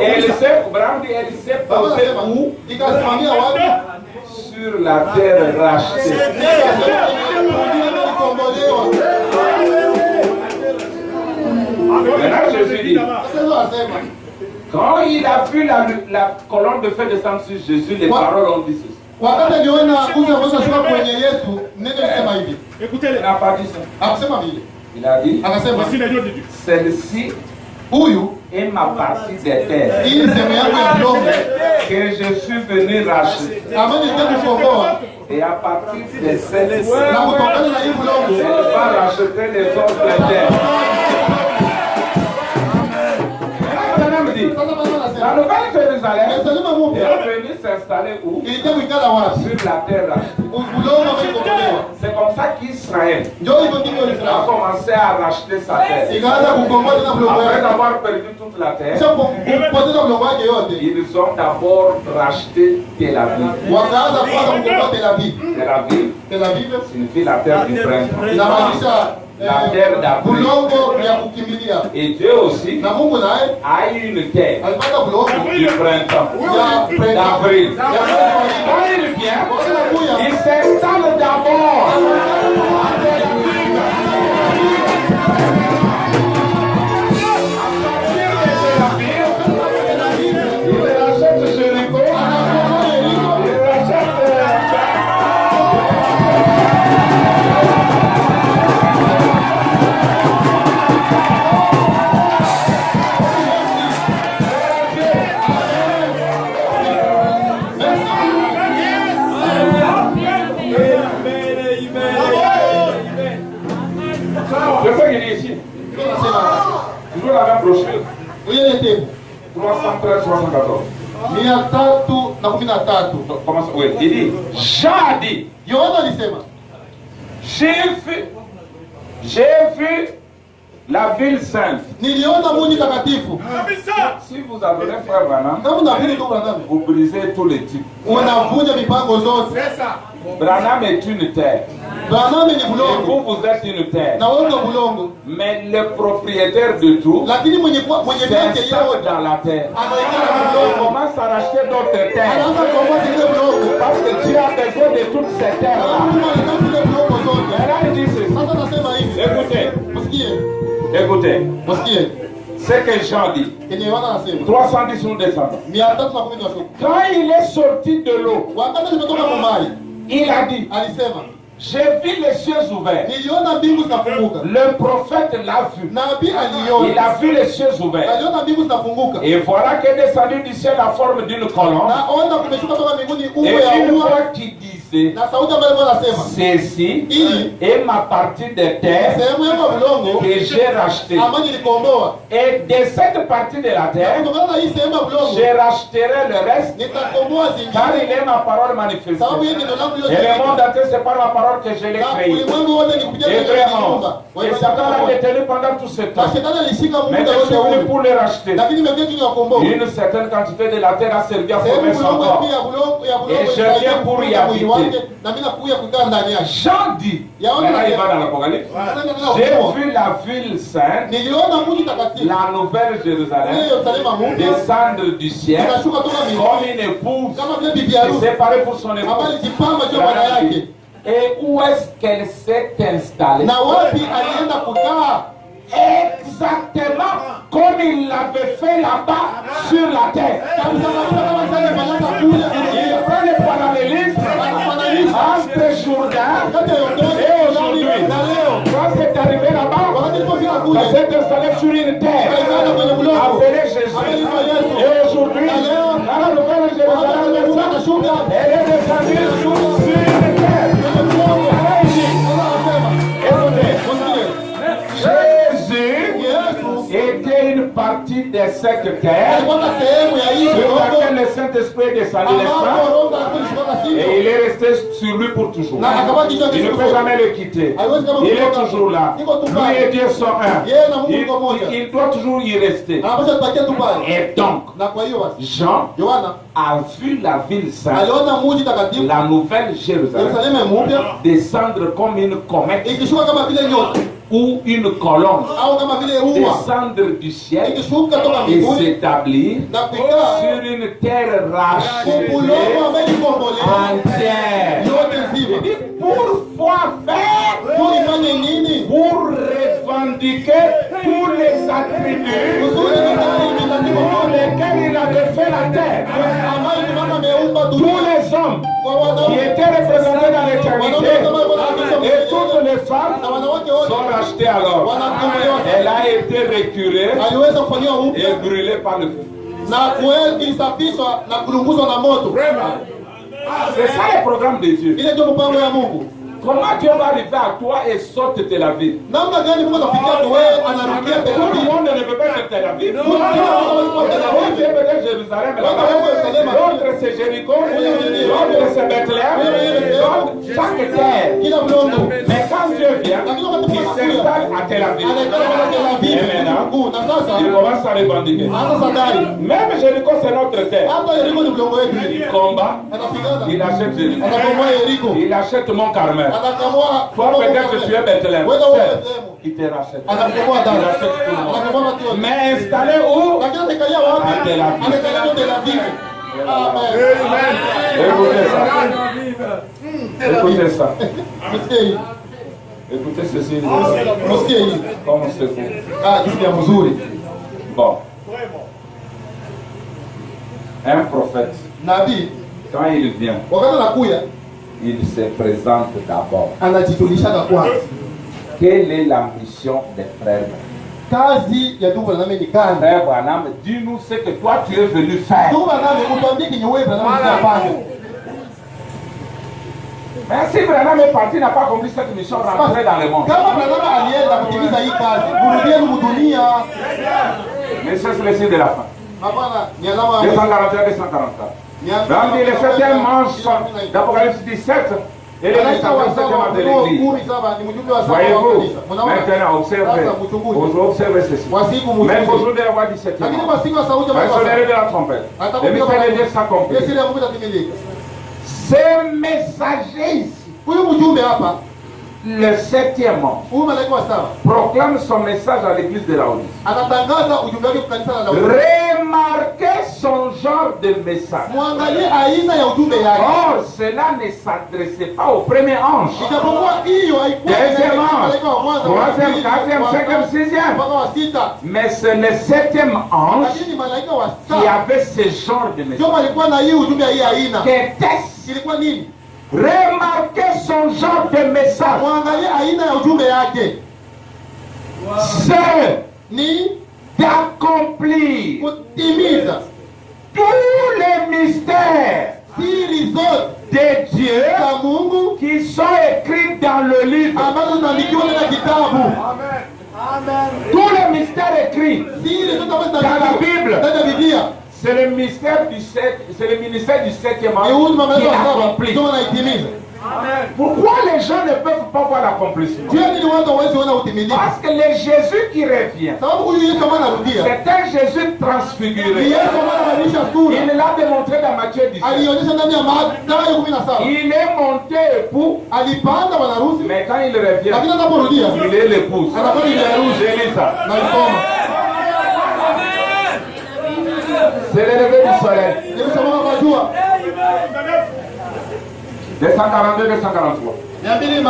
Et elle s'est, Branham dit, elle s'est Baba posée anasema où? ikasimamia wapi? Sur la terre rachetée. Ilikombolewa. Maintenant, Jésus dit, Sasa anasema quand il a vu la colonne de feu descendre sur Jésus, les paroles ont dit ceci. wakati aliona nguzo ya Mungu shuka kwenye Yesu, neno lisema hivi. Écoutez-le. Il n'a pas dit ça. Akusema vile. Il a dit, Akasema Voici l'agneau de Dieu. celle-ci huyu est ma partie des terres hii ni sehemu yangu ya udongo que je suis venu racheter. ambayo nilikuja kukomboa Et à partir de celle-ci, na kutokana na hii elle udongo va racheter les autres terres. dit, Sasa Bwana la anasema nouvelle Jérusalem Yerusalemu est mpya venue s'installer où? ilikuwa kuikala wapi? Sur la terre. Ulongo umekombolewa. C'est comme ça qu'Israël Ndio hivyo ndivyo a Israeli commencé à racheter sa terre. ikaanza kukomboa tena mlongo Après yake. avoir perdu toute la terre, Kisha kupoteza mlongo wake yote. ils ont d'abord racheté Tel Aviv. Wakaanza kwanza kukomboa Tel Aviv. Tel Aviv Tel Aviv signifie la terre du printemps. inamaanisha La terre d'Abril. bulongo ya kukimbilia. Et Dieu aussi Na Mungu naye a eu une terre alipata bulongo du printemps, ya d'avril. Quand il vient, il s'installe d'abord à Tel Aviv. À partir de Tel Aviv, il rachète Jéricho, il rachète C'est ce qu'il dit ici. Toujours la même brochure. Ile tepu 313, 314. 313. Donc, comment ça? Oui, il dit, Jean a dit, Yohana alisema j'ai vu la ville sainte. niliona mji takatifu. Si vous avez un frère Branham, Kama unavunja tu Branham, vous brisez tous les types. unavunja mipango zote. Branham est une terre. Branham ni Et bulongo vous êtes une terre. na wewe ndo bulongo, Mais le propriétaire de tout lakini mwenye vyake s'installe yote dans la terre. anaingia On bulongo, commence à racheter d'autres terres. anaanza kuomba zile bulongo. Parce que Dieu a besoin de toutes ces terres-là. Mungu alitaka zile bulongo zote. Mais là, il dit ceci. Sasa nasema hivi, Écoutez, msikie, écoutez. msikie Ce que Jean dit. kenye Yohana anasema 310 nous descendons. 317. Quand il est sorti de l'eau, Wakati nimetoka Mumbai, il a dit, alisema j'ai vu les cieux ouverts. niliona mbingu zinafunguka. Le prophète l'a vu. Nabii Il aliona, a vu les cieux ouverts. aliona mbingu zinafunguka. Et voilà qu'est descendu du ciel la forme d'une colombe. Naona kumeshuka toka mbinguni umbo Et ya une ua voix qui disait, na sauti ambayo ilikuwa inasema, ceci hii est ma partie de terre sehemu yangu ya bulongo que j'ai rachetée. ambayo nilikomboa. Et de cette partie de la terre, Kutokana na hii sehemu ya bulongo je racheterai le reste, nitakomboa car zingine, il est ma parole manifestée. sababu hii ndio langu Et le lililosema. monde entier, c'est par ma parole que je l'ai Na créé. ulimwengu wote ni kupitia Et kwenye vraiment, nyumba. et Satan l'a détenu pendant tout ce Na temps. shetani alishika Mais muda je suis wote venu huu, pour les racheter. lakini imekuja chini ya komboa. Une certaine quantité de la terre a servi à former Sehemu son bulongo corps. pia bulongo ya bulongo Et je ilisaidia viens pour y kufunga mwili habiter. wake, na mimi nakuja kukaa ndani yake. Jean dit, maintenant il va dans l'Apocalypse, j'ai vu la ville sainte, Niliona mji takatifu la nouvelle ile Jérusalem, Yerusalemu mpya descendre du ciel inashuka toka mbinguni comme une épouse kama vile bibi qui harusi s'est parée pour son ambaye épouse. alijipamba juu ya bwana yake. Et où est-ce qu'elle s'est installée? Na wapi alienda kukaa? Exactement comme il l'avait fait là-bas sur la terre. Kabisa kabisa kama sasa fanyaka kule Il prend le parallélisme entre Jourdain kati ya Yordani et aujourd'hui. na leo. Quand c'est arrivé là-bas, Wakati tulipofika ça kule s'est installé sur une terre appelée Jésus. Et aujourd'hui, dans la nouvelle Jérusalem, elle est descendue sur une terre. Alors il dit, écoutez, Jésus était une partie de cette terre alikuwa sehemu ya hii sur udongo laquelle le Saint-Esprit est descendu, n'est-ce ambapo pas? Roho Mtakatifu alishuka Et sivyo. il est resté sur lui pour toujours. Na akabaki juu Il ne yake peut jamais le quitter. Il est toujours là. Lui et Dieu sont un. Yeye na Mungu yuko moja. Il doit toujours y rester. Anapaswa tubakie tu pale. Et donc, Na kwa hiyo basi Jean Yohana a vu la ville sainte, aliona mji takatifu la nouvelle Jérusalem, Yerusalemu mpya descendre comme une comète ikishuka kama vile nyota ou une colombe, au kama vile ua descendre du ciel ikishuka toka et mbinguni s'établir na kuikaa sur une terre rachetée kubulongo ambaye ikombolewa entière. yote nzima. Il dit, pourquoi faire? Pour ifanye nini? Pour revendiquer tous les attributs Kusudi kidai vitakatifu pour vyote lesquels il avait fait la terre. ambayo ni Bwana ameumba Tous dunia les hommes kwa qui wanaume étaient représentés dans l'éternité et toutes les femmes na wanawake wote sont rachetés alors. wanakombolewa. Elle a été récurée Aliweza kufanyiwa et upya brûlée par le feu. na ilisafishwa na kulunguzwa na moto. C'est ça le programme de Dieu. Ile ndio mpango ya Mungu. Comment Dieu va arriver à toi et sorte de Tel Aviv? Namna gani Mungu atafikia tu wewe anarudia Tel Tout le Aviv? monde ne peut pas être Tel Aviv. Mungu anaweza Tel Aviv. Dieu veut dire Jérusalem là-bas. L'autre c'est Jéricho, l'autre c'est Bethléem, l'autre chaque terre. Kila mlongo. Mais quand Dieu vient, il s'installe à Tel Aviv. Anakaa Tel Aviv. Et maintenant, Mungu na sasa il commence à revendiquer. sasa dai. Même Jéricho c'est notre terre. Hata Yeriko ni mlongo wetu. Il combat, Anapigana. il achète Jéricho. Anakomboa Yeriko. Il achète Mont Carmel. Anakamua. Toi peut-être que tu es Bethléem. Wewe Seul. Bethlehem. Il te rachète. Anakomboa Il dada. rachète tout le monde. Anakomboa watu wote. Mais installé où? Lakini atakalia wapi? À Tel Aviv. Anakalia Tel Aviv. Amen. Écoutez ça. Écoutez ça. Msikie hii. Écoutez ceci. Msikie hii. Comme c'est beau. Ah, jinsi ya mzuri. Bon. Un prophète, Nabii quand il vient, wakati anakuya il se présente d'abord. anajitulishaka kwanza. Quelle est la mission des frères? Kazi ya ndugu Branham ni gani? Frère Branham, dis-nous ce que toi tu es venu faire. Ndugu Branham, utuambie kenye wewe Branham unafanya. Mais si Branham est parti, n'a pas accompli cette mission, rentrer dans le monde. Kama Branham alienda kutimiza hii kazi, burudieni mudunia. Mais c'est le signe de la fin. Hapana, ni alama 241, 244. Dans le 7e manche d'Apocalypse 17, et le 17e de l'église. Voyez-vous, maintenant observez ceci. Même au jour de la voix du 7e manche, le sonnerie de la trompette, le mystère de Dieu s'accomplit. Ces messagers ici, huyu mjumbe hapa, le 7e manche, huyu malaika wa saba proclame son message à l'église de Laodicée. anatangaza ujumbe wake kwa kanisa la Laodikia. Remarquez son genre de message. Muangalie aina ya ujumbe yake. Or, cela ne s'adressait pas au premier ange. Ijapokuwa hiyo haikuwa Deuxième ange, malaika wa mwanzo, troisième, quatrième, cinquième, sixième. mpaka wa sita. Mais c'est le 7e ange Lakini malaika wa qui saba avait ce genre de message. ndio alikuwa na hii ujumbe ya hii aina. Qu'était-ce? Ilikuwa nini? Remarquez son genre de message. Muangalie aina ya ujumbe yake. C'est Ni d'accomplir kutimiza tous les mystères siri zote de Dieu za Mungu qui sont écrits dans le livre. ambazo zinaandikiwa ndani ya kitabu. Tous les mystères écrits Siri zote ambazo dans la zinaandikiwa Bible, ndani ya Biblia. c'est le mystère du 7, c'est le ministère du 7e Ni ange huduma qui malaika wa saba l'accomplit. ndio wanaitimiza. Pourquoi les gens ne peuvent pas voir l'accomplissement? Jua nini watu hawezi ona utimilifu? Parce que le Jésus qui revient, Sababu huyu Yesu ambaye anarudia c'est un Jésus ni transfiguré. Yesu ambaye anabadilisha sura. Il l'a démontré dans Matthieu 17. Alionyesha ndani ya Mathayo 17. Il est monté époux, Alipanda bwana harusi, mais quand il revient, lakini anaporudia il est l'épouse. anakuwa ni bibi harusi. J'ai lu ça. Na isoma. C'est le lever du soleil. Yesu ambaye anajua. 242, 243. 212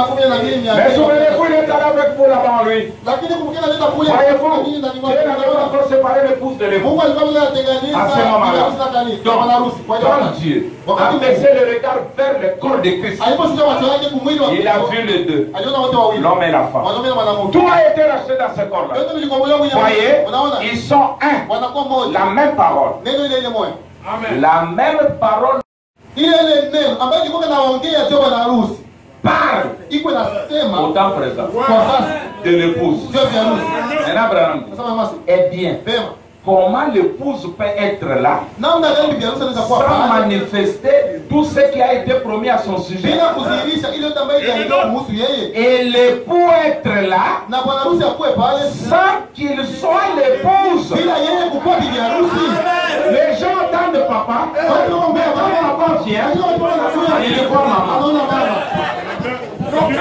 Mais souvenez-vous, il est allé avec vous là-bas en lui. lakini kumbuka analeta kule Voyez-vous, nini ndani Dieu n'avait pas mwake. encore séparé l'épouse de l'époux. Mungu alikuwa anatenganisha À ce moment-là, harusi na kanisa. Bwana harusi. Kwa hiyo quand Dieu a baissé le regard vers le corps de Christ, aliposhika macho yake kumwili wa il a Kristo, vu les deux, aliona wote wawili. l'homme et la femme. Mwanaume na mwanamke. Tout a été racheté dans ce corps-là. Yote vilikombolewa kwenye Voyez, unaona? ils sont un. Wanakuwa moja. La même parole. Neno ile ile moja. La même parole Ile ile neno ambayo ilikuwa inaongea tu bwana harusi. parle Iko nasema au temps présent kwa sasa de l'épouse. sio vya harusi. Maintenant, Abraham, Nasema masi. eh bien, Vema. comment l'épouse peut être là Namna gani bibi harusi anaweza kuwa sans pale manifester tout ce qui a été promis à son sujet bila kudhihirisha ile yote ambayo iliandikwa kuhusu yeye et l'époux être là na bwana harusi akuwe pale sans qu'il soit l'épouse? bila yeye kukuwa bibi harusi. Les gens entendent papa, Watu wanaongea quand papa vient, il voit maman. anaona mama.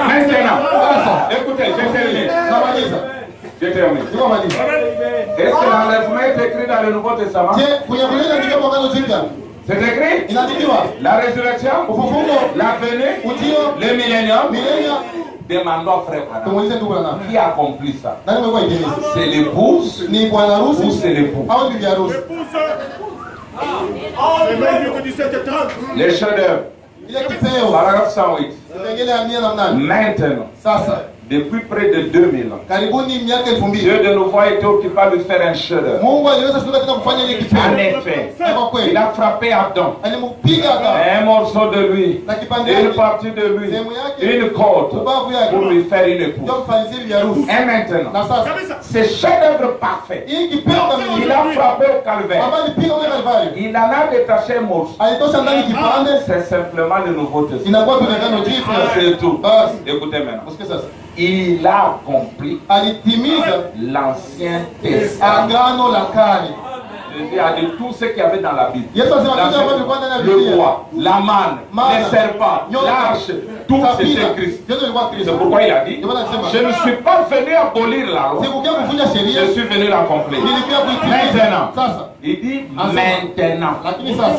Maintenant, écoutez, je termine. Namaliza. Je termine. Niko maliza. Est-ce que l'enlèvement est écrit dans le Nouveau Testament? Je, kwenye Biblia ndiko mwagano jipya. C'est écrit? Inaandikiwa La résurrection, ufufuko, la venue, ujio, le millénium. milenia. Demandons frère Branham, Tumuulize ndugu Branham. qui accomplit ça? Nani mwekwa itimiza? C'est l'épouse Ni bwana ou harusi c'est l'époux? au bibi harusi? C'est même mieux que 17h30. Les chefs-d'œuvre, Ile kipeo. paragraphe 108. Kipengele ya 108. Maintenant, Sasa Depuis près de 2000 ans, karibuni miaka 2000 Dieu de nouveau a été occupé de faire un chef-d'œuvre. Mungu aliweza shughuli tena kufanya ile En kitendo. effet, Kwa kweli il a frappé Adam. alimpiga Adamu Un morceau de lui, na kipande une yake partie de lui, sehemu yake une côte ubavu yake pour lui faire une épouse. ndio mfanyizie bibi harusi. Et maintenant, Na sasa ce chef-d'œuvre parfait, hii kipendo il a frappé au calvaire. ambaye alipiga ule Kalvari Il en a détaché un morceau. alitosha ndani kipande C'est simplement le Nouveau Testament. inakuwa tunagano jipya. C'est tout. Basi Écoutez maintenant. usikie sasa, Il a accompli alitimiza l'Ancien Testament. agano la kale. Jésus a dit tout ce qu'il y avait dans la Bible. Yesu alisema Dans kitu ambacho kilikuwa ndani ya le Biblia. roi, la manne, Mana, les serpents, nyoka, l'arche, tout Sabina, c'était Christ. yote ilikuwa Kristo. C'est pourquoi il a dit, Ndio maana alisema je ne suis pas venu abolir la loi, sikuja kuvunja sheria, je suis venu l'accomplir. nilikuja kuitimiza. Maintenant, Sasa il dit Asema. maintenant, lakini sasa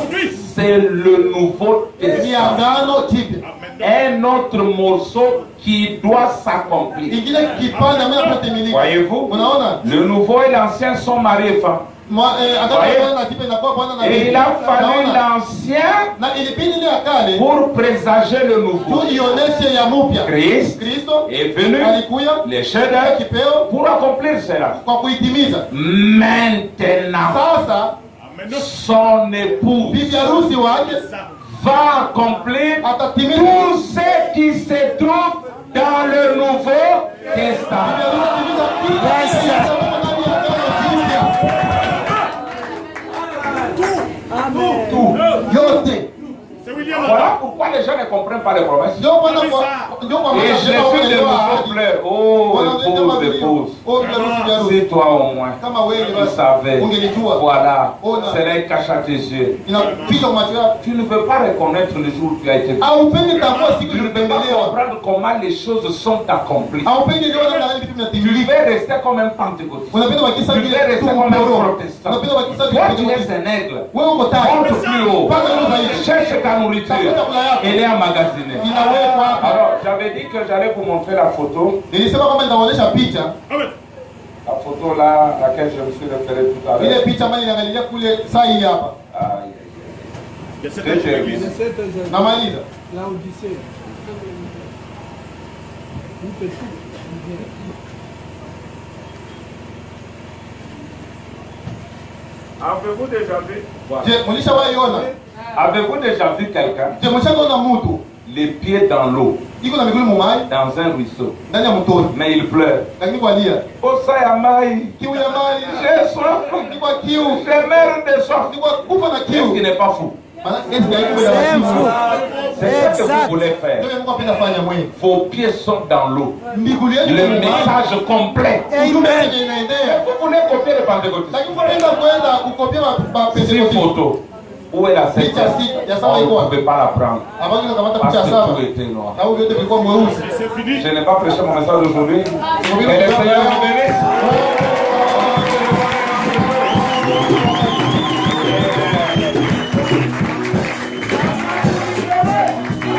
c'est le Nouveau ni Testament. agano jipya. Un autre morceau qui doit s'accomplir. Ingine kipande ambacho kinatimilika. Voyez-vous, Unaona? le nouveau et l'ancien sont mariés femmes. Agano Voyez? la kale na jipya inakuwa bwana na Et bibi. il a fallu Unaona? l'ancien Na ilibidi ile ya kale pour présager le nouveau. tu ioneshe ya mpya. Christ Kristo est venu, alikuja les chefs-d'œuvre, kipeo pour accomplir cela. kwa kuitimiza. Maintenant, Sasa son époux bibi harusi wake va accomplir atatimiza tout ce qui se trouve dans le Nouveau Testament. Tout. yote. Voilà pourquoi les gens ne comprennent pas les promesses. Ndio maana kwa Et Jésus de nouveau pleure. Oh, épouse. Si toi au moins, kama wewe tu savais, ungelijua voilà, c'est un cache à tes yeux. inapita macho yako. Tu ne veux pas reconnaître le jour où tu as été fait. Haupendi tambua siku Tu ne peux pas ilipendelewa. comprendre comment les choses sont accomplies. Haupendi leo namna gani vitu Tu vinatimilika. veux rester comme un pentecôtiste. Unapenda wakisa Tu vile veux rester comme un tumoro. protestant. Unapenda wakisa Toi, tu vile es un aigle. wewe uko tayari. Monte plus haut. Paka leo zaidi. Cherche ta nourriture. Elle est emmagasinée. Inawekwa hapa. Alors, j'avais dit que j'allais vous montrer la photo. Nilisema kwamba nitaonyesha picha. La photo là, laquelle je me suis référé tout à Ile l'heure. picha ambayo inaangalia kule saa hii hapa. Aïe, aïe, aïe. Namaliza. Avez-vous déjà vu? Voilà. Je mlishawahi ona? Avez-vous déjà vu quelqu'un Je mlishaona mtu les pieds dans l'eau, iko na miguu mumai dans un ruisseau, ndani ya mtoni. mais il pleure? Lakini kwa lia. Osa ya mai, Kiu ya maji. j'ai soif, Ni kwa kiu. j'ai mère de soif. Ni kwa kufa na Qu'est-ce qui kiu. n'est pas fou? Maana eti ndio iko ya C'est wazimu. fou. C'est ce que Exact. vous voulez faire. Ndio Mungu apenda fanya mwenye. Vos pieds sont dans l'eau. Miguu yetu Le ni mumai. message complet. Ujumbe Amen. yenye inaendea. Vous voulez copier le pentecôtiste? Lakini unapenda kwenda kukopia ba Ici, Pentecoste. photo. Où est la septième? Picha sita ya saba On iko ne wapi? pouvait pas la prendre. Hapo tunakamata Parce picha que saba. tout était noir. Na huyo yote ilikuwa mweusi. Je n'ai pas prêché mon message aujourd'hui. Que le Seigneur vous bénisse.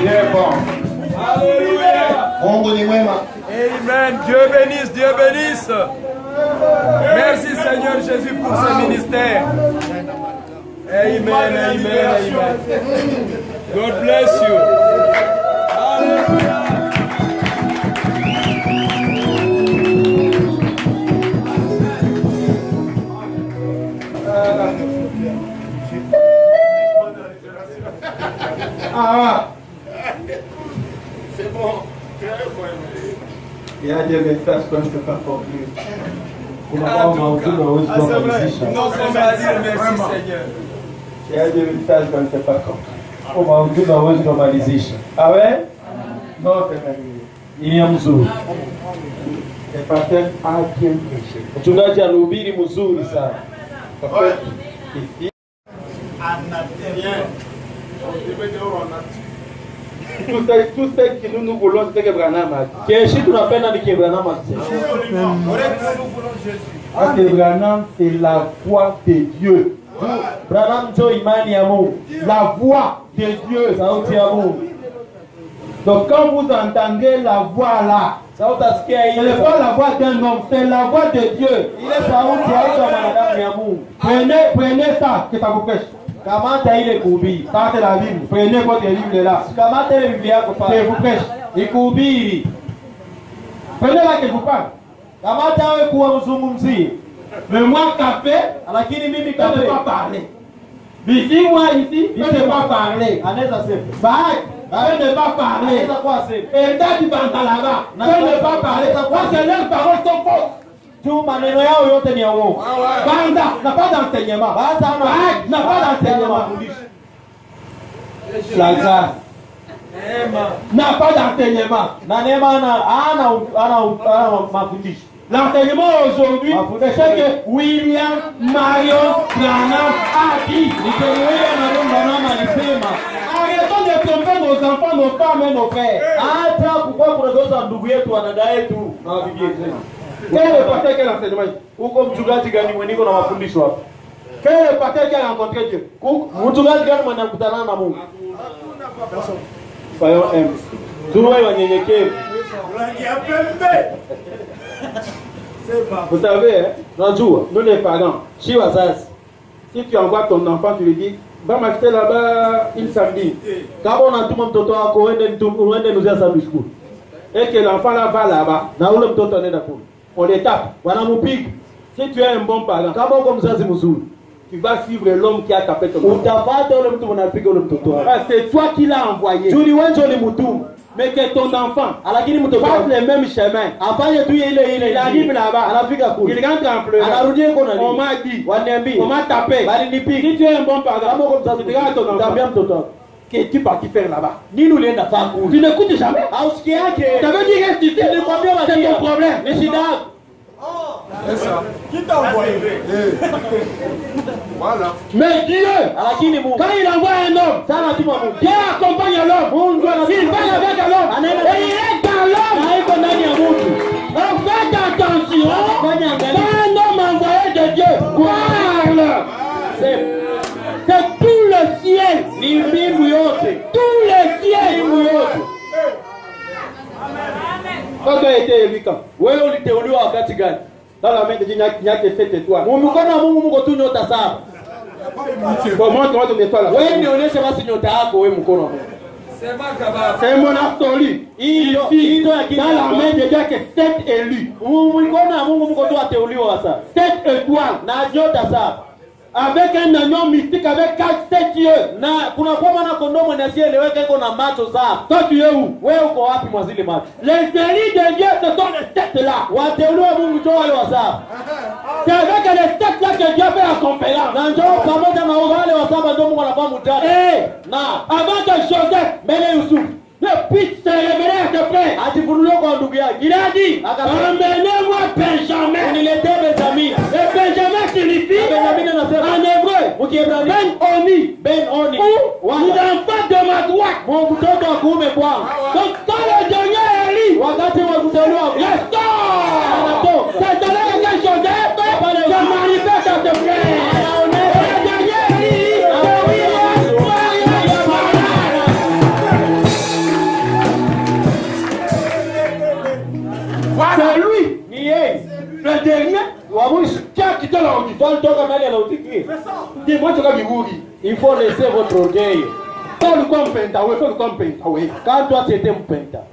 Il est bon. Mungu ni mwema. Amen. Dieu bénisse, Dieu bénisse. Merci Seigneur Jésus pour ce ministère. Amen, amen, amen. God bless you. Hallelujah. Il y a des messages qu'on ne peut pas conclure. Non, on va dire merci Seigneur. Il y a des messages qu'on ne peut pas conclure. Umaujua hawezi kumalizisha. Awe? No, Ni mzuri. the pastor a bien prêché. Mchungaji anahubiri mzuri sana. Kwa kweli, ici, tout ce que nous voulons, c'est que Branham a dit. Keshi tunapenda ni Branham alisema. Parce que Branham, c'est la voix de Dieu. Branham ndio imani ya Mungu. La voix de Dieu. Sauti ya Mungu. Donc quand vous entendez la voix là, Sauti asikia ce ile. n'est pas la voix d'un homme, c'est la voix de Dieu. Ile sauti haiko ya mwanadamu ya Mungu. Prenez ça, que ça vous pêche. Kamata ile kuhubiri. Ça c'est la Bible. Prenez votre livre là. Kamata ile Biblia yako Que pale. vous prêche. Ikuhubiri. Pendela que vous parle. Kamata wewe kuwa mzungumzie. Mais moi, café, Lakini mimi je ne kape. peux pas parler. Ici, moi, ici, je ne peux pas parler. Anaweza sema. Bah, je ne peux pas parler. Anaweza kuwa sema. Et là, tu vas là-bas. Je ne peux pas parler. Moi, c'est leurs paroles sont fausses. Tu maneno yao yote ni ya uongo. Banda n'a pas d'enseignement. Basa N'a pas d'enseignement. La grâce. N'a pas d'enseignement. Na neema ana mafundisho. L'enseignement aujourd'hui, c'est ce que William Marion Branham a dit. Arrêtons de tromper nos enfants, nos femmes et nos frères. Hata kukua kunageuza ndugu yetu na dada yetu na bibi yetu. Quel est le pasteur qui a l'enseignement? Huko mchungaji gani mweniko na mafundisho hapo? Quel est le pasteur qui a rencontré Dieu? Mchungaji gani mwenye kukutana na Mungu? Soyons humbles. Tuwe wanyenyekevu. Vous savez, hein, Unajua, nous les parents, si wazazi, si tu envoies ton enfant, tu lui dis, va m'acheter là-bas une samedi. kama unatuma mtoto wako uende nuzia sambi shukuru. Et que l'enfant là va là-bas, Na ule mtoto anaenda kule. on les tape. Wanamupiga. Si tu es un bon parent, Kama uko mzazi mzuri, tu vas suivre l'homme qui a tapé ton enfant. utapata ule mtu unapiga ule mtoto wako. Parce que c'est toi qui l'as envoyé. Juni wenjo ni mtume. Mais que ton enfant Lakini mtoto fasse wako les mêmes chemins. afanye tu ile Il arrive là-bas, anafika il kule. rentre en pleurant. Anarudi yuko na On nini? m'a dit, Waniambia. on m'a tapé. Bali nipiga. Si tu es un bon Kama parent, uko mzazi tu regardes ton utaambia enfant. mtoto wako. Qu'est-ce que tu parti faire là-bas? Nini ulienda faa Tu kule? n'écoutes jamais. Hausikia yake. Ça veut dire reste ici. Nilikwambia C'est wasia. ton problème. Ni shida yako. Qui t'a envoyé? Mais Dieu, Lakini Mungu. quand il envoie un homme, Sana tuma Mungu. Dieu accompagne l'homme. S'il va avec l'homme, Anaenda et il est dans l'homme. na iko ndani ya mtu. Donc faites attention. Fanya Quand angalia. un homme envoyé de Dieu parle, c'est tout le ciel. Ni mbingu yote. Tout le ciel. Mbingu yote. Quand tu as été élu quand? Wewe uliteuliwa wakati gani? Dans la main de Dieu, il n'y a que 7 étoiles. Mkono wa Mungu mko tu nyota saba. Bon, montre-moi ton étoile là. Wewe nionyeshe basi nyota yako wewe mkono wa Mungu. C'est mon absolu. Hii Ici, ndio ya dans la main de Dieu, il n'y a que 7 élus. Mkono wa Mungu mko tu ateuliwa sasa. 7 étoiles. Na nyota saba. Avec un agneau mystique, avec 7 yeux. Na kuna kwa maana kondoo mwenye asieleweka iko na macho saba. Toi, tu es où? Wewe uko wapi mwa zile macho? Les élus de Dieu, ce sont les 7 là. Wateuliwa Mungu ndio wale wa saba. C'est avec les 7 là que Dieu fait la conférence. Na njoo pamoja na wale wa saba ndio Mungu anafanya mtano. Na Avant que Joseph mbele Yusuf ne puisse se révéler à ses frères, ajifunulie kwa ndugu yake. il a dit, Akasema, emmenez-moi Benjamin. uniletee Benjamin. Et Benjamin signifie Benjamin anasema en hébreu, Mkiebrania Ben-Oni, Ben Oni. ou l'enfant de ma droite. Mtoto wa kuume kwangu. Donc quand le dernier élit Wakati wa kuteuliwa restaure, c'est de là que Joseph se manifeste à ses frères. Et le dernier élit, c'est William Marion Branham. C'est lui, ni yeye le dernier, wa mwisho qui a quitté la auditoire. toka ndani ya Laodikia. Dis-moi, tu as Biguri. Il faut laisser votre orgueil. Fais-le comme Pentaoué, fais-le comme Pentaoué. Quand toi tu étais mpenta,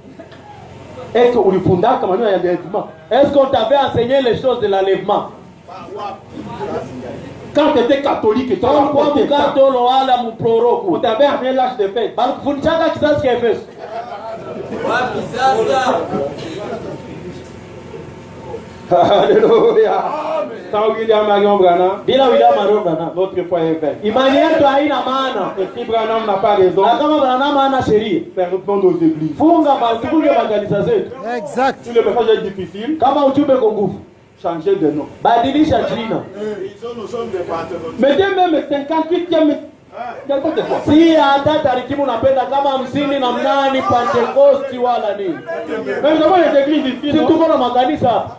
Est-ce que vous fondez comme il y a des événements? est-ce qu'on t'avait enseigné les choses de l'enlèvement? Quand tu étais catholique, tu as Kwa apporté ça. mkato wala On mproroko. t'avait enseigné l'âge de fête. Balikufundishaka kizazi cha Efeso. Alléluia. Sans William Marion Branham, Bila William Marion Branham. notre foi est vaine. Imani yetu haina maana. Et si Branham n'a pas raison, Na kama Branham hana sheria, fermons nos églises. funge makanisa zetu. Exact. Si le message est difficile, Kama ujumbe uko nguvu, changez de nom. badilisha jina. Nous sommes des partenaires. Mettez même 58e. N'importe quoi. Si hata tarikimu unapenda kama 58 Pentecosti wala nini. Mais nous avons les églises ici, Si non? tuko na makanisa hapa.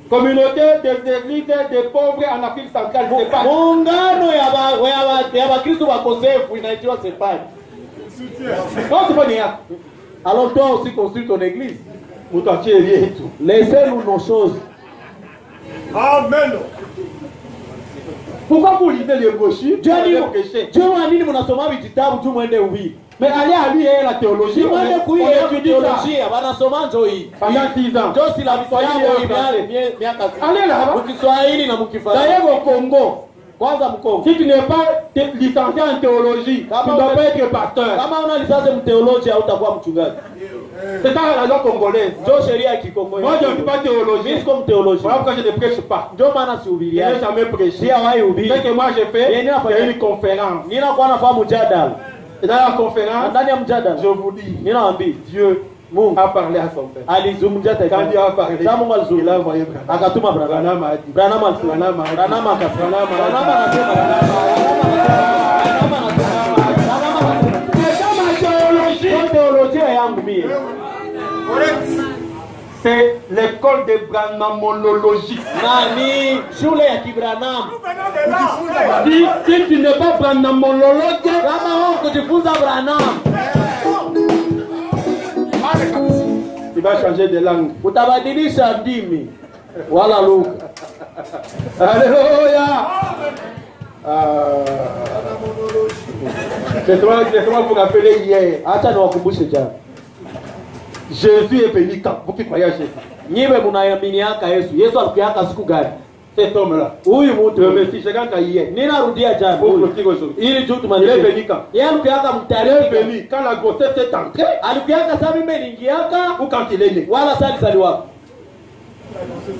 Communauté des églises des pauvres en Afrique centrale, c'est pas. Muungano ya Bakristo wakosefu inaitwa Separi. Non, c'est pas néant. Alors toi aussi construis ton église. Moutachier et tout. Laissez-nous nos choses. Amen. Pourquoi vous lisez les brochures? Dieu Vous ni allez prêcher. Dieu wa nini mnasoma vitabu tu mwende uhubiri? Mais allez à lui et la théologie. Moi je On kuye étudie ça teolojia wanasoma njo hii. pendant 6 ans. Ndio sila miaka Allez là-bas. Mkiswahili na Mkifaransa. D'ailleurs au Congo, Kwanza Mkongo. si tu n'es pas licencié en théologie, tu ne dois pas être pasteur. Kama una lisansi mteolojia hautakuwa mchungaji. C'est ça la loi congolaise. Ndio sheria ya Kikongo. Moi je ne suis pas Mimi théologien. siko mteolojia. Voilà pourquoi je ne prêche pas. Ndio maana Je sihubiri. n'ai jamais prêché. Si hawahi hubiri. Ce que moi j'ai fait, Yeye c'est une conférence. Ninakuwa nafanya mjadala. Et dans la Na conférence, ndani ya mjadala je vous dis, ninawaambia Dieu Mungu a parlé à son père. alizungumzia taifa. Quand Dieu a parlé, Kama Mungu il a alizungumza envoyé Branham. akatuma Branham. Branham a dit. Branham alisema. Branham a dit. Branham akasema. Branham a dit. Branham anasema. Kwa teolojia yangu mie C'est l'école de Branhamologie. nani shule ya Kibranham. Si tu n'es pas Branhamologue, Kama wewe kujifunza Branham tu vas changer de langue. utabadilisha ndimi wala lugha. Alléluia. C'est toi vous rappelez hier. Acha niwakumbushe jana. Jésus est venu quand? Vous qui croyez à Jésus. Nyiwe mnaaminiaka Yesu. Yesu alikuyaka siku gani? Cet homme-là. Huyu Le mtu Messie, c'est quand hier. ninarudia jana. Pour Huyu. le dire aujourd'hui. Ili juu Il est tumalize. venu quand? Yeye alikuyaka Il est mtarehe. venu quand la grossesse est entrée Alikuyaka saa mimi niingiaka ou quand il est né. wala saa alizaliwa.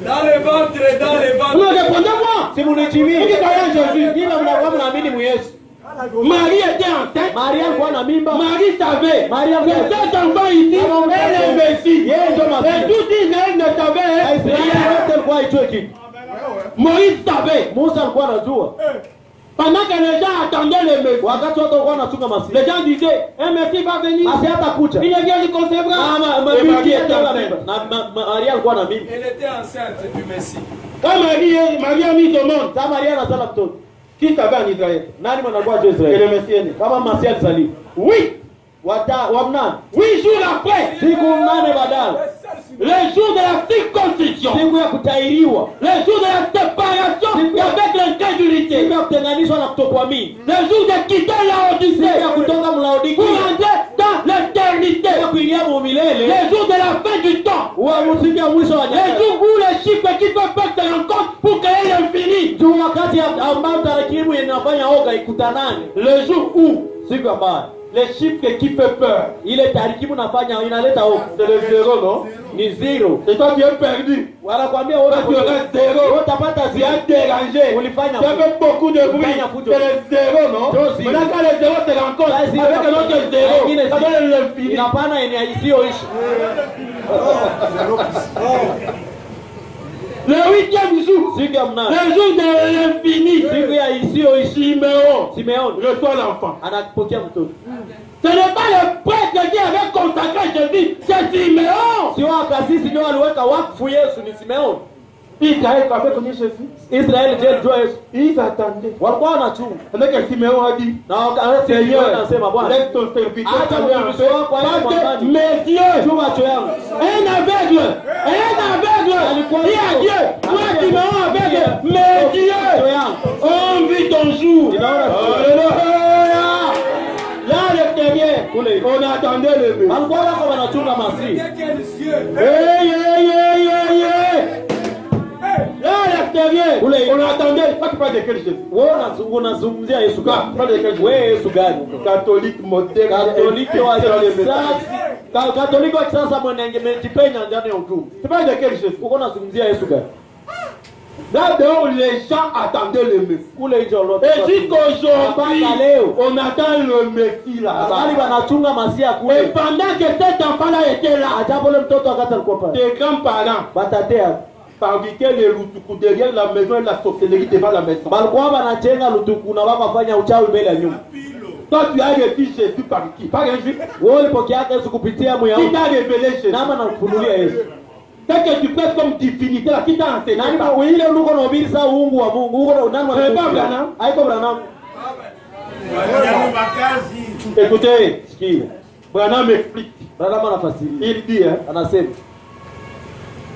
Dans le ventre, dans le Vous ventre. me répondez-moi. Si munichimii. Vous qui croyez à Jésus. Nyiwe mnakuwa mnaamini mu Yesu. Marie était enceinte. Maria alikuwa na mimba. Marie savait. Maria Mais cet enfant ici, elle est Messie. Yeye ndio Et Masia. tout Israël ne savait Israeli rien. wote alikuwa haijui kitu. Moïse savait. Musa alikuwa anajua. Pendant que les gens attendaient le Messie, Wakati watu walikuwa wanachunga Masia. les gens disaient, un Messie va venir. Masia atakuja. Il vient du concevra. Et Marie était enceinte. Maria alikuwa na mimba. Elle était enceinte du Messie. Quand Marie a mis au monde, Kama Maria anazala mtoto. qui savait en Israël? Nani mwanakuwa juu Et le Israeli? Messie est né. Kama Masia alizaliwa. Oui, Wa mnane. 8 jours après, Siku mnane baadaye. le jour de la circoncision, Siku ya kutairiwa. le jour de la séparation avec l'incrédulité, Siku ya kutenganishwa na kutokuamini. le jour de quitter la Siku Odyssée ya kutoka pour Mlaodikia. entrer dans l'éternité, Ya kuingia mu milele. le jour de la fin du temps, Siku ya mwisho wa le nyakati. jour où les chiffres qui peuvent faire se rencontrent pour créer l'infini, Juu wakati ambao tarakimu inafanya oga ikutanane. le jour où Siku ambayo les chiffres qui font peur, ile tarikimu inafanya inaleta oga. c'est le zéro, non? Ni zero. Et toi tu es perdu, Wanakuambia toi tu auras zéro, wewe utapata tu as zero. dérangé, Ulifanya tu as fait beaucoup de bruit, Ulifanya c'est fujo. le zéro, non? Ndio zero. Maintenant quand les zéros se rencontrent Là, zero avec un autre zéro, Ingine ça donne l'infini. inapana yenye isiyoishi. Le 8e jour, Siku ya mnane. le jour de l'infini, Siku ya isiyoishi. Siméon Simeoni reçoit l'enfant. anapokea mtoto. Ce n'est pas le prêtre qui avait consacré Jésus, c'est Siméon. Sio akasisi ndio aliweka wakfu Yesu, ni Simeoni. Israël avait connu Jésus. Israeli je jua Yesu. Ils attendaient. Walikuwa wanachunga. C'est que Siméon a dit, Na Seigneur anasema Bwana, laisse ton serviteur Acha aller en mtumishi paix, wako aende parce que mwambani. mes yeux, jua macho yangu. un aveugle, Alikuwa dit à Dieu, toi Siméon aveugle, mes Macho yeux yangu. ont vu ton jour. Ninaona Alléluia. Là, l'extérieur, on attendait le bébé. walikuwa wako wanachunga Masihi. Quels yeux. Là, l'extérieur, on attendait. Toi, tu parles de quel Jésus? Wewe unazungumzia Yesu Toi, gani? tu parles de quel Jésus? Wewe Yesu gani? Catholique moderne. Katoliki wa dans les messages. kisasa. Katoliki wa kisasa mwenye amejipenya ndani ya ujumbe. Tu parles de quel Jésus? Uko unazungumzia Yesu gani? Là dehors, les gens attendaient le Messie. Kule nje walote. Et jusqu'aujourd'hui, Mpaka leo on attend le Messie là. bali wanachunga Masia Et kule. pendant que cet enfant-là était là, Ajapo le mtoto wakati alikuwa pale. tes grands-parents Batatea fabriquaient les routoukous derrière la maison et la sorcellerie devant la maison. balikuwa wanachenga lutuku na wakafanya uchawi mbele ya nyumba. Toi, tu as reçu Jésus par qui? Par un juif. Wewe ulipokea Yesu kupitia Qui Myahudi. t'a révélé Jésus? Nama na kufunulia Yesu. C'est que tu fais comme divinité là, qui t'a enseigné Nani ça? ile uko na ubiri saa uungu wa Mungu. Uko na nani Eh, pas Branham. Haiko Branham. Écoutez, Sikia. Branham m'explique. Branham anafasiri. Il dit hein, Anasema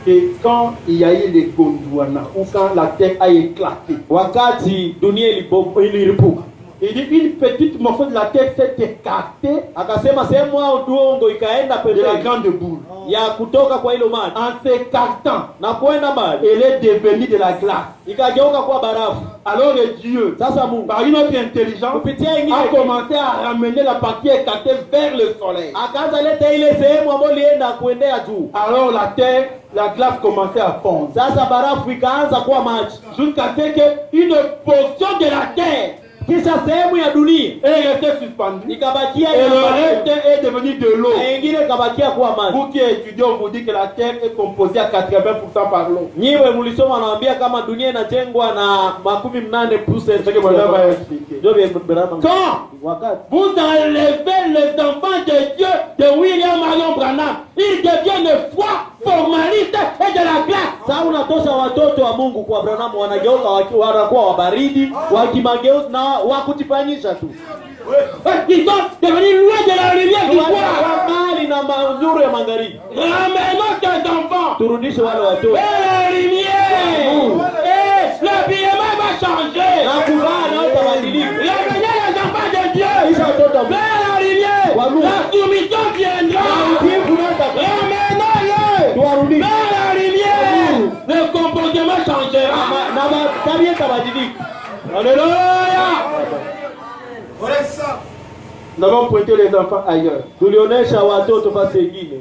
que quand il y a eu les Gondwana, ou quand la terre a éclaté, wakati dunia iliripuka, Il dit une petite morceau de la terre s'est écartée Akasema sehemu ya udongo ikaenda de la pembeni grande boule. ya kutoka kwa hilo maji En s'écartant, na kwenda maji elle est devenue de la glace. ikageuka kuwa barafu. Alors Dieu, Sasa Mungu par une autre intelligence, kupitia a ingine commencé à ramener la partie écartée vers le soleil. akaanza leta ile sehemu ambayo ilienda kuendea juu. Alors la terre, la glace commençait à fondre. Sasa barafu ikaanza kuwa maji, Jusqu'à ce qu'une portion de la terre kisha sehemu ya dunia est restée suspendue. ikabakia Et le inabaki, reste est devenu de l'eau. na ingine ikabakia kuwa maji. Vous qui étudiez, on vous dit que la terre est composée à 80% par l'eau. Nyiwe mlisoma naambia kama dunia inajengwa na 80%. C'est ce que mon homme va expliquer. Ndio vile Branham. Quand Wakati vous enlevez les enfants de Dieu de William Marion Branham, ils deviennent foi, formalistes et de la glace. sasa unatosha watoto wa Mungu kwa Branham, wanageuka wanakuwa wabaridi, wakimageuzi na wakujifanyisha tu. Ils sont devenus loin de la lumière du soir. Mbali na mazuri ya magharibi. Ramenons tes enfants Turudishe wale watoto vers la lumière. Et l'habillement va changer. na kuvaa na utabadilika. Ramenez les enfants de Dieu Kisha watoto vers la lumière. Walou. La soumission viendra. Ramenons-les tuwarudishe vers la lumière. Le comportement changera. na tabia itabadilika. Alléluia. Nous avons pointé les enfants ailleurs. Tulionyesha watoto fasi nyingine.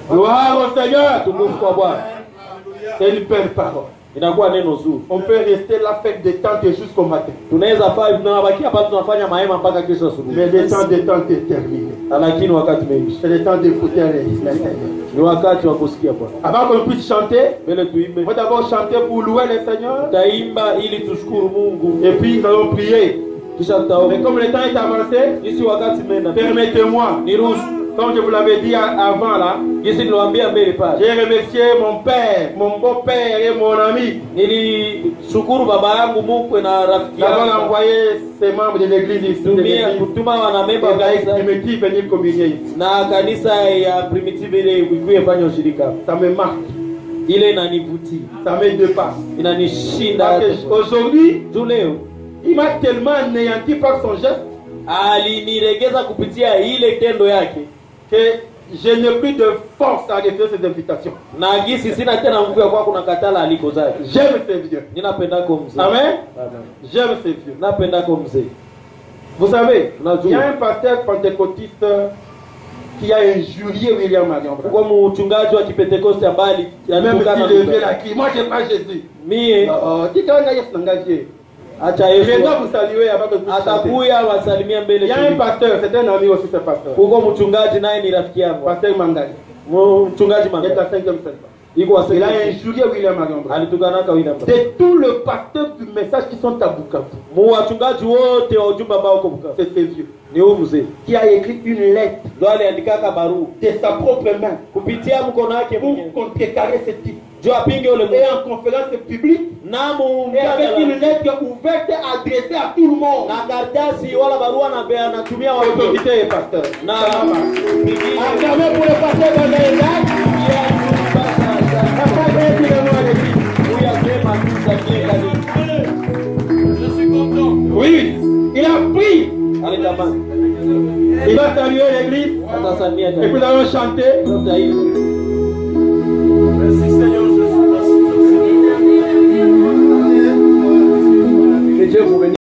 Gloire au Seigneur. Tukufu kwa Bwana. C'est une belle parole. Inakuwa neno zuri. On peut rester là, faire des tentes jusqu'au matin. Tunaweza fanya tunabaki hapa tunafanya mahema mpaka kesho asubuhi. Mais le temps des tentes est terminé. Lakini wakati umeisha. C'est le temps d'écouter les Seigneur. Ni wakati wa kusikia Bwana. Avant qu'on puisse chanter, Mbele tuimbe. on va d'abord chanter pour louer le Seigneur. Taimba ili tushukuru Mungu. Et puis nous allons prier. Kisha Mais tutaomba. comme le temps est avancé, Isi wakati umeenda. permettez-moi, Niruhusu. comme je vous l'avais dit avant là, Jinsi niliwaambia mbele pale. j'ai remercié mon père, mon beau-père et mon ami Nilishukuru baba yangu mkwe na rafiki d'avoir yangu. envoyé ces membres de l'église ici, de Tumia l'église, kutuma wanamemba wa et la kanisa primitive venir communier ici. na kanisa ya Primitive ile ikuye fanya ushirika. Ça me marque, Ile inanivutia. ça me dépasse. Inanishinda. Parce que aujourd'hui, Tu leo il m'a tellement anéanti par son geste aliniregeza kupitia ile tendo yake que je n'ai plus de force à refuser ces invitations. na gisi sina tena nguvu ya kwa kuna katala aliko zake. J'aime ces vieux. Ninapendako mzee. Amen. Amen. J'aime ces vieux. Napendako mzee. Vous savez, Unajua. il y a un pasteur pentecôtiste qui a injurié William Marion Branham. Kwa mchungaji wa Kipentekoste ambaye Même alitukana s'il levait Mungu. la crie, moi je n'aime pas Jésus. Mie Dis quand il y a ce langage. acha Je Yesu dois vous saluer avant que vous chantez. atakuya wasalimia mbele. Il y a un pasteur, c'est un ami aussi, ce pasteur. Huko mchungaji naye ni rafiki yangu. Pasteur Mangali. Mchungaji Il est manga. à 5e salle. Iko wa Il a sekta. injurié William Marion Branham. Alitukana kwa William. C'est tout le pasteur du message qui sont à Bukavu. Wachungaji wote wa ujumbe ambao uko Bukavu. C'est ce vieux Ni huyu mzee. qui a écrit une lettre Ndio aliandika barua de sa propre main kupitia mkono wake pour mwenyewe. contrecarrer ce type. Juu apinge ule Et mtu. en conférence publique, Na et avec une lettre ouverte adressée à tout le monde. na karatasi wala barua na bea anatumia watu. Autorité et pasteur. Na Acclamez pour le pasteur dans les lacs. Je suis content. Oui, il a pris. alitamani Il va saluer l'église. atasamia Et puis nous allons chanter. taifa